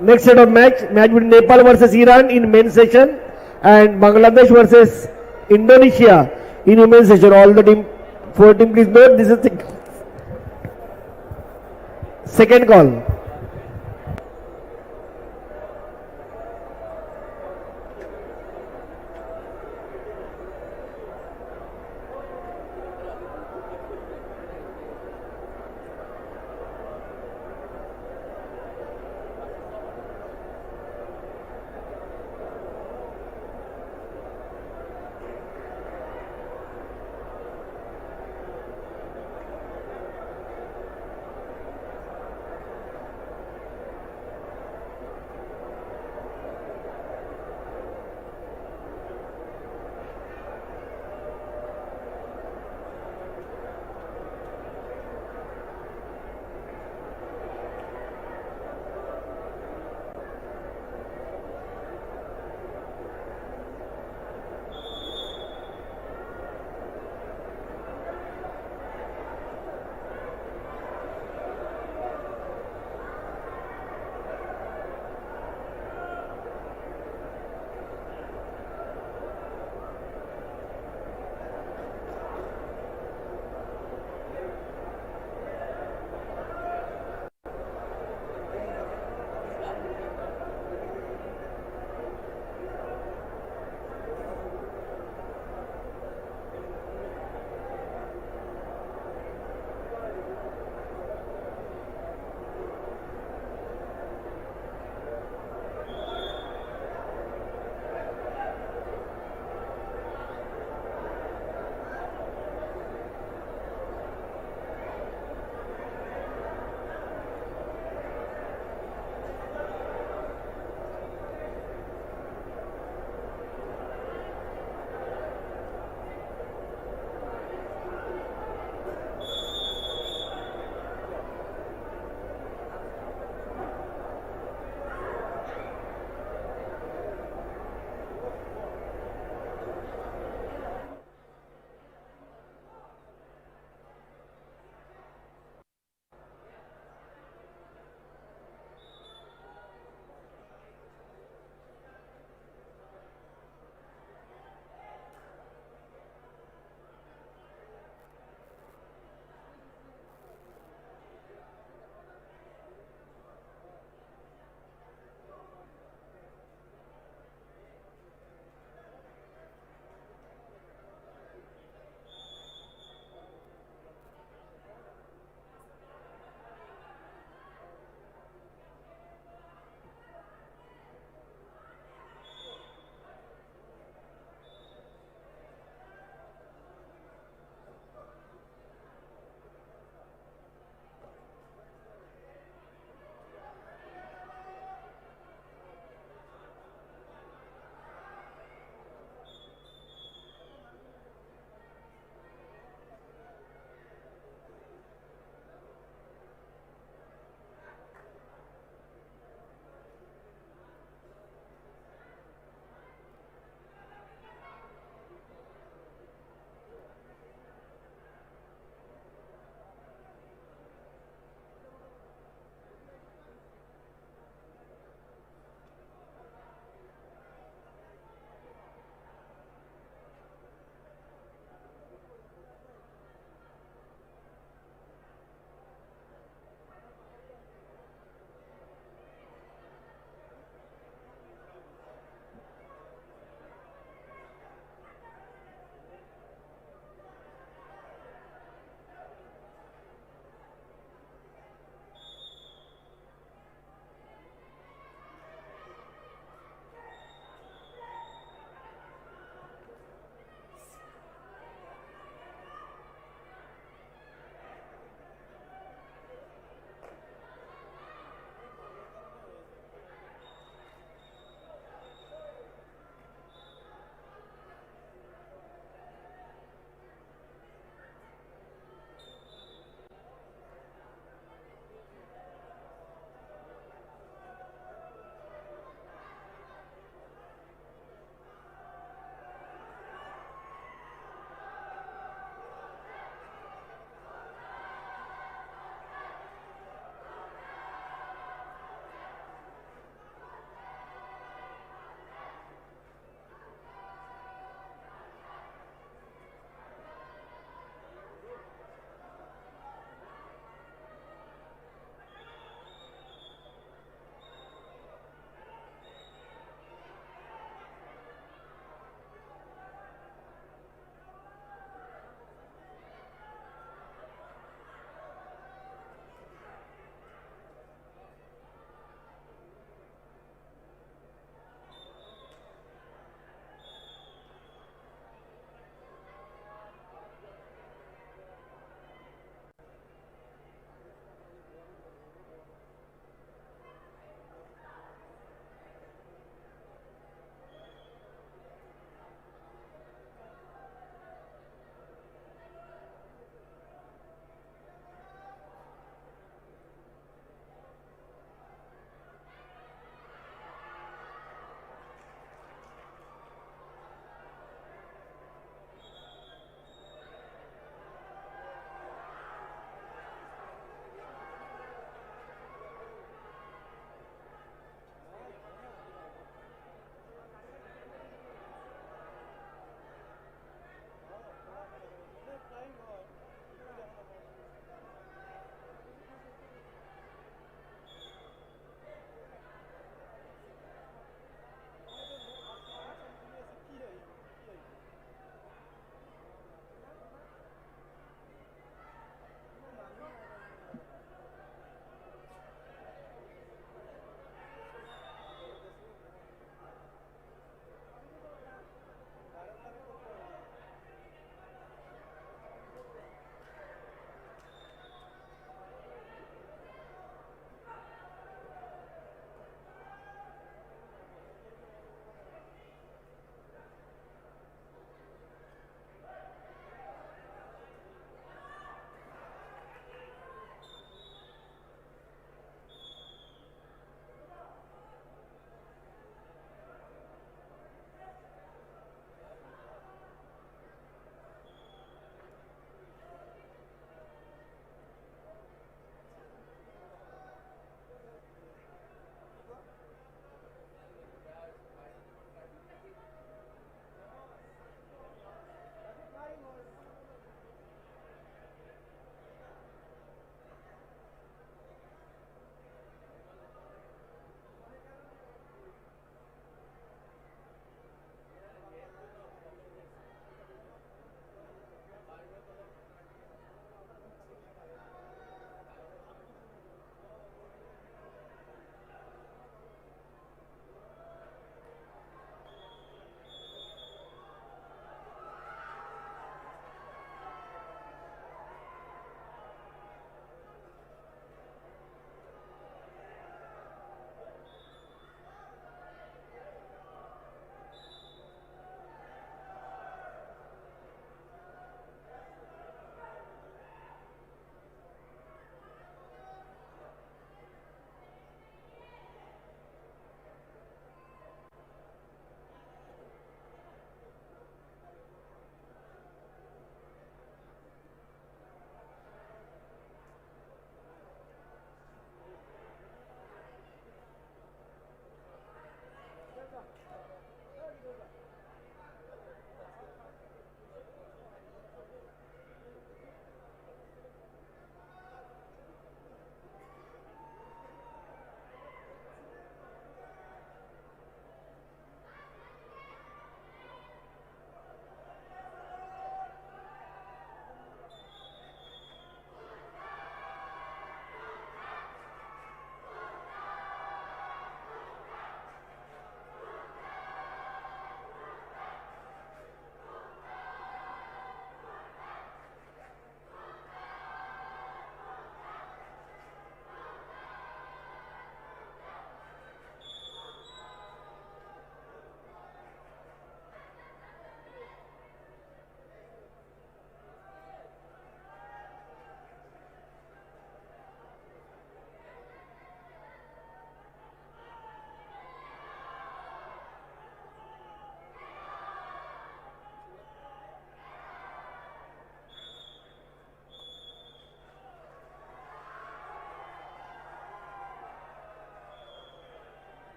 Next set of match between Nepal versus Iran in men's session and Bangladesh versus Indonesia in women's session. All the team, 4 team, please note this is the second call.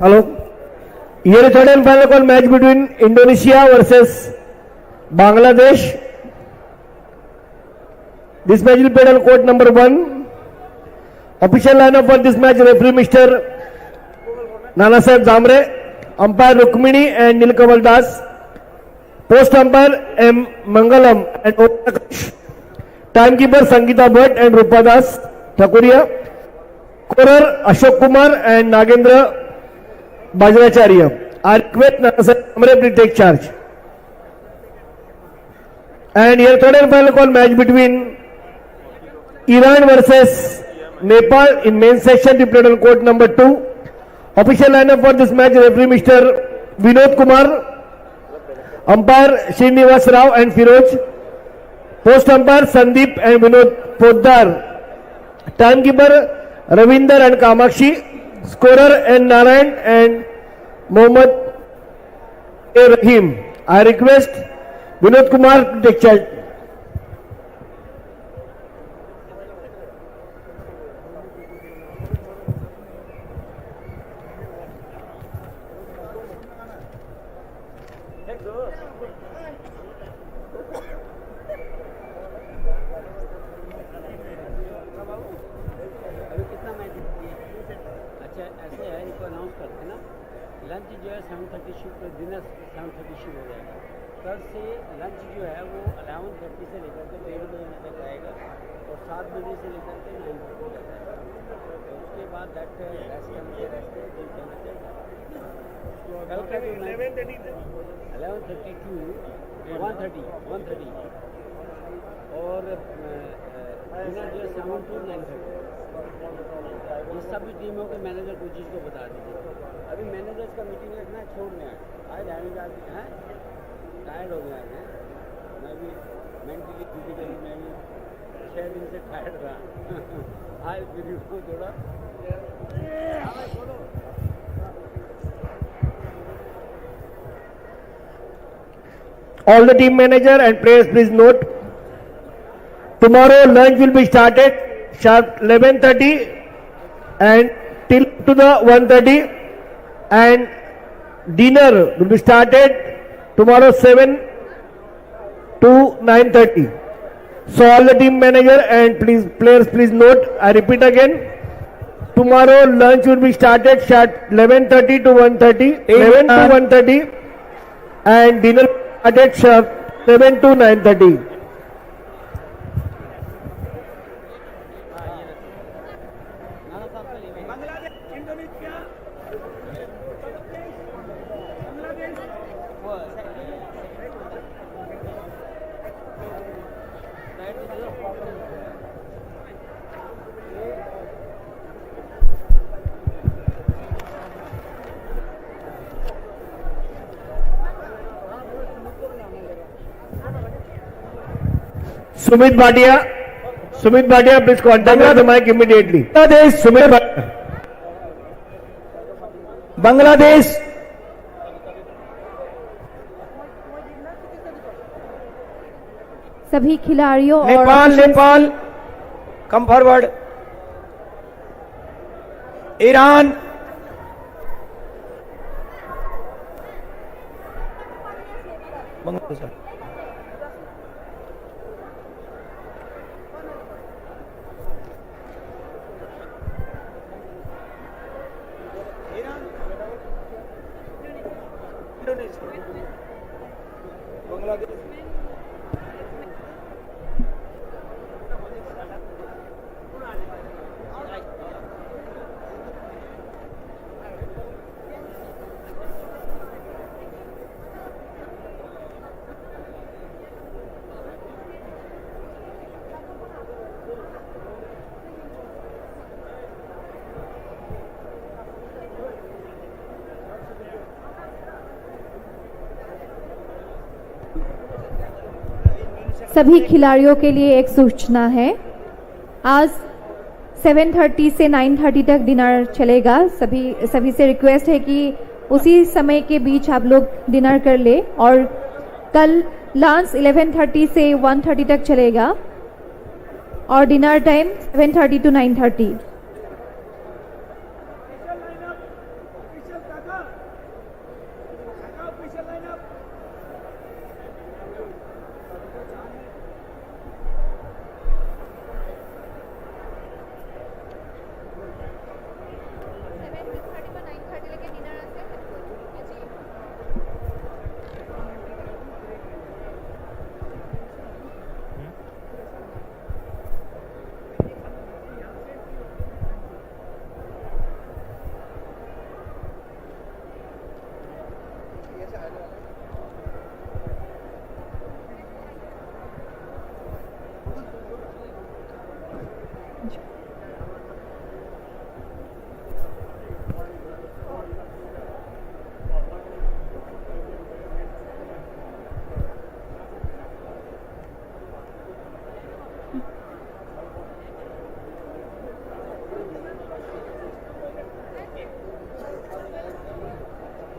Hello. Here is third and final call match between Indonesia versus Bangladesh. This match will be played on court number 1. Official lineup for this match: referee Mr. Nanasaheb Zamre, umpire Rukmini and Nilkamal Das, post umpire M. Mangalam and Otash, timekeeper Sangeeta Bhatt and Rupa Das Thakuria, scorer Ashok Kumar and Nagendra Bajracharya. I request Nanasaheb Zamre please take charge. And here third and final call match between Iran versus Nepal in men's section to be played on court number 2. Official lineup for this match: referee Mr. Vinod Kumar, umpire Srinivas Rao and Firoz, post umpire Sandeep and Vinod Poddar, timekeeper Ravinder and Kamakshi, scorer N. Narayan and Mohammad A. Rahim. I request Vinod Kumar to take charge. Lunch जो है 7:30 शुरू, dinner 7:30 शुरू हो जाएगा। कल से lunch जो है वो 11:30 से लेकर के 1:30 बजे तक रहेगा और 7 बजे से लेकर के 9:30 तक रहेगा। तो उसके बाद रेस्ट कल का 11:30 to 1:30 और डिनर जो है 7 to 9:30। ये सभी टीमों के मैनेजर कोचेज को बता दीजिए। अभी मैनेजर्स का मीटिंग रखना है, छोड़ने आज हैं टायर्ड हो गया है। मैं भी मेंटली फिजिकली मैं भी 6 दिन से टायर्ड रहा। आज वीडियो को थोड़ा All the team manager and players please note, tomorrow lunch will be started sharp 11:30 and till to the 1:30, and dinner will be started tomorrow 7 to 9:30. So all the team manager and please players please note, I repeat again, tomorrow lunch will be started sharp 11:30 to 1:30, 11 to 1:30, and dinner started sharp 7 to 9:30. Sumit Bhatia, please contact the mic immediately. Bangladesh, Sumit Bhatia. Bangladesh. सभी खिलाड़ियों और Nepal come forward. Iran, Bangladesh, सभी खिलाड़ियों के लिए एक सूचना है। आज 7:30 से 9:30 तक डिनर चलेगा। सभी से रिक्वेस्ट है कि उसी समय के बीच आप लोग डिनर कर ले, और कल लंच 11:30 से 1:30 तक चलेगा और dinner time 7:30 to 9:30।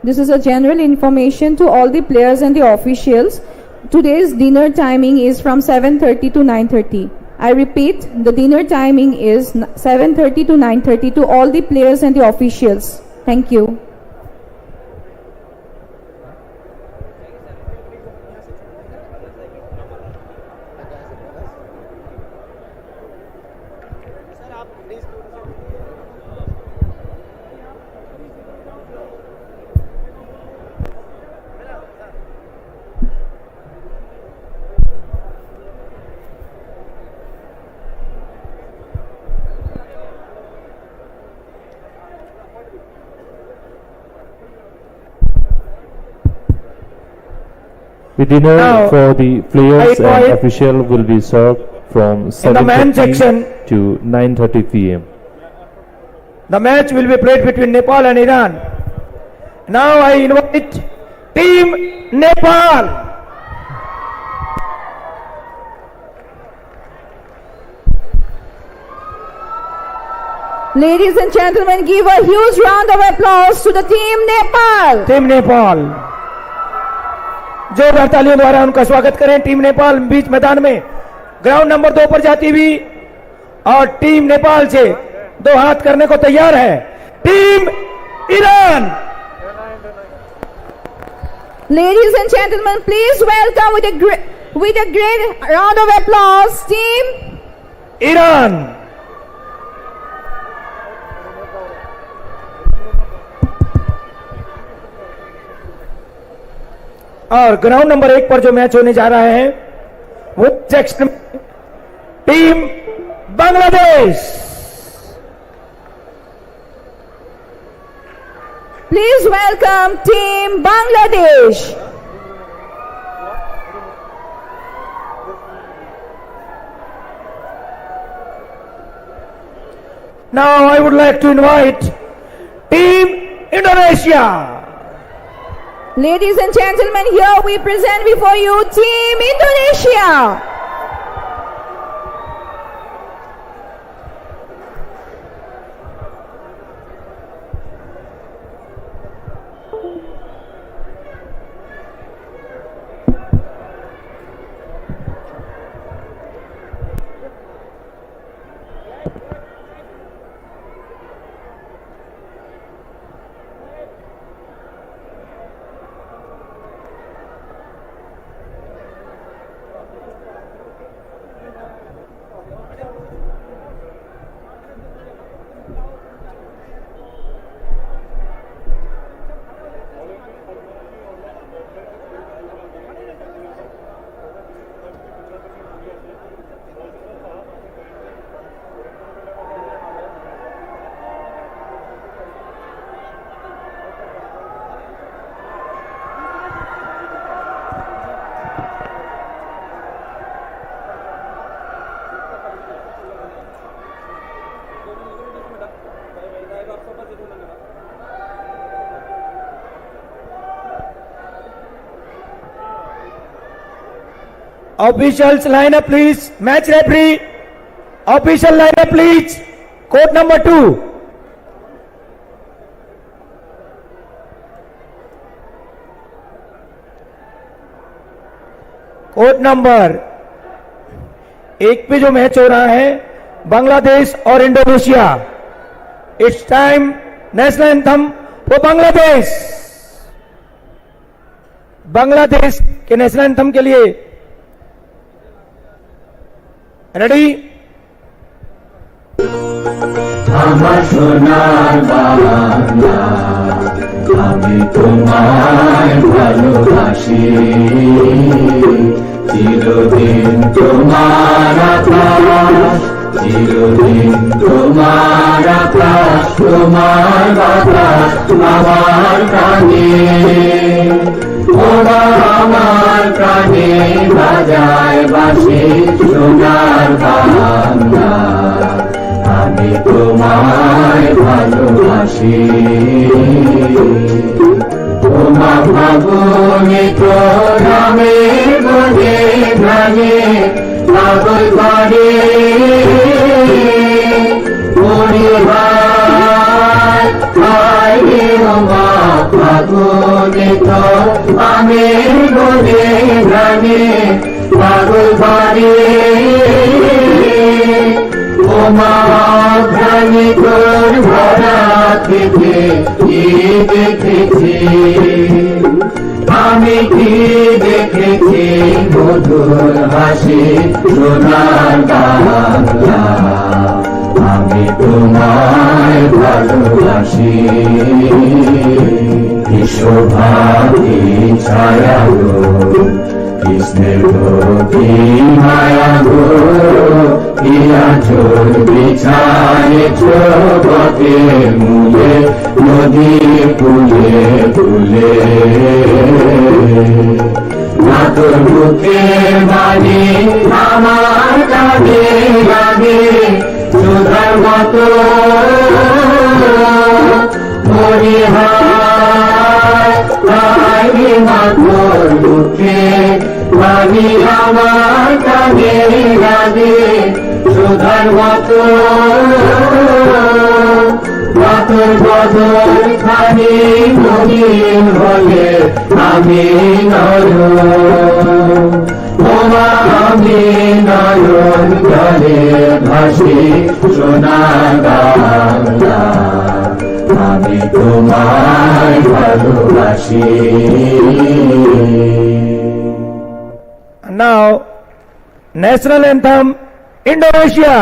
This is a general information to all the players and the officials. Today's dinner timing is from 7:30 to 9:30. I repeat, the dinner timing is 7:30 to 9:30 to all the players and the officials. Thank you. The dinner Now, for the players I and invite- official will be served from In the man 7:30 section, to 9:30 p.m. the match will be played between Nepal and Iran. Now I invite Team Nepal. Ladies and gentlemen, give a huge round of applause to the Team Nepal. Team Nepal, जोरदार तालियों द्वारा उनका स्वागत करें। Team Nepal बीच मैदान में ground number 2 पर जाती हुई और टीम नेपाल से 2 हाथ करने को तैयार है team Iran. Ladies and gentlemen, please welcome with a great round of applause, Team Iran. और ग्राउंड नंबर 1 पर जो मैच होने जा रहा है वो section team Bangladesh. Please welcome Team Bangladesh. Now I would like to invite Team Indonesia. Ladies and gentlemen, here we present before you Team Indonesia. Officials line up please. Match referee. Official line up please. Court number 2. Court number 1 पे जो match हो रहा है बांग्लादेश और Indonesia. It's time national anthem for Bangladesh. Bangladesh के national anthem के लिए ready. আমার সোনার বাংলা আমি তোমায় ভালোবাসি চিরদিন তোমার আকাশ চিরদিন তোমার আকাশ তোমার বাতাস আমার প্রাণে ওরা আমার প্রাণে বাজায় বাঁশি সোনার বাংলা আমি তোমায় ভালোবাসি তোমা ভাবনে তোরামে বনে ভাঙে পাগল করে পরিবার হায় রে ওমা ফাগুনে তো আমের বনে গানে পাগল বাড়ি ও মা ঘানি তোর ভরা থেকে কি দেখেছি আমি কি দেখেছি মধুর হাসি সোনার বাংলা আমি তোমায় ভালোবাসি কি শোভা কি ছায়া গো কি স্নেহ কি মায়া গো কি আঁচল বিছায়েছ পথের মূলে নদীর কূলে কূলে না তোর বুকের বাণী আমার কানে লাগে সুধার মতো মরি হায় মা তোর বুকে বাণী আমার কানে লাগে সুধার মতো তোর বদল খানি মলিন হলে আমি নয়ন আমি নয়ন জলে ভাসি সোনা বাংলা আমি তোমায় ভালোবাসি Now, national anthem, Indonesia.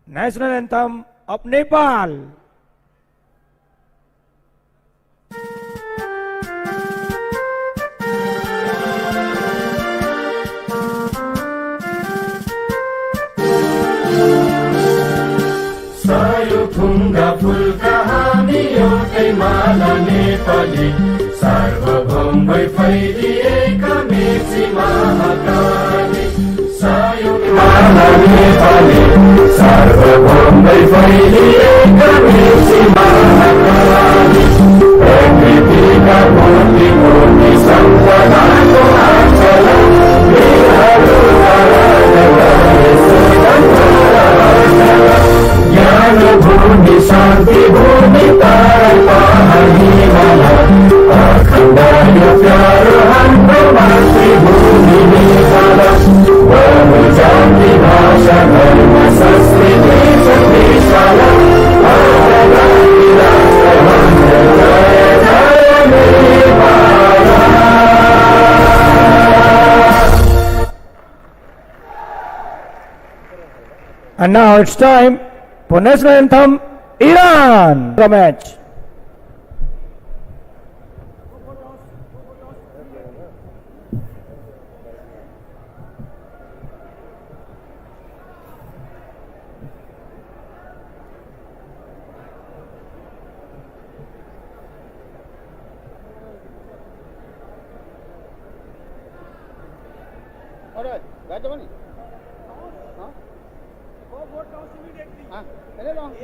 National anthem of Nepal. सायुथुङ्गा phulka हामी एउटै माला नेपाली सार्वभौमै फैलिएका मेची महाकाली माला नेपाली सार्वभौमै फैलिएका मेची महाकाली प्रकृतिका कोटि कोटि सम्पदाको आचला ज्ञान भूमि शान्ति भूमि तारा पहाडी माला अखण्ड यो प्यारो हाम्रो मातृभूमि नेपाल बहु जाति भाषा धर्म संस्कृति सन्देशाला And now it's time for national anthem, Iran. The match.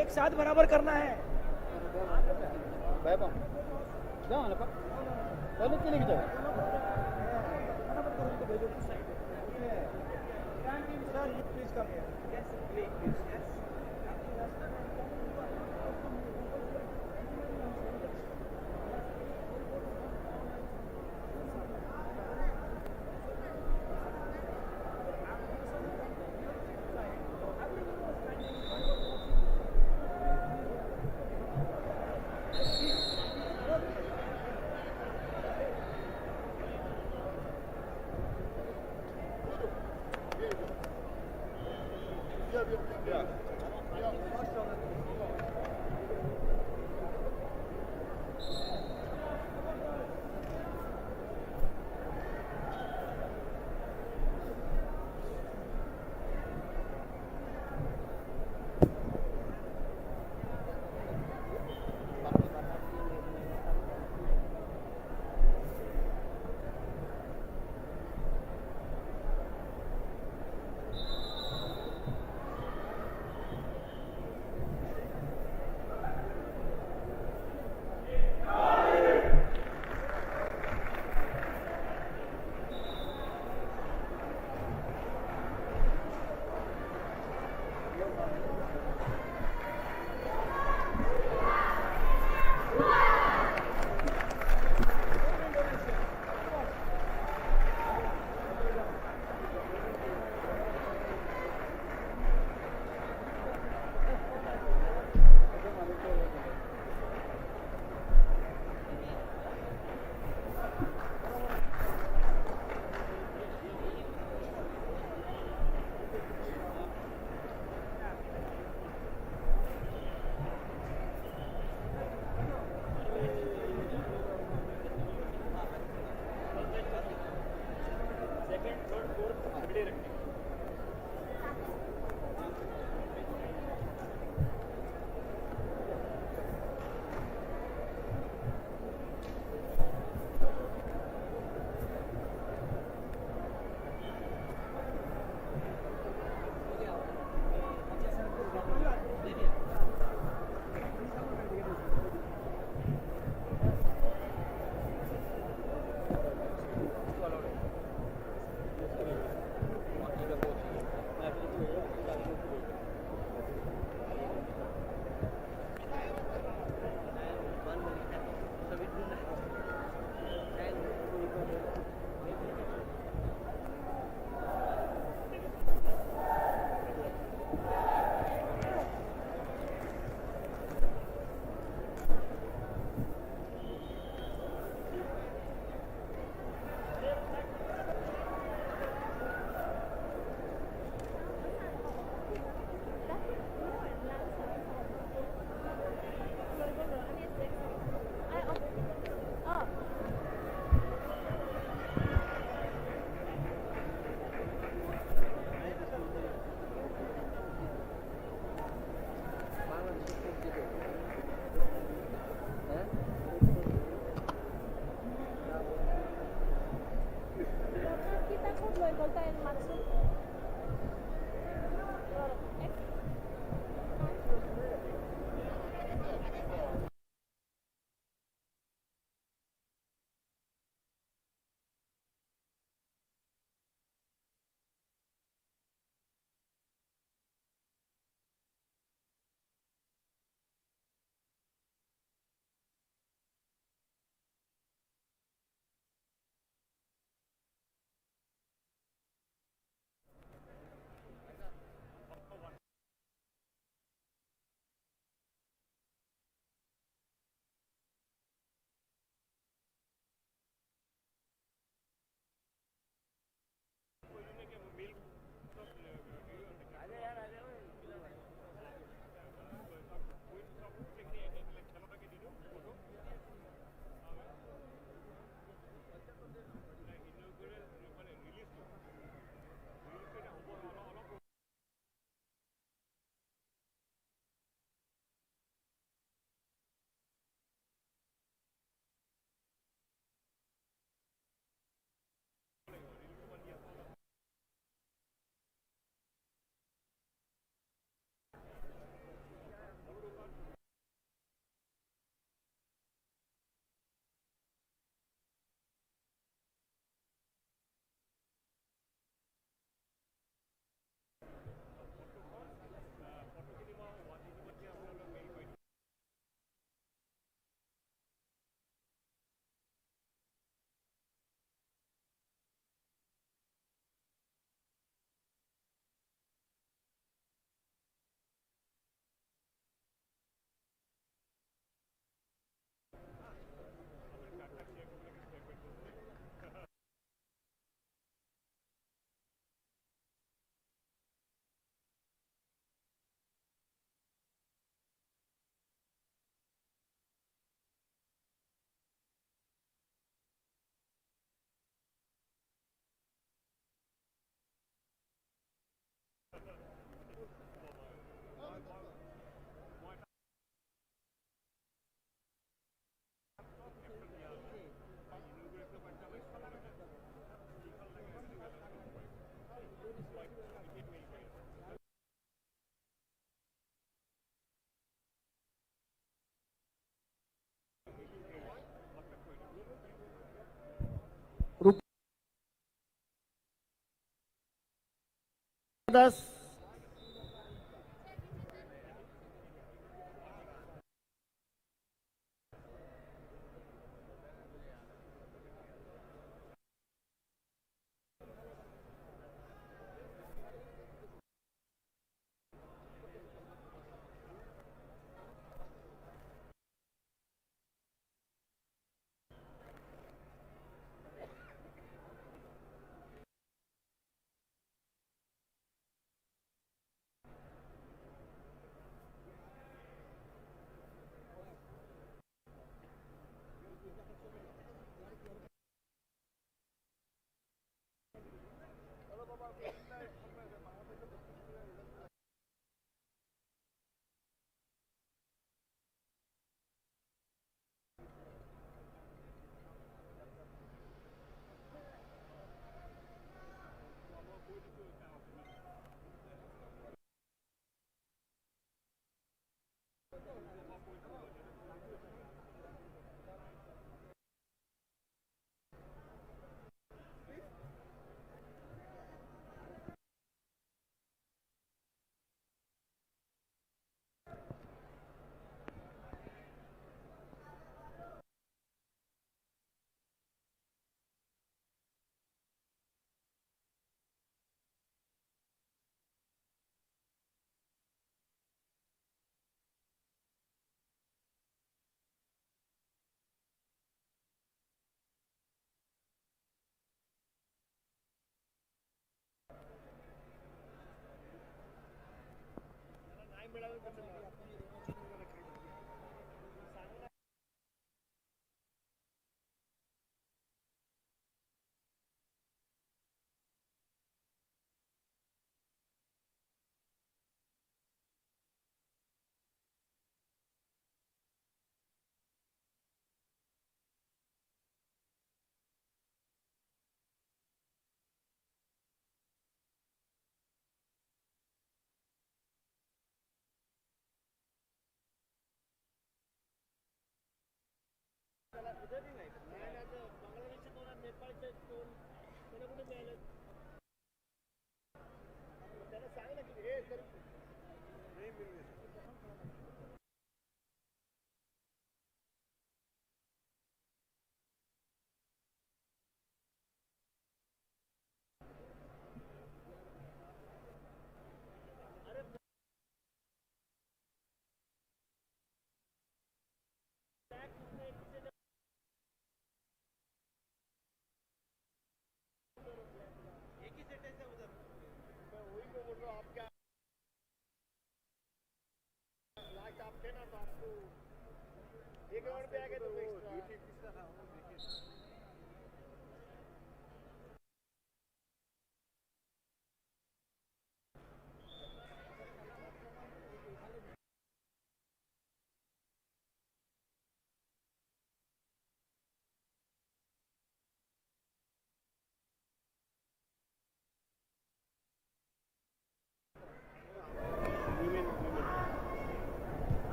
एक साथ बराबर करना है 10.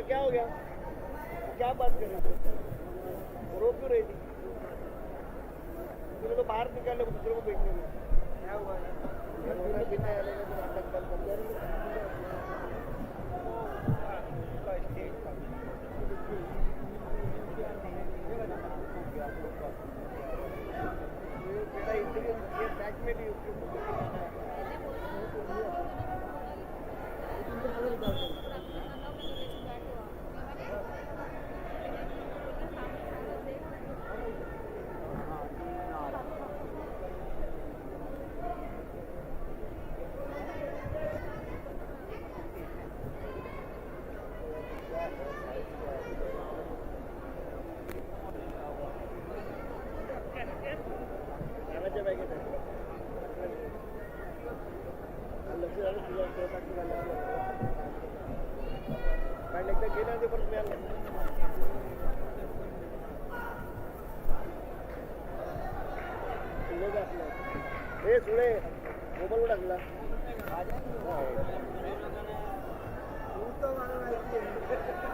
क्या हो गया? क्या बात कर रही थी? रो क्यों रही थी? तूने तो बाहर निकालने को दूसरे को बैठने में क्या हुआ? बिना आने का नाटक बंद कर दिया। मेरा इंटरव्यू मैच में भी पैकेट है लक्ष्य काय लगता गेला ते परत मिळालं सुळे घातलं हे सुळे मोबाईल टाकला तू तर मला माहिती आहे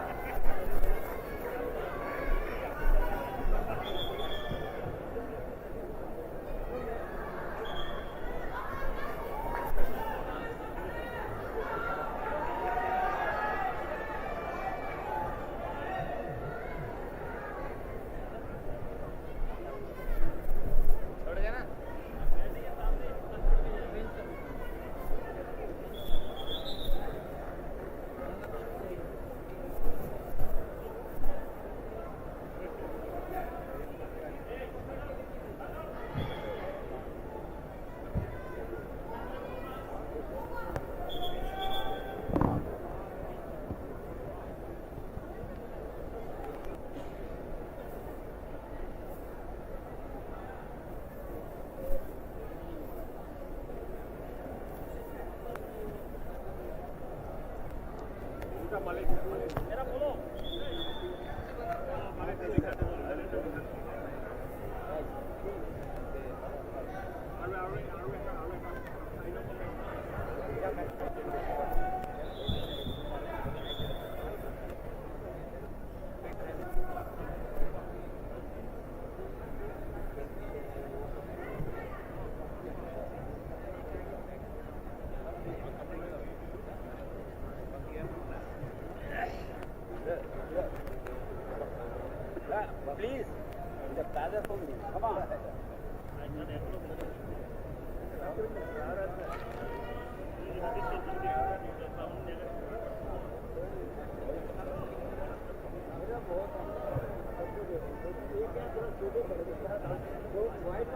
Please, the father for me. Come on. White